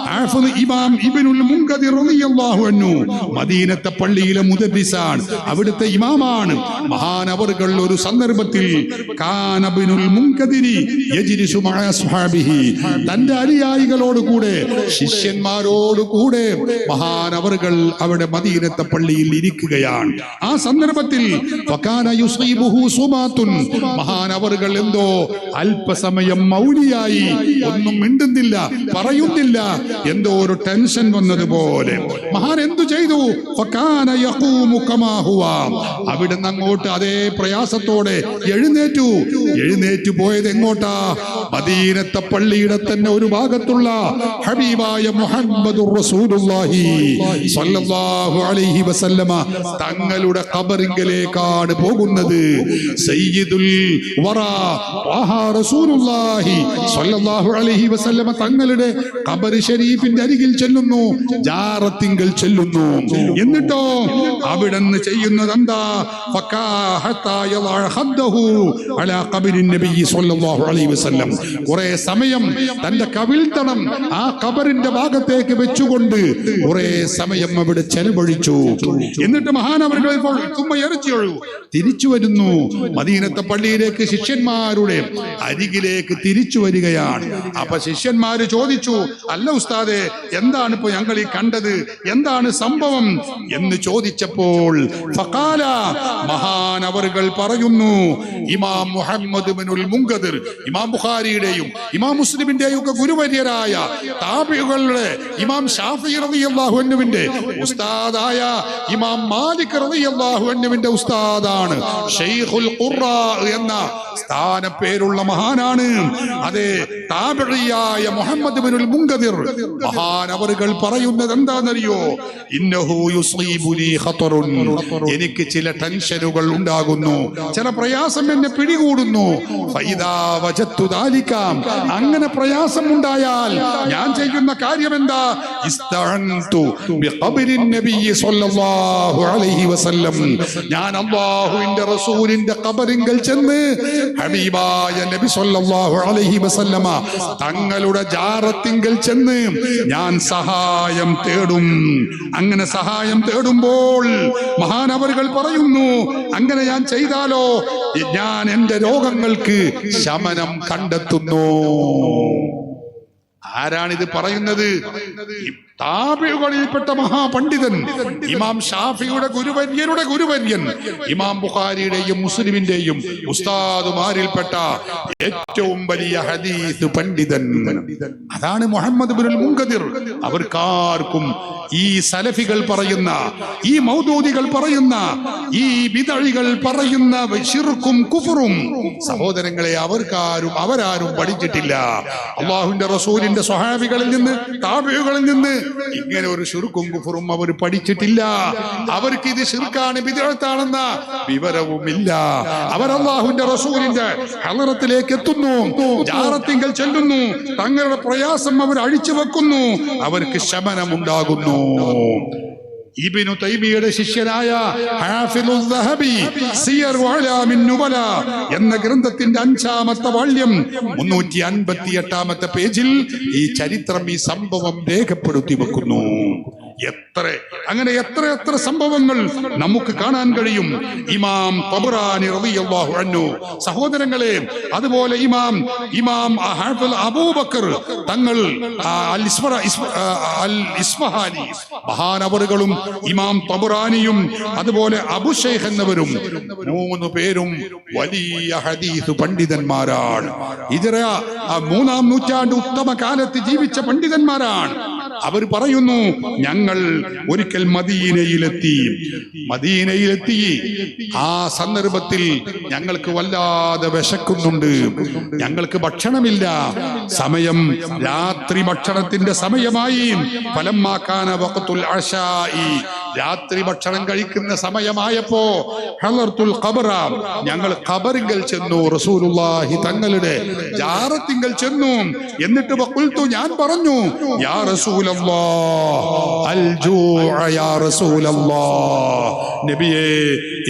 ഹാഫിദ് ഇമാം ഇബ്നുൽ മുൻകദിർ റളിയല്ലാഹു അൻഹു മദീനത്തെ പള്ളിയിലെ മുദദ്ദിസാണ്, അവിടുത്തെ ഇമാമാണ്. മഹാനവർകൾ ഒരു സന്ദർഭത്തിൽ കാന ഇബ്നുൽ മുൻകദിരി യജ്ലിസു മഅ അസ്ഹാബിഹി, തന്റെ അനുയായികളോട് കൂടെ, ശിഷ്യന്മാരോട് കൂടെ മഹാനവർകൾ അവിടെ മദീനത്തെ പള്ളിയിൽ ഇരിക്കുകയാണ്. ആ സന്ദർഭത്തിൽ ഫകാന യുസീബുഹു സുമാത്തുൻ, മഹാനവർകൾ എന്തോ അല്പസമയം മൗനിയായി, ഒന്നും മിണ്ടുന്നില്ല, പറയുന്നില്ല, എന്തോ ഒരു ടെൻഷൻ വന്നതുപോലെ. മഹാൻ എന്തു ചെയ്തു? ഫകാന യഖൂമു കമാ ഹുവ, അവിടുന്ന് അങ്ങോട്ട് അതേ പ്രയാസത്തോടെ എഴുന്നേറ്റു പോയത് എങ്ങോട്ടാ? മദീനത്തെ പള്ളിയുടെ തന്നെ ഒരു ഭാഗത്തുള്ള ഹബീബായ മുഹമ്മദുർ റസൂലുള്ളാഹി സ്വല്ലല്ലാഹു അലൈഹി വസല്ലമ തങ്ങളുടെ ഖബറിങ്കലേക്കാണ് പോകുന്നത്. സയ്യിദുൽ വറാ ത്വാഹ റസൂലുള്ളാഹി സ്വല്ലല്ലാഹു അലൈഹി വസല്ലമ തങ്ങളുടെ ഖബർ ഷരീഫിന്റെ അരികിൽ ചെല്ലുന്നു, ജാറത്തിങ്കൽ ചെല്ലുന്നു. എന്നിട്ടോ അവിടുന്ന് ചെയ്യുന്നത് എന്താ? കുറെ സമയം തന്റെ കവിൾത്തണം ആ ഖബറിന്റെ ഭാഗത്തേക്ക് വെച്ചുകൊണ്ട് കുറെ സമയം അവിടെ ചെലവഴിച്ചു. എന്നിട്ട് മഹാനവറുകൾ തിരിച്ചു വരുന്നു. മദീനത്തെ പള്ളിയിലേക്ക് ശിഷ്യന്മാരുടെ അരികിലേക്ക് തിരിച്ചു വരികയാണ്. അപ്പൊ ശിഷ്യന്മാര് ചോദിച്ചു, അല്ല ഉസ്താദെ, എന്താണ് ഇപ്പൊ ഞങ്ങൾ ഈ കണ്ടത്, എന്താണ് സംഭവം എന്ന് ചോദിച്ചപ്പോൾ ഫഖാല, മഹാനവറുകൾ പറയുന്നു, ഇമാം മുഹമ്മദ് ഇബ്നുൽ മുൻകദിർ, ഇമാം ബുഖാരിയുടെയും ഇമാം മുസ്ലിമിന്റെയും ഒക്കെ ഗുരുവര്യരായ താബിഈകളുടെ ഇമാം ഷാഫിഈ റളിയല്ലാഹു അൻഹുവിന്റെ ഉസ്താദായ ഇമാം മാലിക് റളിയല്ലാഹു അൻഹുവിന്റെ ഉസ്താദാണ്. ശൈഖുൽ ഖുറാ എന്ന സ്ഥാനപ്പേരുള്ള മഹാനാണ്. അതെ, താബിഈയായ മുഹമ്മദ് ഇബ്നുൽ മുൻകദിർ മഹാനവറുകൾ പറയുന്നത് എന്താണെന്നറിയോ? ഇന്നഹു യുസീബുനി ഖതറുൻ, എനിക്ക് ചില ടെൻഷനുകൾ ഉണ്ടാകുന്നു, ചില പ്രയാസം എന്നെ പിടികൂടുന്നു. ഫൈദാ വജത്തു ദാലിക, അങ്ങനെ പ്രയാസം ഉണ്ടായാൽ ഞാൻ ചെയ്യുന്ന കാര്യം എന്താ? ഇസ്തഅൻതു ബിഖബരിൻ നബിയ്യി സ്വല്ലല്ലാഹു അലൈഹി വസല്ലം, ഞാൻ അല്ലാഹുവിന്റെ റസൂലിന്റെ ഖബറിങ്കൽ ചെന്ന് ഹബീബായ നബി സ്വല്ലല്ലാഹു അലൈഹി വസല്ലമ തങ്ങളുടെ ജാറത്തിങ്കൽ ചെന്ന് ഞാൻ സഹായം തേടും. അങ്ങനെ സഹായം തേടുമ്പോൾ മഹാനവറുകൾ പറയുന്നു, അങ്ങനെ ഞാൻ ചെയ്താലോ ഞാൻ എന്റെ രോഗങ്ങൾക്ക് ശമനം കണ്ടെത്തുന്നു. ആരാണിത് പറയുന്നത്? താബിഈകളിൽപ്പെട്ട മഹാപണ്ഡിതൻ ഇമാം ഷാഫിയുടെ ഗുരുവര്യരുടെ ഗുരുവര്യൻ, ഇമാം ബുഖാരിയുടെയും മുസ്ലിമിന്റെയും ഉസ്താദുമാരിൽപ്പെട്ട ഏറ്റവും വലിയ ഹദീസ് പണ്ഡിതൻ. അതാണ് മുഹമ്മദ് ഇബ്നുൽ മുൻകദിർ. അവർക്കാർക്കും ഈ സലഫികൾ പറയുന്ന, ഈ മൗദൂദികൾ പറയുന്ന, ഈ ബിദ്അകൾ പറയുന്ന ശിർക്കും കുഫറും സഹോദരങ്ങളെ അവരാരും പഠിച്ചിട്ടില്ല. അല്ലാഹുവിന്റെ റസൂലിന്റെ സ്വഹാബികളിൽ നിന്ന്, താബിഈകളിൽ നിന്ന് ഇങ്ങനെ ഒരു ശിർക്കും കുഫറും അവർ പഠിച്ചിട്ടില്ല. അവർക്ക് ഇത് ശിർക്കാണ്, ബിദ്അത്താണെന്ന വിവരവുമില്ല. അവർ അല്ലാഹുവിന്റെ റസൂലിന്റെ ഹളറത്തിലേക്ക് എത്തുന്നു, ജാറത്തിങ്കൽ ചെല്ലുന്നു, തങ്ങളുടെ പ്രയാസം അവർ അഴിച്ചു വെക്കുന്നു, അവർക്ക് ശമനമുണ്ടാകുന്നു. ഇബ്നു തൈമിയയുടെ ശിഷ്യനായ ഹാഫിളുൽ ദഹബി സിയർ അലാമിൻ നുബല എന്ന ഗ്രന്ഥത്തിന്റെ 5-ാമത്തെ വാള്യം 358-ാമത്തെ പേജിൽ ഈ ചരിത്രം, ഈ സംഭവം രേഖപ്പെടുത്തി വെക്കുന്നു. അങ്ങനെ എത്ര സംഭവങ്ങൾ നമുക്ക് കാണാൻ കഴിയും. ഇമാം തബറാനി റളിയല്ലാഹു അൻഹു, സഹോദരങ്ങളെ, അതുപോലെ ഇമാം അബൂബക്കർ തങ്ങൾ അൽ ഇസ്ഫഹാനി മഹാനവറുകളും ഇമാം തബറാനിയും അതുപോലെ അബു ശൈഖ് എന്നവരും 3 പേരും വലിയ ഹദീസ് പണ്ഡിതന്മാരാണ്. ഹിജ്റ 3-ാം നൂറ്റാണ്ട് ഉത്തമ കാലത്ത് ജീവിച്ച പണ്ഡിതന്മാരാണ്. അവർ പറയുന്നു, ഞങ്ങൾ ഒരിക്കൽ മദീനയിലെത്തി. ആ സന്ദർഭത്തിൽ ഞങ്ങൾക്ക് വല്ലാതെ വിശക്കുന്നുണ്ട്, ഞങ്ങൾക്ക് ഭക്ഷണമില്ല. സമയം രാത്രി ഭക്ഷണത്തിന്റെ സമയമായി. ഫലമ്മാകാന വഖ്തുൽ അശാഇ, രാത്രി ഭക്ഷണം കഴിക്കുന്ന സമയമായപ്പോ ഹളർത്തുൽ ഖബറ, ഞങ്ങൾ ഖബറിങ്കൽ ചെന്നു, റസൂലുള്ളാഹി തങ്ങളുടെ ജാറത്തിങ്കൽ ചെന്നു. എന്നിട്ട് വഖുൽതു, ഞാൻ പറഞ്ഞു, യാ റസൂലല്ലാഹ് അൽ ജൂഅ യാ റസൂലല്ലാഹ്, നബിയേ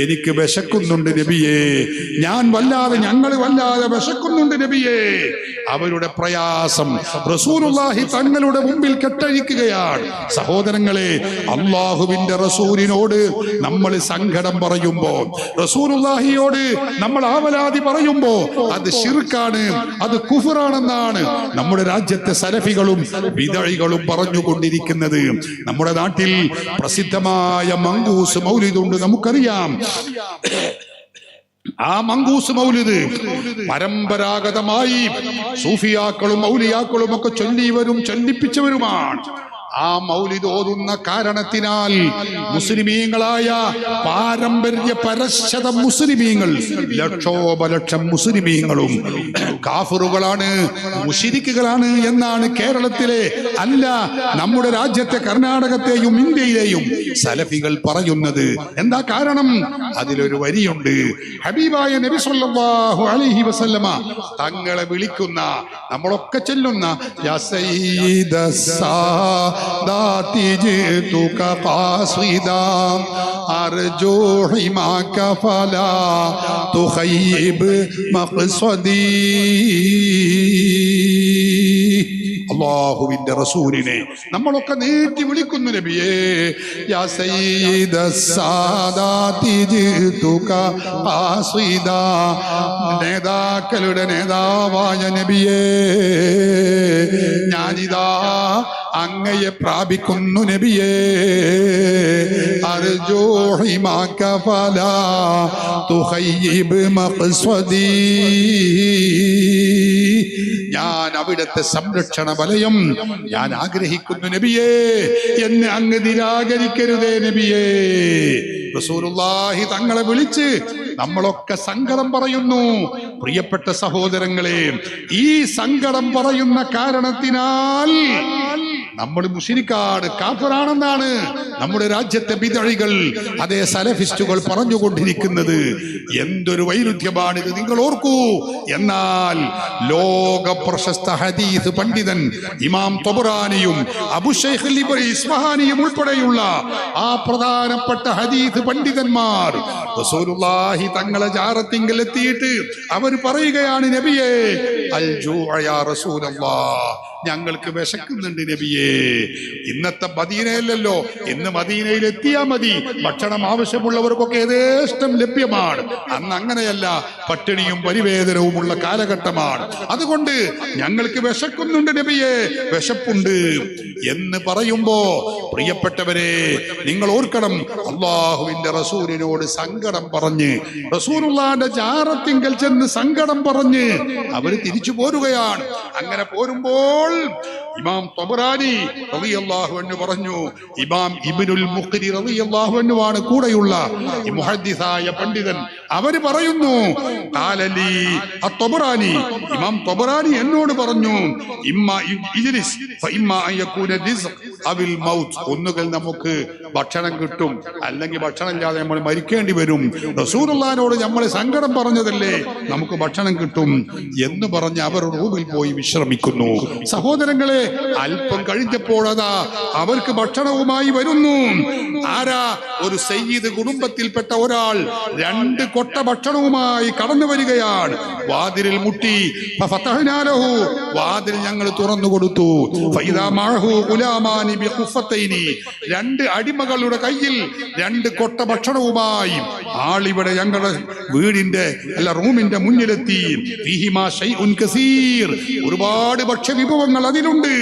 എനിക്ക് വിശക്കുന്നുണ്ട് നബിയേ, ഞങ്ങൾ വല്ലാതെ വിശക്കുന്നുണ്ട് നബിയേ. അവരുടെ പ്രയാസം റസൂലുള്ളാഹി തങ്ങളുടെ മുമ്പിൽ കെട്ടഴിക്കുകയാണ്. സഹോദരങ്ങളെ, അല്ലാഹുവിന്റെ റസൂലിനോട് നമ്മൾ സങ്കടം പറയുമ്പോ, റസൂലുള്ളാഹിയോട് നമ്മൾ ആവലാതി പറയുമ്പോ അത് ശിർക്കാണ്, അത് കുഫറാണെന്നാണ് നമ്മുടെ രാജ്യത്തെ സലഫികളും ബിദ്അകളും പറഞ്ഞുകൊണ്ടിരിക്കുന്നത്. നമ്മുടെ നാട്ടിൽ പ്രസിദ്ധമായ മങ്കൂസ് മൗലിദ് ഉണ്ട്, നമുക്കറിയാം. ആ മങ്കൂസ് മൗലിദ് പരമ്പരാഗതമായി സൂഫിയാക്കളും ഔലിയാക്കളും ഒക്കെ ചൊല്ലിപ്പിച്ചവരുമാണ്. ആ മൗലിദ് ഓതുന്ന കാരണത്തിനാൽ മുസ്ലിമീങ്ങളായ പാരമ്പര്യ പരശത മുസ്ലിമീങ്ങൾ ലക്ഷോപലക്ഷം മുസ്ലിമീങ്ങളും കാഫിറുകളാണ്, മുശ്രിക്കുകളാണ് എന്നാണ് കേരളത്തിലെ അല്ല നമ്മുടെ രാജ്യത്തെ കർണാടകത്തെയും ഇന്ത്യയിലെയും സലഫികൾ പറയുന്നത്. എന്താ കാരണം? അതിലൊരു വരിയുണ്ട്. ഹബീബായ നബി സല്ലല്ലാഹു അലൈഹി വസല്ലമ തങ്ങളെ വിളിക്കുന്ന, നമ്മളൊക്കെ ചെല്ലുന്ന യാ സയ്യിദസ് സാദാതി ജിതുക ഖാസിദാ അർജു ഹിമാക ഫലാ തുഖയ്യിബ് മഖ്സദി. അല്ലാഹുവിന്റെ റസൂലിനെ നമ്മളൊക്കെ നീട്ടി വിളിക്കുന്നു, നബിയേ യാ സയ്യിദസ് സാദാതി ജിതുക ഖാസിദാ, നേതാക്കളുടെ നേതാവായ നബിയേ ഞാനിതാ അങ്ങയെ പ്രാപിക്കുന്നു നബിയേ. അർജു ഹിമാക ഫലാ തുഖയ്യിബ് മഖ്സദി, ഞാൻ അവിടുത്തെ സംരക്ഷണ വലയം ഞാൻ ആഗ്രഹിക്കുന്നു നബിയേ, എന്നെ അങ്ങ് നിരാകരിക്കരുതേ നബിയേ. റസൂലുള്ളാഹി തങ്ങളെ വിളിച്ച് നമ്മളൊക്കെ സങ്കടം പറയുന്നു. പ്രിയപ്പെട്ട സഹോദരങ്ങളെ, ഈ സങ്കടം പറയുന്ന കാരണത്തിനാൽ നമ്മൾ മുശ്രിക്കാണ്, കാഫിറാണെന്നാണ് നമ്മുടെ രാജ്യത്തെ ബിദ്അഴികൾ, അതേ സലഫിസ്റ്റുകൾ പറഞ്ഞുകൊണ്ടിരിക്കുന്നത്. എന്തൊരു വൈരുദ്ധ്യമാണിത് നിങ്ങൾ ഓർക്കൂ. എന്നാൽ ലോക പ്രശസ്ത ഹദീസ് പണ്ഡിതൻ ഇമാം ത്വബറാനിയും അബൂ ശൈഖ് ഇസ്ഫഹാനിയും ഉൾപ്പെടെയുള്ള ആ പ്രധാനപ്പെട്ട ഹദീസ് പണ്ഡിതന്മാർ റസൂലുള്ളാഹി തങ്ങളെ ജാറത്തിങ്കൽ എത്തിയിട്ട് അവർ പറയുകയാണ്, നബിയേ അൽ ജൂഅ യാ റസൂലല്ലാഹ്, ഞങ്ങൾക്ക് വിശക്കുന്നുണ്ട് നബിയേ. ഇന്നത്തെ മദീനയല്ലല്ലോ, ഇന്ന് മദീനയിൽ എത്തിയാ മതി, ഭക്ഷണം ആവശ്യമുള്ളവർക്കൊക്കെ യഥേഷ്ടം ലഭ്യമാണ്. അന്ന് അങ്ങനെയല്ല, പട്ടിണിയും പരിവേദനവുമുള്ള കാലഘട്ടമാണ്. അതുകൊണ്ട് ഞങ്ങൾക്ക് വിശക്കുന്നുണ്ട് നബിയേ, വിശപ്പുണ്ട് എന്ന് പറയുമ്പോ പ്രിയപ്പെട്ടവരെ നിങ്ങൾ ഓർക്കണം, അള്ളാഹുവിന്റെ റസൂലിനോട് സങ്കടം പറഞ്ഞ് റസൂലുള്ളാഹിന്റെ ജാറത്തിങ്കൽ ചെന്ന് സങ്കടം പറഞ്ഞ് അവര് തിരിച്ചു പോരുകയാണ്. അങ്ങനെ പോരുമ്പോൾ ഇമാം ത്വബറാനി റളിയല്ലാഹു അൻഹു പറഞ്ഞു, ഇമാം ഇബ്നുൽ മുഖ്രി റളിയല്ലാഹു അൻഹു ആണ് കൂടെയുള്ള ഈ മുഹദ്ദിസായ പണ്ഡിതൻ. അവര് പറയുന്നു, ഖാലലി അത്വബറാനി, ഇമാം ത്വബറാനി എന്നോട് പറഞ്ഞു, ഇമ്മാ ഇജ്ലിസ് ഫഇമ്മാ അൻ യകൂന റിസ്ഖ് അവിൽ മൗത്ത്, ഒന്നുകിൽ നമുക്ക് ഭക്ഷണം കിട്ടും, അല്ലെങ്കിൽ ഭക്ഷണം ഇല്ലാതെ നമ്മൾ മരിക്കേണ്ടി വരും. റസൂലുള്ളാഹിനോട് നമ്മൾ സങ്കടം പറഞ്ഞതല്ലേ, നമുക്ക് ഭക്ഷണം കിട്ടും എന്ന് പറഞ്ഞ് അവർ റൂമിൽ പോയി വിശ്രമിക്കുന്നു. സഹോദരങ്ങളെ, അല്പം കഴിഞ്ഞപ്പോൾ അതാ അവർക്ക് ഭക്ഷണവുമായി വരുന്നു. ആരാ? ഒരു സയ്യിദ് കുടുംബത്തിൽപ്പെട്ട ഒരാൾ 2 കൊട്ട ഭക്ഷണവുമായി കടന്നു വരികയാണ്. വാതിലിൽ മുട്ടി, ഫഫതഹ്നാലഹു, വാതിൽ ഞങ്ങൾ തുറന്നു കൊടുത്തു. ഫഇദാ മഅഹു ഗുലാമാനി ബിഖുഫത്തൈനി, 2 അടിമകളുടെ കയ്യിൽ 2 കൊട്ട ഭക്ഷണവുമായി ആളിവിടെ ഞങ്ങളുടെ വീടിന്റെ റൂമിന്റെ മുന്നിലെത്തി. ഫീഹിമാ ശൈഉൻ കസീർ, ഒരുപാട് ഭക്ഷ്യവിഭവങ്ങൾ അതിലുണ്ട്.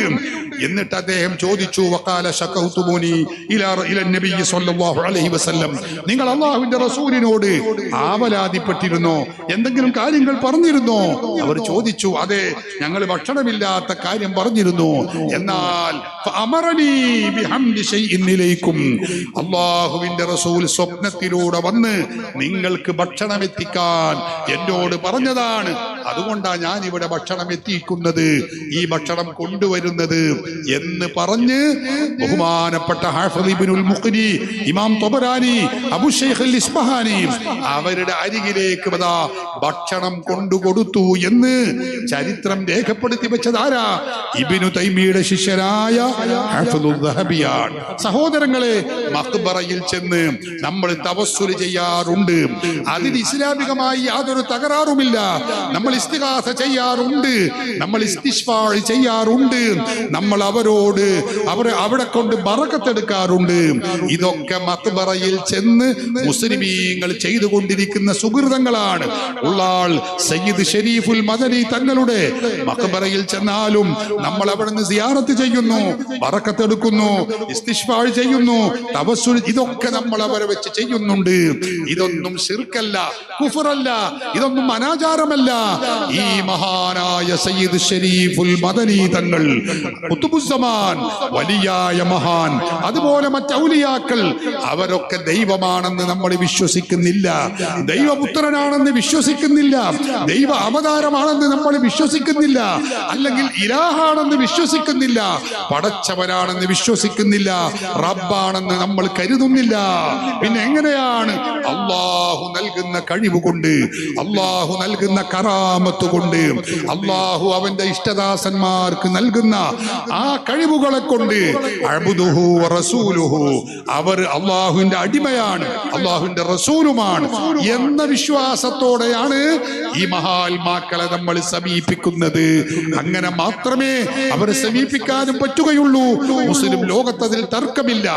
എന്നിട്ട് അദ്ദേഹം ചോദിച്ചു, വഖാല ശകൗതുമുനി ഇലാ നബി സ്വല്ലല്ലാഹു അലൈഹി വസല്ലം, നിങ്ങൾ അല്ലാഹുവിന്റെ റസൂലിനോട് ആവലാതിപ്പെട്ടിരുന്നോ, എന്തെങ്കിലും കാര്യങ്ങൾ പറഞ്ഞിരുന്നോ? അവർ ചോദിച്ചു, അതെ, ഞങ്ങൾ ഭക്ഷണമില്ലാത്ത കാര്യം പറഞ്ഞിരുന്നു. എന്നാൽ ഫഅമറനി ബിഹംദി ശൈഇൻ ഇലൈക്കും, അല്ലാഹുവിന്റെ റസൂൽ സ്വപ്നത്തിലൂടെ വന്ന് നിങ്ങൾക്ക് ഭക്ഷണം എത്തിക്കാൻ എന്നോട് പറഞ്ഞതാണ്. അതുകൊണ്ടാണ് ഞാൻ ഇവിടെ ഭക്ഷണം എത്തിക്കുന്നത്, ഈ ഭക്ഷണം കൊണ്ടുവരുന്നത് എന്ന് പറഞ്ഞ് ബഹുമാനപ്പെട്ട ഹാഫിദ് ഇബ്നുൽ മുഖ്രി, ഇമാം ത്വബറാനി, അബൂ ശൈഖ് ഇസ്ഫഹാനി അവരുടെ അരികിലേക്ക് ഭക്ഷണം കൊണ്ടുകൊടുത്തു എന്ന് ചരിത്രം രേഖപ്പെടുത്തി വെച്ചതാരാ? ഇബ്നു തൈമിയുടെ ശിഷ്യനായ ഹാഫിദുൽ ദഹബിയാണ്. സഹോദരങ്ങളെ, മഖ്ബറയിൽ ചെന്ന് നമ്മൾ തവസ്സുൽ ചെയ്യാറുണ്ട്. അതിന് ഇസ്ലാമികമായി യാതൊരു തകരാറുമില്ല. നമ്മൾ ഇസ്തിഗാസ ചെയ്യാറുണ്ട്, നമ്മൾ ഇസ്തിശ്ഫാ ചെയ്യാറുണ്ട്, നമ്മൾ അവരോട് അവിടെ കൊണ്ട് ബറക്കത്തെടുക്കാറുണ്ട്. ഇതൊക്കെ മഖ്ബറയിൽ ചെന്ന് മുസ്ലിമീങ്ങൾ ചെയ്തുകൊണ്ടിരിക്കുന്ന സുഹൃതങ്ങളാണ്. ഉള്ളാൾ സയ്യിദ് ഷരീഫുൽ മദനി തങ്ങളുടെ മഖ്ബറയിൽ ചെന്നാലും നമ്മൾ അവിടെ നിന്ന് സിയാറത്ത് ചെയ്യുന്നു, ബറക്കത്തെടുക്കുന്നു, ഇസ്തിശ്ഫാ ചെയ്യുന്നു, തവസ്സുൽ, ഇതൊക്കെ നമ്മൾ അവരെ വെച്ച് ചെയ്യുന്നുണ്ട്. ഇതൊന്നും ശിർക്കല്ല, കുഫറല്ല, ഇതൊന്നും അനാചാരമല്ല. ഈ മഹാനായ സയ്യിദ് ഷരീഫുൽ മദനി തങ്ങൾ ഖുതുബുസ്സമാൻ, വലിയായ മഹാൻ, അതുപോലെ മറ്റ് ഔലിയാക്കൾ, അവരൊക്കെ ദൈവമാണെന്ന് നമ്മൾ വിശ്വസിക്കുന്നില്ല, ദൈവപുത്രനാണെന്ന് വിശ്വസിക്കുന്നില്ല, ദൈവ അവതാരമാണെന്ന് നമ്മൾ വിശ്വസിക്കുന്നില്ല, അല്ലെങ്കിൽ ഇലാഹാണെന്ന് വിശ്വസിക്കുന്നില്ല, പടച്ചവനാണെന്ന് വിശ്വസിക്കുന്നില്ല, റബ്ബാണെന്ന് നമ്മൾ കരുതുന്നില്ല. പിന്നെ എങ്ങനെയാണ് അള്ളാഹു നൽകുന്ന കഴിവ് കൊണ്ട്, അള്ളാഹു നൽകുന്ന കറാമത്ത് കൊണ്ട്, അള്ളാഹു അവന്റെ ഇഷ്ടദാസന്മാർക്ക് നൽകുന്ന ആ കഴിവുകളെ കൊണ്ട് അഅ്ബുദുഹു വറസൂലുഹു, അവർ അള്ളാഹുവിന്റെ അടിമയാണ്, അള്ളാഹുവിന്റെ റസൂലുമാണ് എന്ന വിശ്വാസത്തോടെയാണ് ഈ മഹാത്മാക്കളെ നമ്മൾ സമീപിക്കുന്നത്. അങ്ങനെ മാത്രമേ അവരെ സമീപിക്കാനും പറ്റുകയുള്ളൂ. മുസ്ലിം ലോകത്തതിൽ തർക്കമില്ല.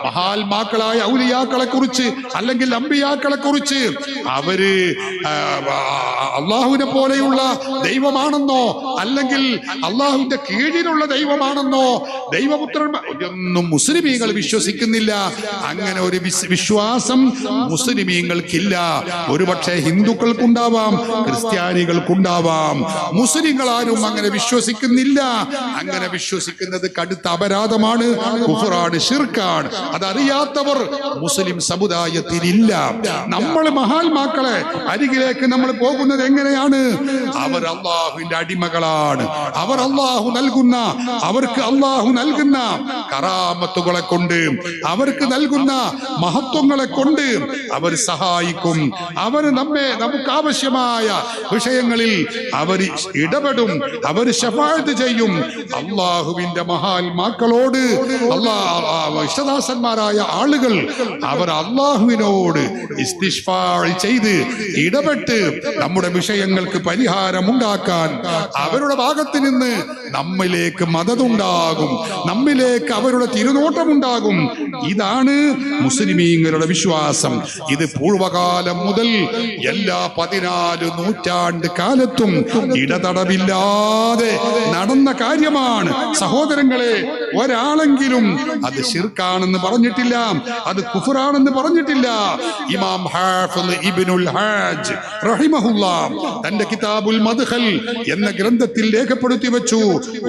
മഹാത്മാക്കളായ ഔലിയാക്കളെ കുറിച്ച് അല്ലെങ്കിൽ അമ്പിയാക്കളെ കുറിച്ച് അവര് അള്ളാഹുവിനെ പോലെയുള്ള ദൈവമാണെന്നോ അല്ലെങ്കിൽ അള്ളാഹുവിന്റെ കീഴിലുള്ള ദൈവമാണെന്നോ ദൈവപുത്രന്മാർ ഒന്നും മുസ്ലിമീങ്ങൾ വിശ്വസിക്കുന്നില്ല. അങ്ങനെ ഒരു വിശ്വാസം മുസ്ലിമീങ്ങൾക്കില്ല. ഒരുപക്ഷെ ഹിന്ദുക്കൾക്കുണ്ടാവാം, ക്രിസ്ത്യാനികൾക്കുണ്ടാവാം, മുസ്ലിങ്ങളാരും അങ്ങനെ വിശ്വസിക്കുന്നില്ല. അങ്ങനെ വിശ്വസിക്കുന്നത് കടുത്ത അപരാധമാണ്, കുഫ്റാണ്, ശിർക്കാണ്. അതറിയാത്തവർ മുസ്ലിം സമുദായത്തിലില്ല. നമ്മൾ മഹാത്മാക്കളെ അരികിലേക്ക് നമ്മൾ പോകുന്നത് എങ്ങനെയാണ്? അവർ അള്ളാഹുവിന്റെ അടിമകളാണ്. അവർ അള്ളാഹു നൽകുന്ന, അവർക്ക് അള്ളാഹു നൽകുന്ന കറാമത്തുകളെ കൊണ്ട്, അവർക്ക് നൽകുന്ന മഹത്വങ്ങളെ കൊണ്ട് അവർ സഹായിക്കും. അവർ നമുക്ക് ആവശ്യമായ വിഷയങ്ങളിൽ അവർ ഇടപെടും, അവർ ശഫാഅത്ത് ചെയ്യും. അള്ളാഹുവിന്റെ മഹാത്മാക്കളോട് ഇഷ്ടദാസന്മാരായ ആളുകൾ അവർ അള്ളാഹുവിനോട് ഇസ്തിഗ്ഫാർ ചെയ്ത് ഇടപെട്ട് നമ്മുടെ വിഷയങ്ങൾക്ക് പരിഹാരമുണ്ടാക്കാൻ അവരുടെ ഭാഗത്ത് നിന്ന് നമ്മിലേക്ക് മദതുണ്ടാകും, നമ്മിലേക്ക് അവരുടെ തിരുനോട്ടമുണ്ടാകും. ഇതാണ് മുസ്ലിമീങ്ങളുടെ വിശ്വാസം. ഇത് പൂർവകാലം മുതൽ എല്ലാ 14 നൂറ്റാണ്ട് കാലത്തും ഇടതടവില്ലാതെ നടന്ന കാര്യമാണ്. സഹോദരങ്ങളെ, ഒരാളെങ്കിലും അത് ശിർക്കാണെന്ന് പറഞ്ഞിട്ടില്ല, അത് കുഫ്റാണെന്ന് പറഞ്ഞിട്ടില്ല. ഇമാം ഹാഫിള് ഇബ്നുൽ ഹാജ് റഹിമഹുല്ലാഹ് തന്റെ കിതാബുൽ മദ്ഖൽ എന്ന ഗ്രന്ഥത്തിൽ രേഖപ്പെടുത്തി വെച്ചു,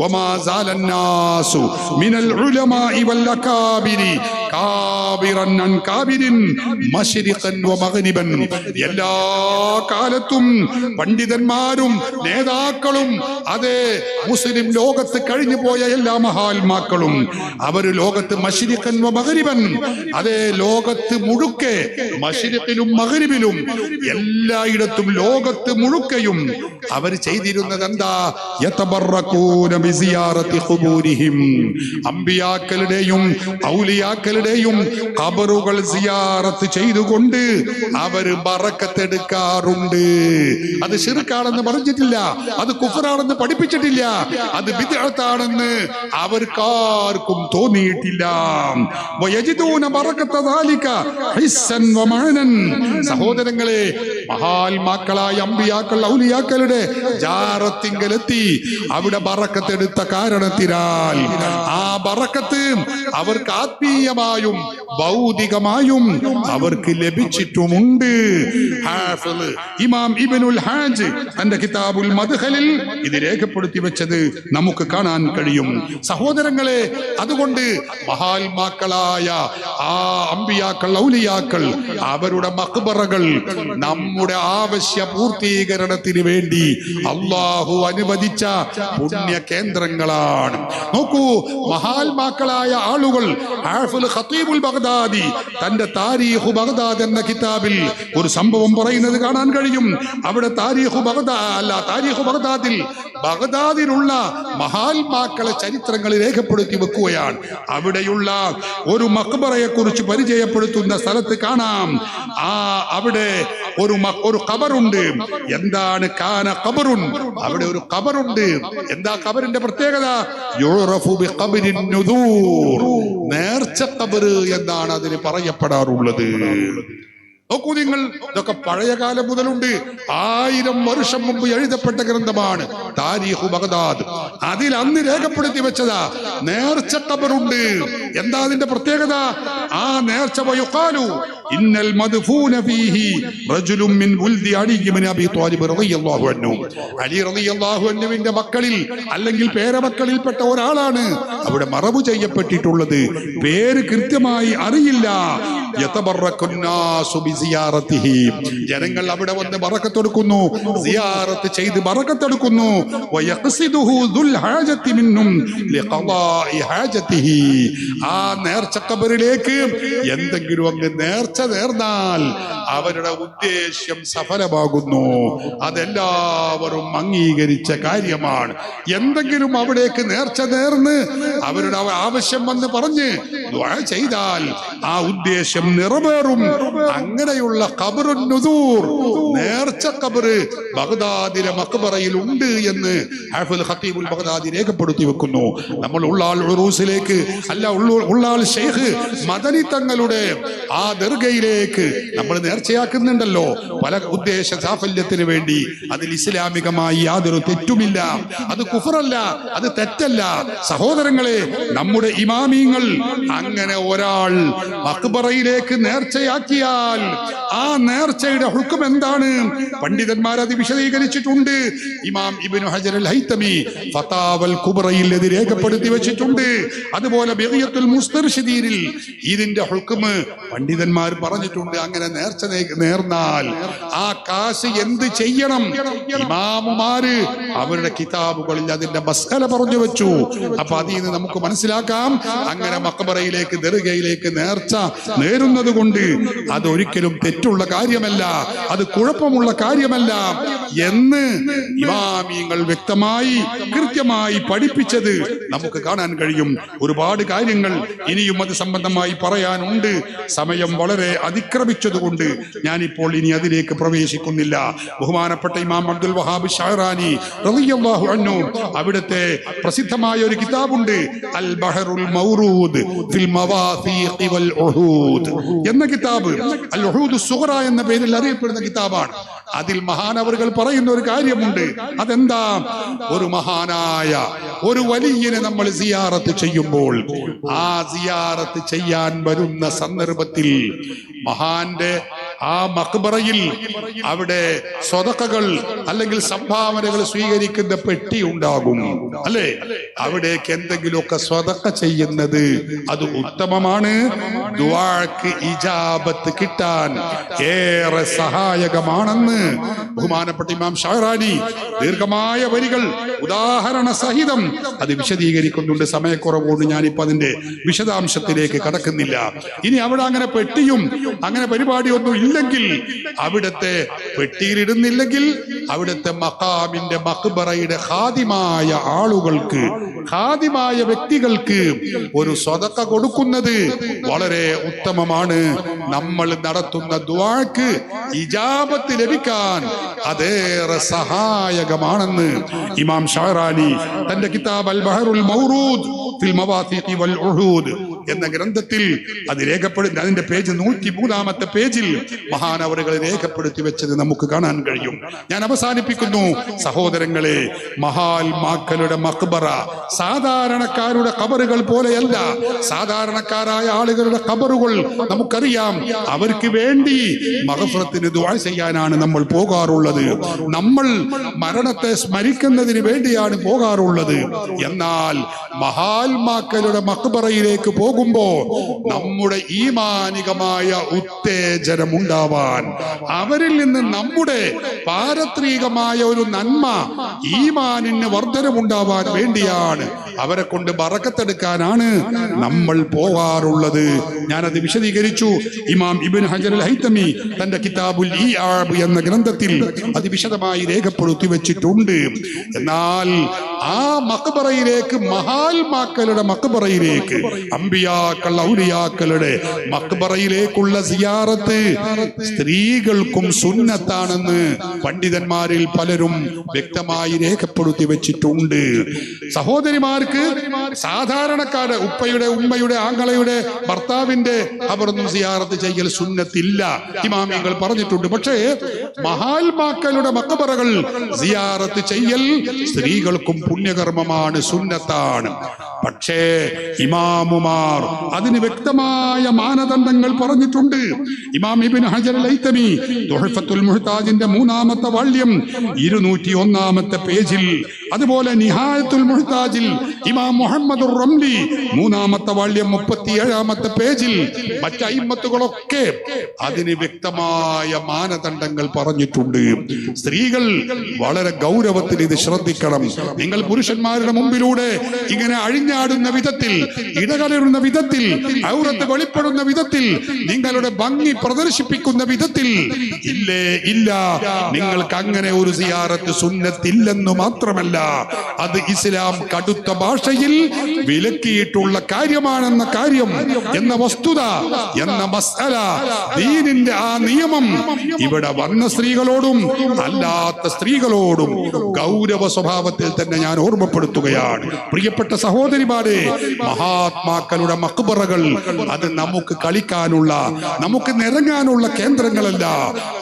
വമാ സാലന്നാസു മിനൽ ഉലമാഇ വൽ അകാബിരി കാബിറൻ അൻ കാബിരിൻ മശ്രിഖൻ വ മഗ്രിബൻ. എല്ലാ കാലത്തും പണ്ഡിതന്മാരും നേതാക്കളും, അതേ മുസ്ലിം ലോകത്ത് കഴിഞ്ഞു പോയ എല്ലാ മഹാത്മാക്കളും, അവർ ലോകത്ത് മശ്രിഖൻ വ മഗ്രിബൻ, അതേ ലോകത്ത് മുഴുക്കെ, മശ്രിഖിലും മഗ്രിബിലും എല്ലായിടത്തും ലോകത്ത് മുഴുക്കയും അവർ ചെയ്തിരുന്നത് എന്താ? യതബറകൂന ബിസിയാറത്തി ഖുബൂരിഹിം, അമ്പിയാക്കളുടെയും ഔലിയാക്കളുടെയും ഖബറുകൾ സിയാറത്ത് ചെയ്തുകൊണ്ട് അവർ ബറക്കത്തെടുക്കാറുണ്ട്. അത് ശിർക്കാണെന്ന് പറഞ്ഞിട്ടില്ല, അത് കുഫ്റാണെന്ന് പഠിപ്പിച്ചിട്ടില്ല, അത് ബിദ്അത്താണെന്ന് അവർക്കാർക്കും തോന്നിയിട്ടില്ല. വയജിദൂന ബറക്കത ദാലിക ഹിസ്സൻ വ മഅനൻ. സഹോദരങ്ങളെ, മഹാത്മാക്കളായ അമ്പിയാക്കൾ ഔലിയാക്കളുടെ ജാറത്തിങ്കലെത്തി അവിടെ ബറക്കത്തെടുത്ത കാരണത്തിനാൽ ആ ബറക്കത്ത് അവർക്ക് ആത്മീയമായും ഭൗതികമായും അവർക്ക് ലഭിച്ചിട്ടുമുണ്ട്. ഹാഫിള് ഇമാം ഇബ്നുൽ ഹാജ് തന്റെ കിതാബുൽ മദ്ഖലിൽ ഇത് രേഖപ്പെടുത്തി വെച്ചത് നമുക്ക് കാണാൻ കഴിയും. സഹോദരങ്ങളെ, അതുകൊണ്ട് മഹാത്മാക്കളായ ആ അമ്പിയാക്കൾ ഔലിയാക്കൾ അവരുടെ മഖ്ബറകൾ നമ്മുടെ ആവശ്യ പൂർത്തീകരണത്തിന് വേണ്ടി അള്ളാഹു അനുവദിച്ച പുണ്യ കേന്ദ്രങ്ങളാണ്. നോക്കൂ, മഹാത്മാക്കളായ ആളുകൾ, ഹാഫിള് ഖതീബുൽ ബഗ്ദാദി തന്റെ താരീഖു ബഗ്ദാദ് എന്ന കിതാബിൽ ഒരു സംഭവം പറയുന്നത് കാണാൻ കഴിയും. അവിടെ താരീഖു ബഗ്ദാദിൽ ബഗ്ദാദിലുള്ള മഹാത്മാക്കളെ ചരിത്രങ്ങൾ രേഖപ്പെടുത്തി വെക്കുകയാണ്. അവിടെയുള്ള ഒരു മഖ്ബറയെ കുറിച്ച് പരിചയപ്പെടുത്തുന്ന സ്ഥലത്ത് കാണാം, അവിടെ ഒരു ഖബറുണ്ട്. എന്താണ് കാന ഖബറുൻ? അവിടെ ഒരു ഖബറുണ്ട്. എന്താ ഖബറിന്റെ പ്രത്യേകത? യുറഫു ബിഖബരിൻ നുദൂർ, നേർച്ച ഖബർ എന്നാണ് അതിന് പറയപ്പെടാറുള്ളത്. നോക്കൂ നിങ്ങൾ, ഇതൊക്കെ പഴയ കാലം മുതലുണ്ട്. 1000 വർഷം മുമ്പ് എഴുതപ്പെട്ട ഗ്രന്ഥമാണ് താരീഖു ബഗ്ദാദ്. അതിൽ അന്ന് രേഖപ്പെടുത്തി വെച്ചതാ നേർച്ച ഖബറുണ്ട്. എന്താ അതിന്റെ പ്രത്യേകത? ആ നേർച്ച വയുഖാലു ഇന്നൽ മദ്ഫൂന ഫീഹി റജുലുൻ മിൻ ഉൽദി അലി ഇബ്നു അബി ത്വാലിബ് റളിയല്ലാഹു അൻഹു. അലി റളിയല്ലാഹു അൻഹുവിന്റെ മക്കളിൽ അല്ലെങ്കിൽ പേരമക്കളിൽപ്പെട്ട ഒരാളാണ് അവിടെ മറവ് ചെയ്യപ്പെട്ടിട്ടുള്ളത്. പേര് കൃത്യമായി അറിയില്ല. യതബറക്കുന്നാസു ബിസിയാറതിഹി. ജനങ്ങൾ അവിടെ വന്ന് ബറക്കത്തെടുക്കുന്നു, സിയാറത്ത് ചെയ്ത് ബറക്കത്തെടുക്കുന്നു. വയഖ്സിദുഹു ദുൽ ഹാജതി മിൻഹും ലിഖളാഇ ഹാജതിഹി. ആ നേർച്ച ഖബറിലേക്ക് എന്തെങ്കിലും അങ്ങ് നേർച്ച നേർന്നാൽ അവരുടെ ഉദ്ദേശ്യം സഫലമാകുന്നു. അതെല്ലാവരും അംഗീകരിച്ച കാര്യമാണ്. എന്തെങ്കിലും അവിടേക്ക് നേർച്ച നേർന്ന് അവരുടെ ആവശ്യം വന്ന് പറഞ്ഞ് ദുആ ചെയ്താൽ ആ ഉദ്ദേശ്യം നിറവേറും. അങ്ങനെയുള്ള ഖബറുൻ നുദൂർ, നേർച്ച ഖബർ ബഗ്ദാദിലെ മഖ്ബറയിൽ ഉണ്ട് എന്ന് ഹാഫിദ് ഖതീബുൽ ബഗ്ദാദി രേഖപ്പെടുത്തി വെക്കുന്നു. നമ്മൾ ഉള്ളാൾ ഉറൂസിലേക്ക് അല്ല, ഉള്ളാൾ ശൈഖ് മദനി തങ്ങളുടെ ആ ദർഗയിലേക്ക് നമ്മൾ നേർച്ചയാക്കുന്നുണ്ടല്ലോ പല ഉദ്ദേശ സാഫല്യത്തിന് വേണ്ടി. അതിൽ ഇസ്ലാമികമായി യാതൊരു തെറ്റുമില്ല. അത് കുഫറല്ല, അത് തെറ്റല്ല. സഹോദരങ്ങളെ, നമ്മുടെ ഇമാമിങ്ങൾ അങ്ങനെ ഒരാൾ മഖ്ബറയിലേക്ക് നേർച്ചയാക്കിയാൽ ആ നേർച്ചയുടെ ഹുക്കം എന്താണ്? പണ്ഡിതന്മാർ അത് വിശദീകരിച്ചിട്ടുണ്ട്. ഇമാം ഇബ്നു ഹജർ അൽ ഹൈതമി ഫതാവൽ കുബ്രയിൽ ഇത് രേഖപ്പെടുത്തി വെച്ചിട്ടുണ്ട്. അതുപോലെ ബിഗിയത്തുൽ മുസ്തർശിദീനിൽ ഇതിന്റെ ഹുക്കം പണ്ഡിതന്മാർ പറഞ്ഞിട്ടുണ്ട്. അങ്ങനെ നേർച്ച നേർന്നാൽ ആ കാശ് എന്ത് ചെയ്യണം? ഇമാമുമാര് അവരുടെ കിതാബുകളിൽ അതിന്റെ മസ്അല പറഞ്ഞു വെച്ചു. അപ്പൊ അതിൽ നിന്ന് നമുക്ക് മനസ്സിലാക്കാം, അങ്ങനെ മഖ്ബറയിലേക്ക് ദർഗയിലേക്ക് നേർച്ച നേരുന്നത് കൊണ്ട് അതൊരിക്കലും തെറ്റുള്ള കാര്യമല്ല, അത് കുഴപ്പമുള്ള കാര്യമല്ല എന്ന് ഇമാമിയങ്ങൾ വ്യക്തമായി കൃത്യമായി പഠിപ്പിച്ചത് നമുക്ക് കാണാൻ കഴിയും. ഒരുപാട് കാര്യങ്ങൾ ഇനിയും അത് സംബന്ധമായി പറയാനുണ്ട്. സമയം വളരെ അതിക്രമിച്ചതുകൊണ്ട് ഞാനിപ്പോൾ ഇനി അതിലേക്ക് പ്രവേശിക്കുന്നില്ല. ബഹുമാനപ്പെട്ട ഇമാം അബ്ദുൽ വഹാബ് ഷഅറാനി റളിയല്ലാഹു അൻഹു അവിടുത്തെ പ്രസിദ്ധമായ ഒരു കിതാബുണ്ട്, അൽ ബഹറുൽ മൗറൂദ് ഫിൽ മവാസീഖ് വൽ ഉഹൂദ് എന്ന കിതാബ്. അൽ ഉഹൂദ് സുഗ്റ എന്ന പേരിൽ അറിയപ്പെടുന്ന കിതാബാണ്. അതിൽ മഹാനവറുകൾ പറയുന്ന ഒരു കാര്യമുണ്ട്. അതെന്താ? ഒരു മഹാനായ ഒരു വലിയനെ നമ്മൾ സിയാറത്ത് ചെയ്യുമ്പോൾ ആ സിയാറത്ത് ചെയ്യാൻ വരുന്ന സന്ദർഭത്തിൽ മഹാന്റെ ആ മഖ്ബറയിൽ അവിടെ സ്വതക്കകൾ അല്ലെങ്കിൽ സംഭാവനകൾ സ്വീകരിക്കുന്ന പെട്ടി ഉണ്ടാകും, അല്ലേ? അവിടേക്ക് എന്തെങ്കിലുമൊക്കെ സ്വതക്ക ചെയ്യുന്നത് അത് ഉത്തമമാണ്. ദുആക്ക് ഇജാബത്ത് കിട്ടാൻ ഏറെ സഹായകമാണെന്ന് ബഹുമാനപ്പെട്ട ഇമാം ഷഅറാനി ദീർഘമായ വരികൾ ഉദാഹരണ സഹിതം അത് വിശദീകരിക്കുന്നുണ്ട്. സമയക്കുറവുകൊണ്ട് ഞാനിപ്പോ അതിന്റെ വിശദാംശത്തിലേക്ക് കടക്കുന്നില്ല. ഇനി അവിടെ അങ്ങനെ പെട്ടിയും അങ്ങനെ പരിപാടിയൊന്നും ഇല്ലെങ്കിൽ, അവിടുത്തെ പെട്ടിയിലിടുന്നില്ലെങ്കിൽ അവിടുത്തെ മഖാമിന്റെ മഖ്ബറയുടെ ഖാദിമായ ആളുകൾക്ക്, ഖാദിമായ വ്യക്തികൾക്ക് ഒരു സ്വതക്ക കൊടുക്കുന്നത് വളരെ ഉത്തമമാണ്. നമ്മൾ നടത്തുന്ന ദുആക്ക് ഇജാബത്ത് ലഭിക്കാൻ അതേറെ സഹായകമാണെന്ന് ഇമാം ഷഅറാനി തന്റെ കിതാബ് അൽ ബഹറുൽ മൗറൂദ് ഫിൽ മവാസീഖ് വൽ ഉഹൂദ് എന്ന ഗ്രന്ഥത്തിൽ അത് രേഖപ്പെടുത്തി. അതിന്റെ പേജ് 103-ാമത്തെ പേജിൽ മഹാനവറുകൾ രേഖപ്പെടുത്തി വെച്ചത് നമുക്ക് കാണാൻ കഴിയും. ഞാൻ അവസാനിപ്പിക്കുന്നു. സഹോദരങ്ങളെ, മഹാത്മാക്കളുടെ മഖ്ബറ സാധാരണക്കാരുടെ ഖബറുകൾ പോലെയല്ല. സാധാരണക്കാരായ ആളുകളുടെ ഖബറുകൾ നമുക്കറിയാം, അവർക്ക് വേണ്ടി മഗ്ഫിറത്തിന് ദുആ ചെയ്യാനാണ് നമ്മൾ പോകാറുള്ളത്. നമ്മൾ മരണത്തെ സ്മരിക്കുന്നതിന് വേണ്ടിയാണ് പോകാറുള്ളത്. എന്നാൽ മഹാത്മാക്കളുടെ മഖ്ബറയിലേക്ക് പോകുമ്പോ നമ്മുടെ ഈമാനികമായ ഉത്തേജനം ഉണ്ടാവാൻ, അവരിൽ നിന്ന് നമ്മുടെ പാരത്രികമായ ഒരു നന്മ, ഈമാനിന് വർധനമുണ്ടാവാൻ വേണ്ടിയാണ്, അവരെ കൊണ്ട് ബറക്കത്തെടുക്കാനാണ് നമ്മൾ പോകാറുള്ളത്. ഞാനത് വിശദീകരിച്ചു. ഇമാം ഇബ്നു ഹജർ അൽ ഹൈതമി തന്റെ കിതാബുൽ ഇആബ് എന്ന ഗ്രന്ഥത്തിൽ അത് വിശദമായി രേഖപ്പെടുത്തി വെച്ചിട്ടുണ്ട്. എന്നാൽ ആ മഖ്ബറയിലേക്ക്, മഹാത്മാക്കളുടെ മഖ്ബറയിലേക്ക്, അമ്പിയാക്കൾ ഔലിയാക്കളുടെ മഖ്ബറയിലേക്കുള്ള സിയാറത്ത് സ്ത്രീകൾക്കും സുന്നത്താണെന്ന് പണ്ഡിതന്മാരിൽ പലരും വ്യക്തമായി രേഖപ്പെടുത്തി വെച്ചിട്ടുണ്ട്. സഹോദരിമാരെ, സാധാരണക്കാരുടെ ഉപ്പയുടെ ഉമ്മയുടെ ആങ്ങളയുടെ ഭർത്താവിന്റെ ഖബറൊന്നും സിയാറത്ത് ചെയ്യൽ സുന്നത്തില്ല, ഇമാമികൾ പറഞ്ഞിട്ടുണ്ട്. പക്ഷേ മഹാത്മാക്കളുടെ മഖബറകൾ സിയാറത്ത് ചെയ്യൽ സ്ത്രീകൾക്കും പുണ്യകർമ്മമാണ്, സുന്നത്താണ്. പക്ഷേ ഇമാമുമാർ അതിന് വ്യക്തമായ മാനദണ്ഡങ്ങൾ പറഞ്ഞിട്ടുണ്ട്. ഇമാം ഇബ്നു ഹജർ അൽ-ഹൈതമി തുഹ്ഫത്തുൽ മുഹ്താജിന്റെ 3-ാമത്തെ വാള്യം 201-ാമത്തെ പേജിൽ, അതുപോലെ നിഹായത്തുൽ മുഹ്താജിൽ ഇമാം മുഹമ്മദ് റംലി 3-ാമത്തെ വാള്യം 37-ാമത്തെ പേജിൽ, മറ്റ് അയിമ്മത്തുകളൊക്കെ അതിന് വ്യക്തമായ മാനദണ്ഡങ്ങൾ പറഞ്ഞിട്ടുണ്ട്. സ്ത്രീകൾ വളരെ ഗൗരവത്തിൽ ഇത് ശ്രദ്ധിക്കണം. നിങ്ങൾ പുരുഷന്മാരുടെ മുമ്പിലൂടെ ഇങ്ങനെ അഴിഞ്ഞാടുന്ന വിധത്തിൽ, ഇടകലരുന്ന വിധത്തിൽ, ഔറത്ത് വെളിപ്പെടുന്ന വിധത്തിൽ, നിങ്ങളുടെ ഭംഗി പ്രദർശിപ്പിക്കുന്ന വിധത്തിൽ ഇല്ലേ ഇല്ല, നിങ്ങൾക്ക് അങ്ങനെ ഒരു സിയാറത്ത് സുന്നത്തില്ലെന്ന് മാത്രമല്ല, അത് ഇസ്ലാം കടുത്ത ഭാഷയിൽ വിലക്കിയിട്ടുള്ള കാര്യമാണെന്ന കാര്യം, എന്ന വസ്തുത, എന്ന മസ്അല, ദീനിന്റെ ആ നിയമം ഇവിടെ വന്ന സ്ത്രീകളോടും അല്ലാത്ത സ്ത്രീകളോടും ഗൗരവ സ്വഭാവത്തിൽ തന്നെ ഞാൻ ഓർമ്മപ്പെടുത്തുകയാണ്. പ്രിയപ്പെട്ട സഹോദരിമാരെ, മഹാത്മാക്കളുടെ മഖ്ബറകൾ അത് നമുക്ക് കളിക്കാനുള്ള, നമുക്ക് നിറങ്ങാനുള്ള കേന്ദ്രങ്ങളല്ല,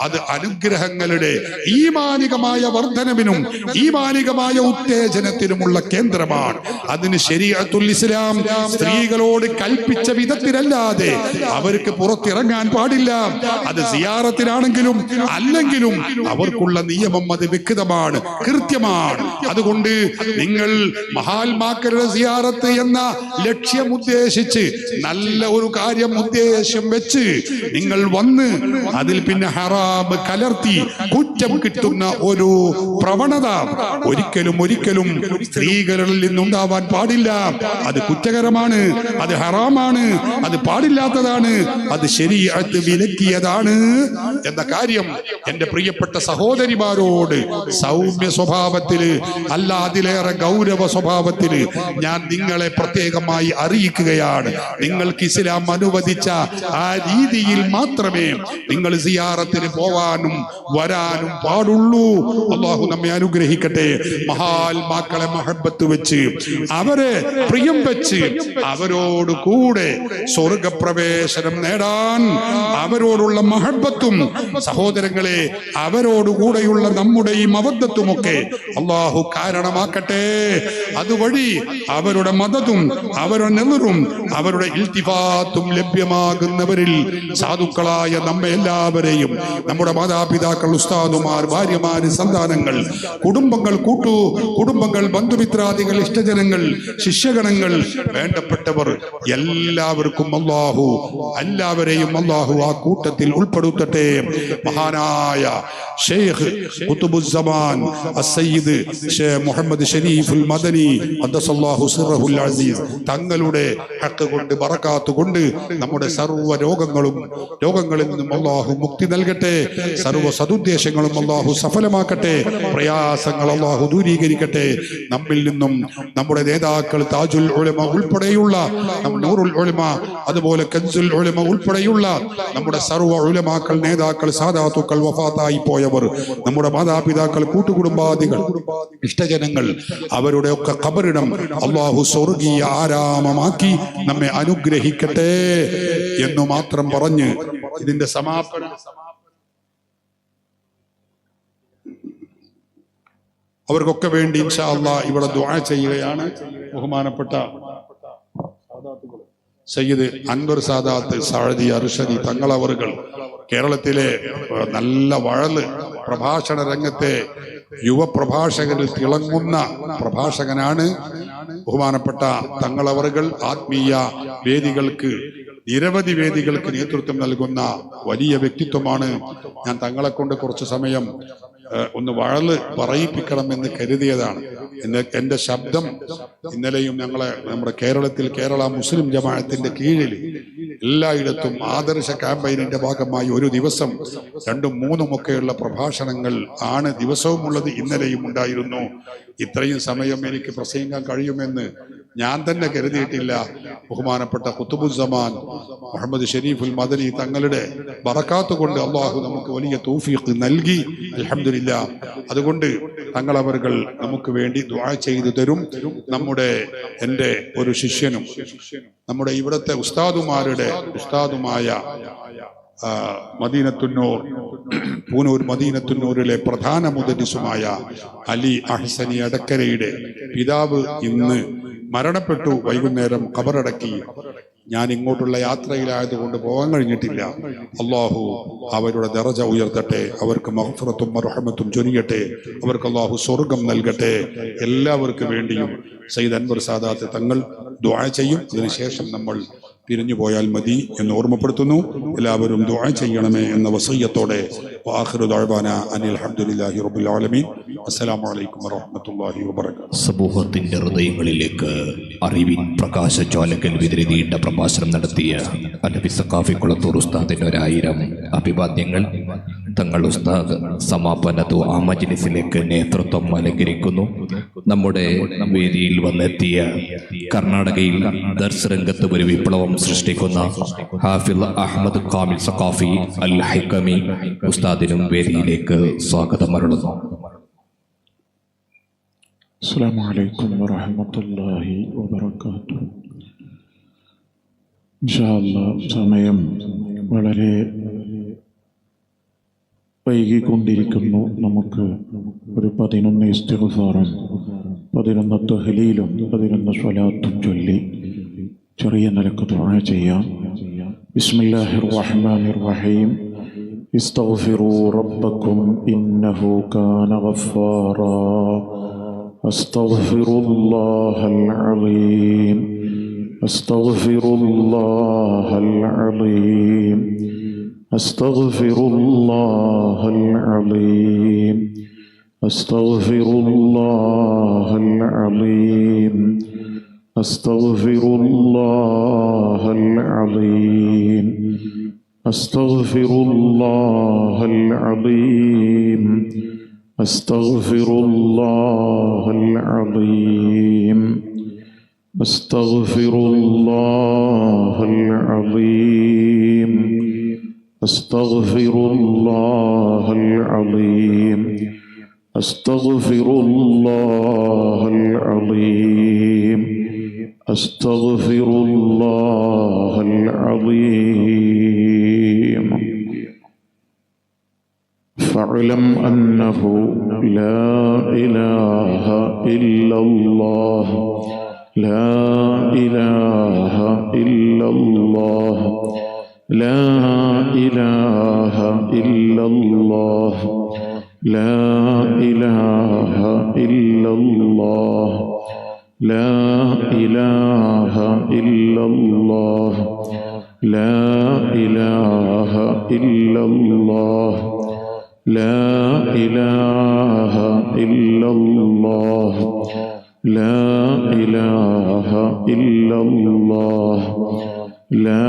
അത് അനുഗ്രഹങ്ങളുടെ ഈമാനികമായ വർധനവിനും ഈമാനികമായ ഉത്തേജനത്തിനുമുള്ള കേന്ദ്രമാണ്. അതിന് ശരീഅത്തുൽ ഇസ്ലാം സ്ത്രീകളോട് കൽപ്പിച്ച വിധത്തിലല്ലാതെ അവർക്ക് പുറത്തിറങ്ങാൻ പാടില്ല. അത് സിയാറത്തിനാണെങ്കിലും അല്ലെങ്കിലും അവർക്കുള്ള നിയമം അത് വ്യക്തമാണ്, കൃത്യമാണ്. അതുകൊണ്ട് നിങ്ങൾ മഹാത്മാക്കളുടെ സിയാറത്ത് എന്ന ലക്ഷ്യം ഉദ്ദേശിച്ച്, നല്ല ഒരു കാര്യം ഉദ്ദേശം വെച്ച് നിങ്ങൾ വന്ന് അതിൽ പിന്നെ ഹറാം കലർത്തി കുറ്റം കിട്ടുന്ന ഒരു പ്രവണത ഒരിക്കലും സ്ത്രീകളിൽ നിന്നുണ്ടാവാൻ പാടില്ല. അത് കുറ്റകരമാണ്, അത് ഹറാമാണ്, അത് പാടില്ലാത്തതാണ്, അത് ശരീഅത്ത് വിലക്കിയതാണ് എന്ന കാര്യം എന്റെ പ്രിയപ്പെട്ട സഹോദരിമാരോട് സൗമ്യ സ്വഭാവത്തില് അല്ല, അതിലേറെ ഗൗരവ സ്വഭാവത്തില് ഞാൻ നിങ്ങളെ പ്രത്യേകമായി അറിയിക്കുകയാണ്. നിങ്ങൾക്ക് ഇസ്ലാം അനുവദിച്ച ആ രീതിയിൽ മാത്രമേ നിങ്ങൾ സിയാറത്തിന് പോവാനും വരാനും പാടുള്ളൂ. അല്ലാഹു നമ്മെ അനുഗ്രഹിക്കട്ടെ. മഹാത്മാക്കളെ മഹബത്ത് വെച്ച്, അവരെ പ്രിയം വെച്ച്, അവരോട് കൂടെ സ്വർഗപ്രവേശനം നേടാൻ അവരോടുള്ള മഹബത്തും, സഹോദരങ്ങളെ, അവരോടുകൂടെയുള്ള നമ്മുടെ ഈ മവദ്ദത്തുമൊക്കെ അല്ലാഹു കാരണമാക്കട്ടെ. അതുവഴി അവരുടെ മദതും അവരുടെ നെറും അവരുടെ ഇൽത്തിഫാത്തും ലഭ്യമാകുന്നവരിൽ സാധുക്കളായ നമ്മെ എല്ലാവരെയും, നമ്മുടെ മാതാപിതാക്കൾ, ഉസ്താദുമാർ, ഭാര്യമാര്, സന്താനങ്ങൾ, കുടുംബങ്ങൾ, കുടുംബങ്ങൾ, ബന്ധുമിത്രാദികൾ, ഇഷ്ടജനങ്ങൾ, ശിഷ്യഗണങ്ങൾ, വേണ്ടപ്പെട്ടവർ എല്ലാവർക്കും എല്ലാവരെയും അല്ലാഹു ആ കൂട്ടത്തിൽ ഉൾപ്പെടുത്തട്ടെ. മഹാനായ ഷെയ്ഖ് ഖുതുബുസ്സമാൻ അസ്സയ്യിദ് ഷെയ്ഖ് മുഹമ്മദ് ഷരീഫുൽ മദനി ഖദ്ദസല്ലാഹു സിർറഹുൽ അസീസ് തങ്ങളുടെ ഹഖ് കൊണ്ട്, ബറകാത്ത് കൊണ്ട് നമ്മുടെ സർവ്വ രോഗങ്ങളിൽ നിന്നും അല്ലാഹു മുക്തി നൽകട്ടെ. സർവ്വ സദുദ്ദേശങ്ങളും അല്ലാഹു സഫലമാക്കട്ടെ. പ്രയാസങ്ങൾ അല്ലാഹു ദൂരീകരിക്കട്ടെ. നമ്മിൽ നിന്നും നമ്മുടെ നേതാക്കൾ താജുൽ ഉലമ ഉൾപ്പെടെയുള്ള, നൂറുൽ ഉലമ, അതുപോലെ കൻസുൽ ഉലമ ഉൾപ്പെടെയുള്ള നമ്മുടെ സർവ്വ ഉലമാക്കൾ, നേതാക്കൾ, സാദാത്തുക്കൾ, വഫാത്തായി പോയവർ, നമ്മുടെ മാതാപിതാക്കൾ, കൂട്ടുകുടുംബാദികൾ, ഇഷ്ടജനങ്ങൾ, അവരുടെ ഒക്കെ ഖബറിടം അല്ലാഹു സ്വർഗീയ ആരാമമാക്കി നമ്മെ അനുഗ്രഹിക്കട്ടെ എന്നു മാത്രം പറഞ്ഞ് ഇതിന്റെ സമാപനം അവർക്കൊക്കെ വേണ്ടി ഇൻഷാ അല്ലാഹ് ഇവിടെ ദുആ ചെയ്യുകയാണ്. ബഹുമാനപ്പെട്ട സയ്യിദ് അൻവർ സാദാത്ത് സഅദി അർഷദി തങ്ങളവറുകൾ കേരളത്തിലെ നല്ല വഴല് പ്രഭാഷണ രംഗത്തെ യുവപ്രഭാഷകരിൽ തിളങ്ങുന്ന പ്രഭാഷകനാണ്. ബഹുമാനപ്പെട്ട തങ്ങളവറുകൾ ആത്മീയ വേദികൾക്ക്, നിരവധി വേദികൾക്ക് നേതൃത്വം നൽകുന്ന വലിയ വ്യക്തിത്വമാണ്. ഞാൻ തങ്ങളെ കൊണ്ട് കുറച്ചു സമയം ഒന്ന് വഴല് പറയിപ്പിക്കണമെന്ന് കരുതിയതാണ്. എന്റെ ശബ്ദം ഇന്നലെയും നമ്മുടെ കേരള മുസ്ലിം ജമാഅത്തിന്റെ കീഴിൽ എല്ലായിടത്തും ആദർശ ക്യാമ്പയിനിന്റെ ഭാഗമായി ഒരു ദിവസം 2ഉം 3ഉം ഒക്കെയുള്ള പ്രഭാഷണങ്ങൾ ആണ് ദിവസവും ഉള്ളത്. ഇന്നലെയും ഉണ്ടായിരുന്നു. ഇത്രയും സമയം എനിക്ക് പ്രസംഗിക്കാൻ കഴിയുമെന്ന് ഞാൻ തന്നെ കരുതിയിട്ടില്ല. ബഹുമാനപ്പെട്ട ഖുതുബുസ്സമാൻ മുഹമ്മദ് ഷരീഫുൽ മദനി തങ്ങളുടെ ബറകാത്ത് കൊണ്ട് അല്ലാഹു നമുക്ക് വലിയ തൗഫീഖ് നൽകി. അൽഹംദുലില്ലാഹ്. അതുകൊണ്ട് തങ്ങളവர்கள் നമുക്ക് വേണ്ടി ദുആ ചെയ്തു തരും. എൻ്റെ ഒരു ശിഷ്യനും നമ്മുടെ ഇവിടുത്തെ ഉസ്താദുമായ മദീനത്തുന്നൂർ പൂനൂർ മദീനത്തുന്നൂരിലെ പ്രധാന മുദരിസുമായ അലി അഹ്സനി അടക്കരയുടെ പിതാവ് ഇന്ന് മരണപ്പെട്ടു. വൈകുന്നേരം ഖബറടക്കി. ഞാൻ ഇങ്ങോട്ടുള്ള യാത്രയിലായതുകൊണ്ട് പോകാൻ കഴിഞ്ഞിട്ടില്ല. അള്ളാഹു അവരുടെ ദറജ ഉയർത്തട്ടെ, അവർക്ക് മഗ്ഫിറത്തും റഹ്മത്തും ചൊരിയട്ടെ, അവർക്ക് അള്ളാഹു സ്വർഗം നൽകട്ടെ. എല്ലാവർക്കും വേണ്ടിയും സയ്യിദ് അൻവർ സാദാത്ത് തങ്ങൾ ദുആ ചെയ്യും. ഇതിനുശേഷം നമ്മൾ പിരിഞ്ഞു പോയാൽ മതി എന്ന് ഓർമ്മപ്പെടുത്തുന്നു. എല്ലാവരും ദുആ ചെയ്യണമേ എന്ന വസിയ്യത്തോടെ വആഖിറു ദഅവാനാ അനിൽ ഹംദുലില്ലാഹി റബ്ബിൽ ആലമീൻ. അസ്സലാമു അലൈക്കും വറഹ്മത്തുള്ളാഹി വബറകാതുഹു. സമൂഹത്തിന്റെ ഹൃദയങ്ങളിലേക്ക് അറിവിൻ പ്രകാശജ്വാലകൾ വിതറി നീണ്ട പ്രഭാഷണം നടത്തിയ അനബി സഖാഫി കുളത്തൂർ ഉസ്താദിന്റെ 1000 അഭിവാദ്യങ്ങൾ. തങ്ങൾ ഉസ്താദ് സമാപന ദുആ മജ്ലിസിലേക്ക് നേതൃത്വം അലങ്കരിക്കുന്നു. നമ്മുടെ വേദിയിൽ വന്നെത്തിയ കർണാടകയിൽ ദർസ് രംഗത്ത് ഒരു വിപ്ലവം സൃഷ്ടിക്കുന്ന ഹാഫിൽ അഹമ്മദ് കാമിൽ സഖാഫി അൽ ഹൈക്കമി ഉസ്താദിനും വേദിയിലേക്ക് സ്വാഗതം അരുളുന്നു. അസ്സലാമു അലൈക്കും വറഹ്മത്തുള്ളാഹി വബറകാതുഹു. ഇൻഷാ അല്ലാഹ് സമയം വളരെ വൈകിക്കൊണ്ടിരിക്കുന്നു. നമുക്ക് ഒരു 11 ഇസ്തിഗ്ഫാറും 11 തഹ്ലീലും 11 സ്വലാത്തും ചൊല്ലി ചെറിയ നിലക്ക് ദുആ ചെയ്യാം. ബിസ്മില്ലാഹിർ റഹ്മാനിർ റഹീം. ഇസ്തഗ്ഫിറൂ റബ്ബക്കും ഇന്നഹു കാന ഗഫാറാ. അസ്തഗ്ഫിറുല്ലാഹൽ അലീം. അസ്തഗ്ഫിറുല്ലാഹൽ അലീം. അസ്തഗ്ഫിറുല്ലാഹൽ അലീം. അസ്തഗ്ഫിറുല്ലാഹൽ അലീം. അസ്തഗ്ഫിറുല്ലാഹൽ അലീം. അസ്തഗ്ഫിറുല്ലാഹൽ അലീം. അസ്തഗ്ഫിറുല്ലാഹൽ അലീം. അസ്തഗ്ഫിറുല്ലാഹൽ അലീം. അസ്തഗ്ഫിറുല്ലാഹൽ അലീം. അസ്തഗ്ഫിറുല്ലാഹൽ അലീം. അസ്തഗ്ഫിറുല്ലാഹൽ അലീം. ഫഅലം അന്നഹു ലാ ഇലാഹ ഇല്ലല്ലാഹ്. ലാ ഇലാഹ ഇല്ലല്ലാഹ്. ലാ ഇലാഹ ഇല്ലല്ലാഹ്. ലാ ഇലാഹ ഇല്ലല്ലാഹ്. ലാ ഇലാഹ ഇല്ലല്ലാഹ്. ലാ ഇലാഹ ഇല്ലല്ലാഹ്. ലാ ഇലാഹ ഇല്ലല്ലാഹ്. ലാ ഇലാഹ ഇല്ലല്ലാഹ്. ലാ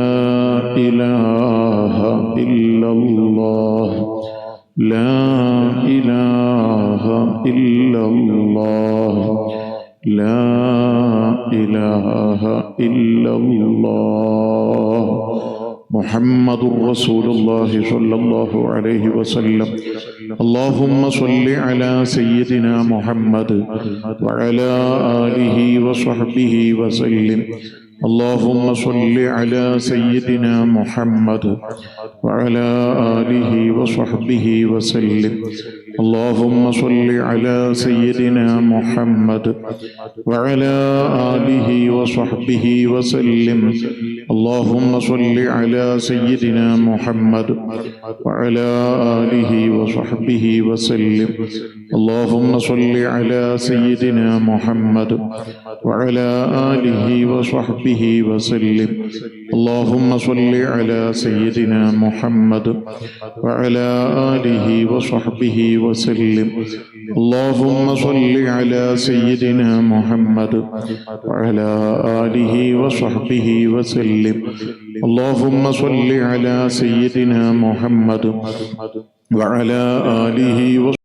ഇലാഹ ഇല്ലല്ലാഹ്. ലാ ഇലാഹ ഇല്ലല്ലാഹ്. ലാ ഇലാഹ ഇല്ലല്ലാഹ്. മുഹമ്മദുർ റസൂലുള്ളാഹി സ്വല്ലല്ലാഹു അലൈഹി വസല്ലം. അല്ലാഹുമ്മ സ്വല്ലി അലാ സയ്യിദിനാ മുഹമ്മദ് വഅലാ ആലിഹി വസഹ്ബിഹി വസല്ലം. اللهم صل على سيدنا محمد وعلى آله وصحبه وسلم. اللهم صل على سيدنا محمد وعلى آله وصحبه وسلم. اللهم صل على سيدنا محمد وعلى آله وصحبه وسلم. اللهم صل على سيدنا محمد وعلى آله وصحبه وسلم. اللهم صل على سيدنا محمد وعلى آله وصحبه وسلم. اللهم صل على سيدنا محمد وعلى آله وصحبه وسلم. اللهم صل على سيدنا محمد وعلى آله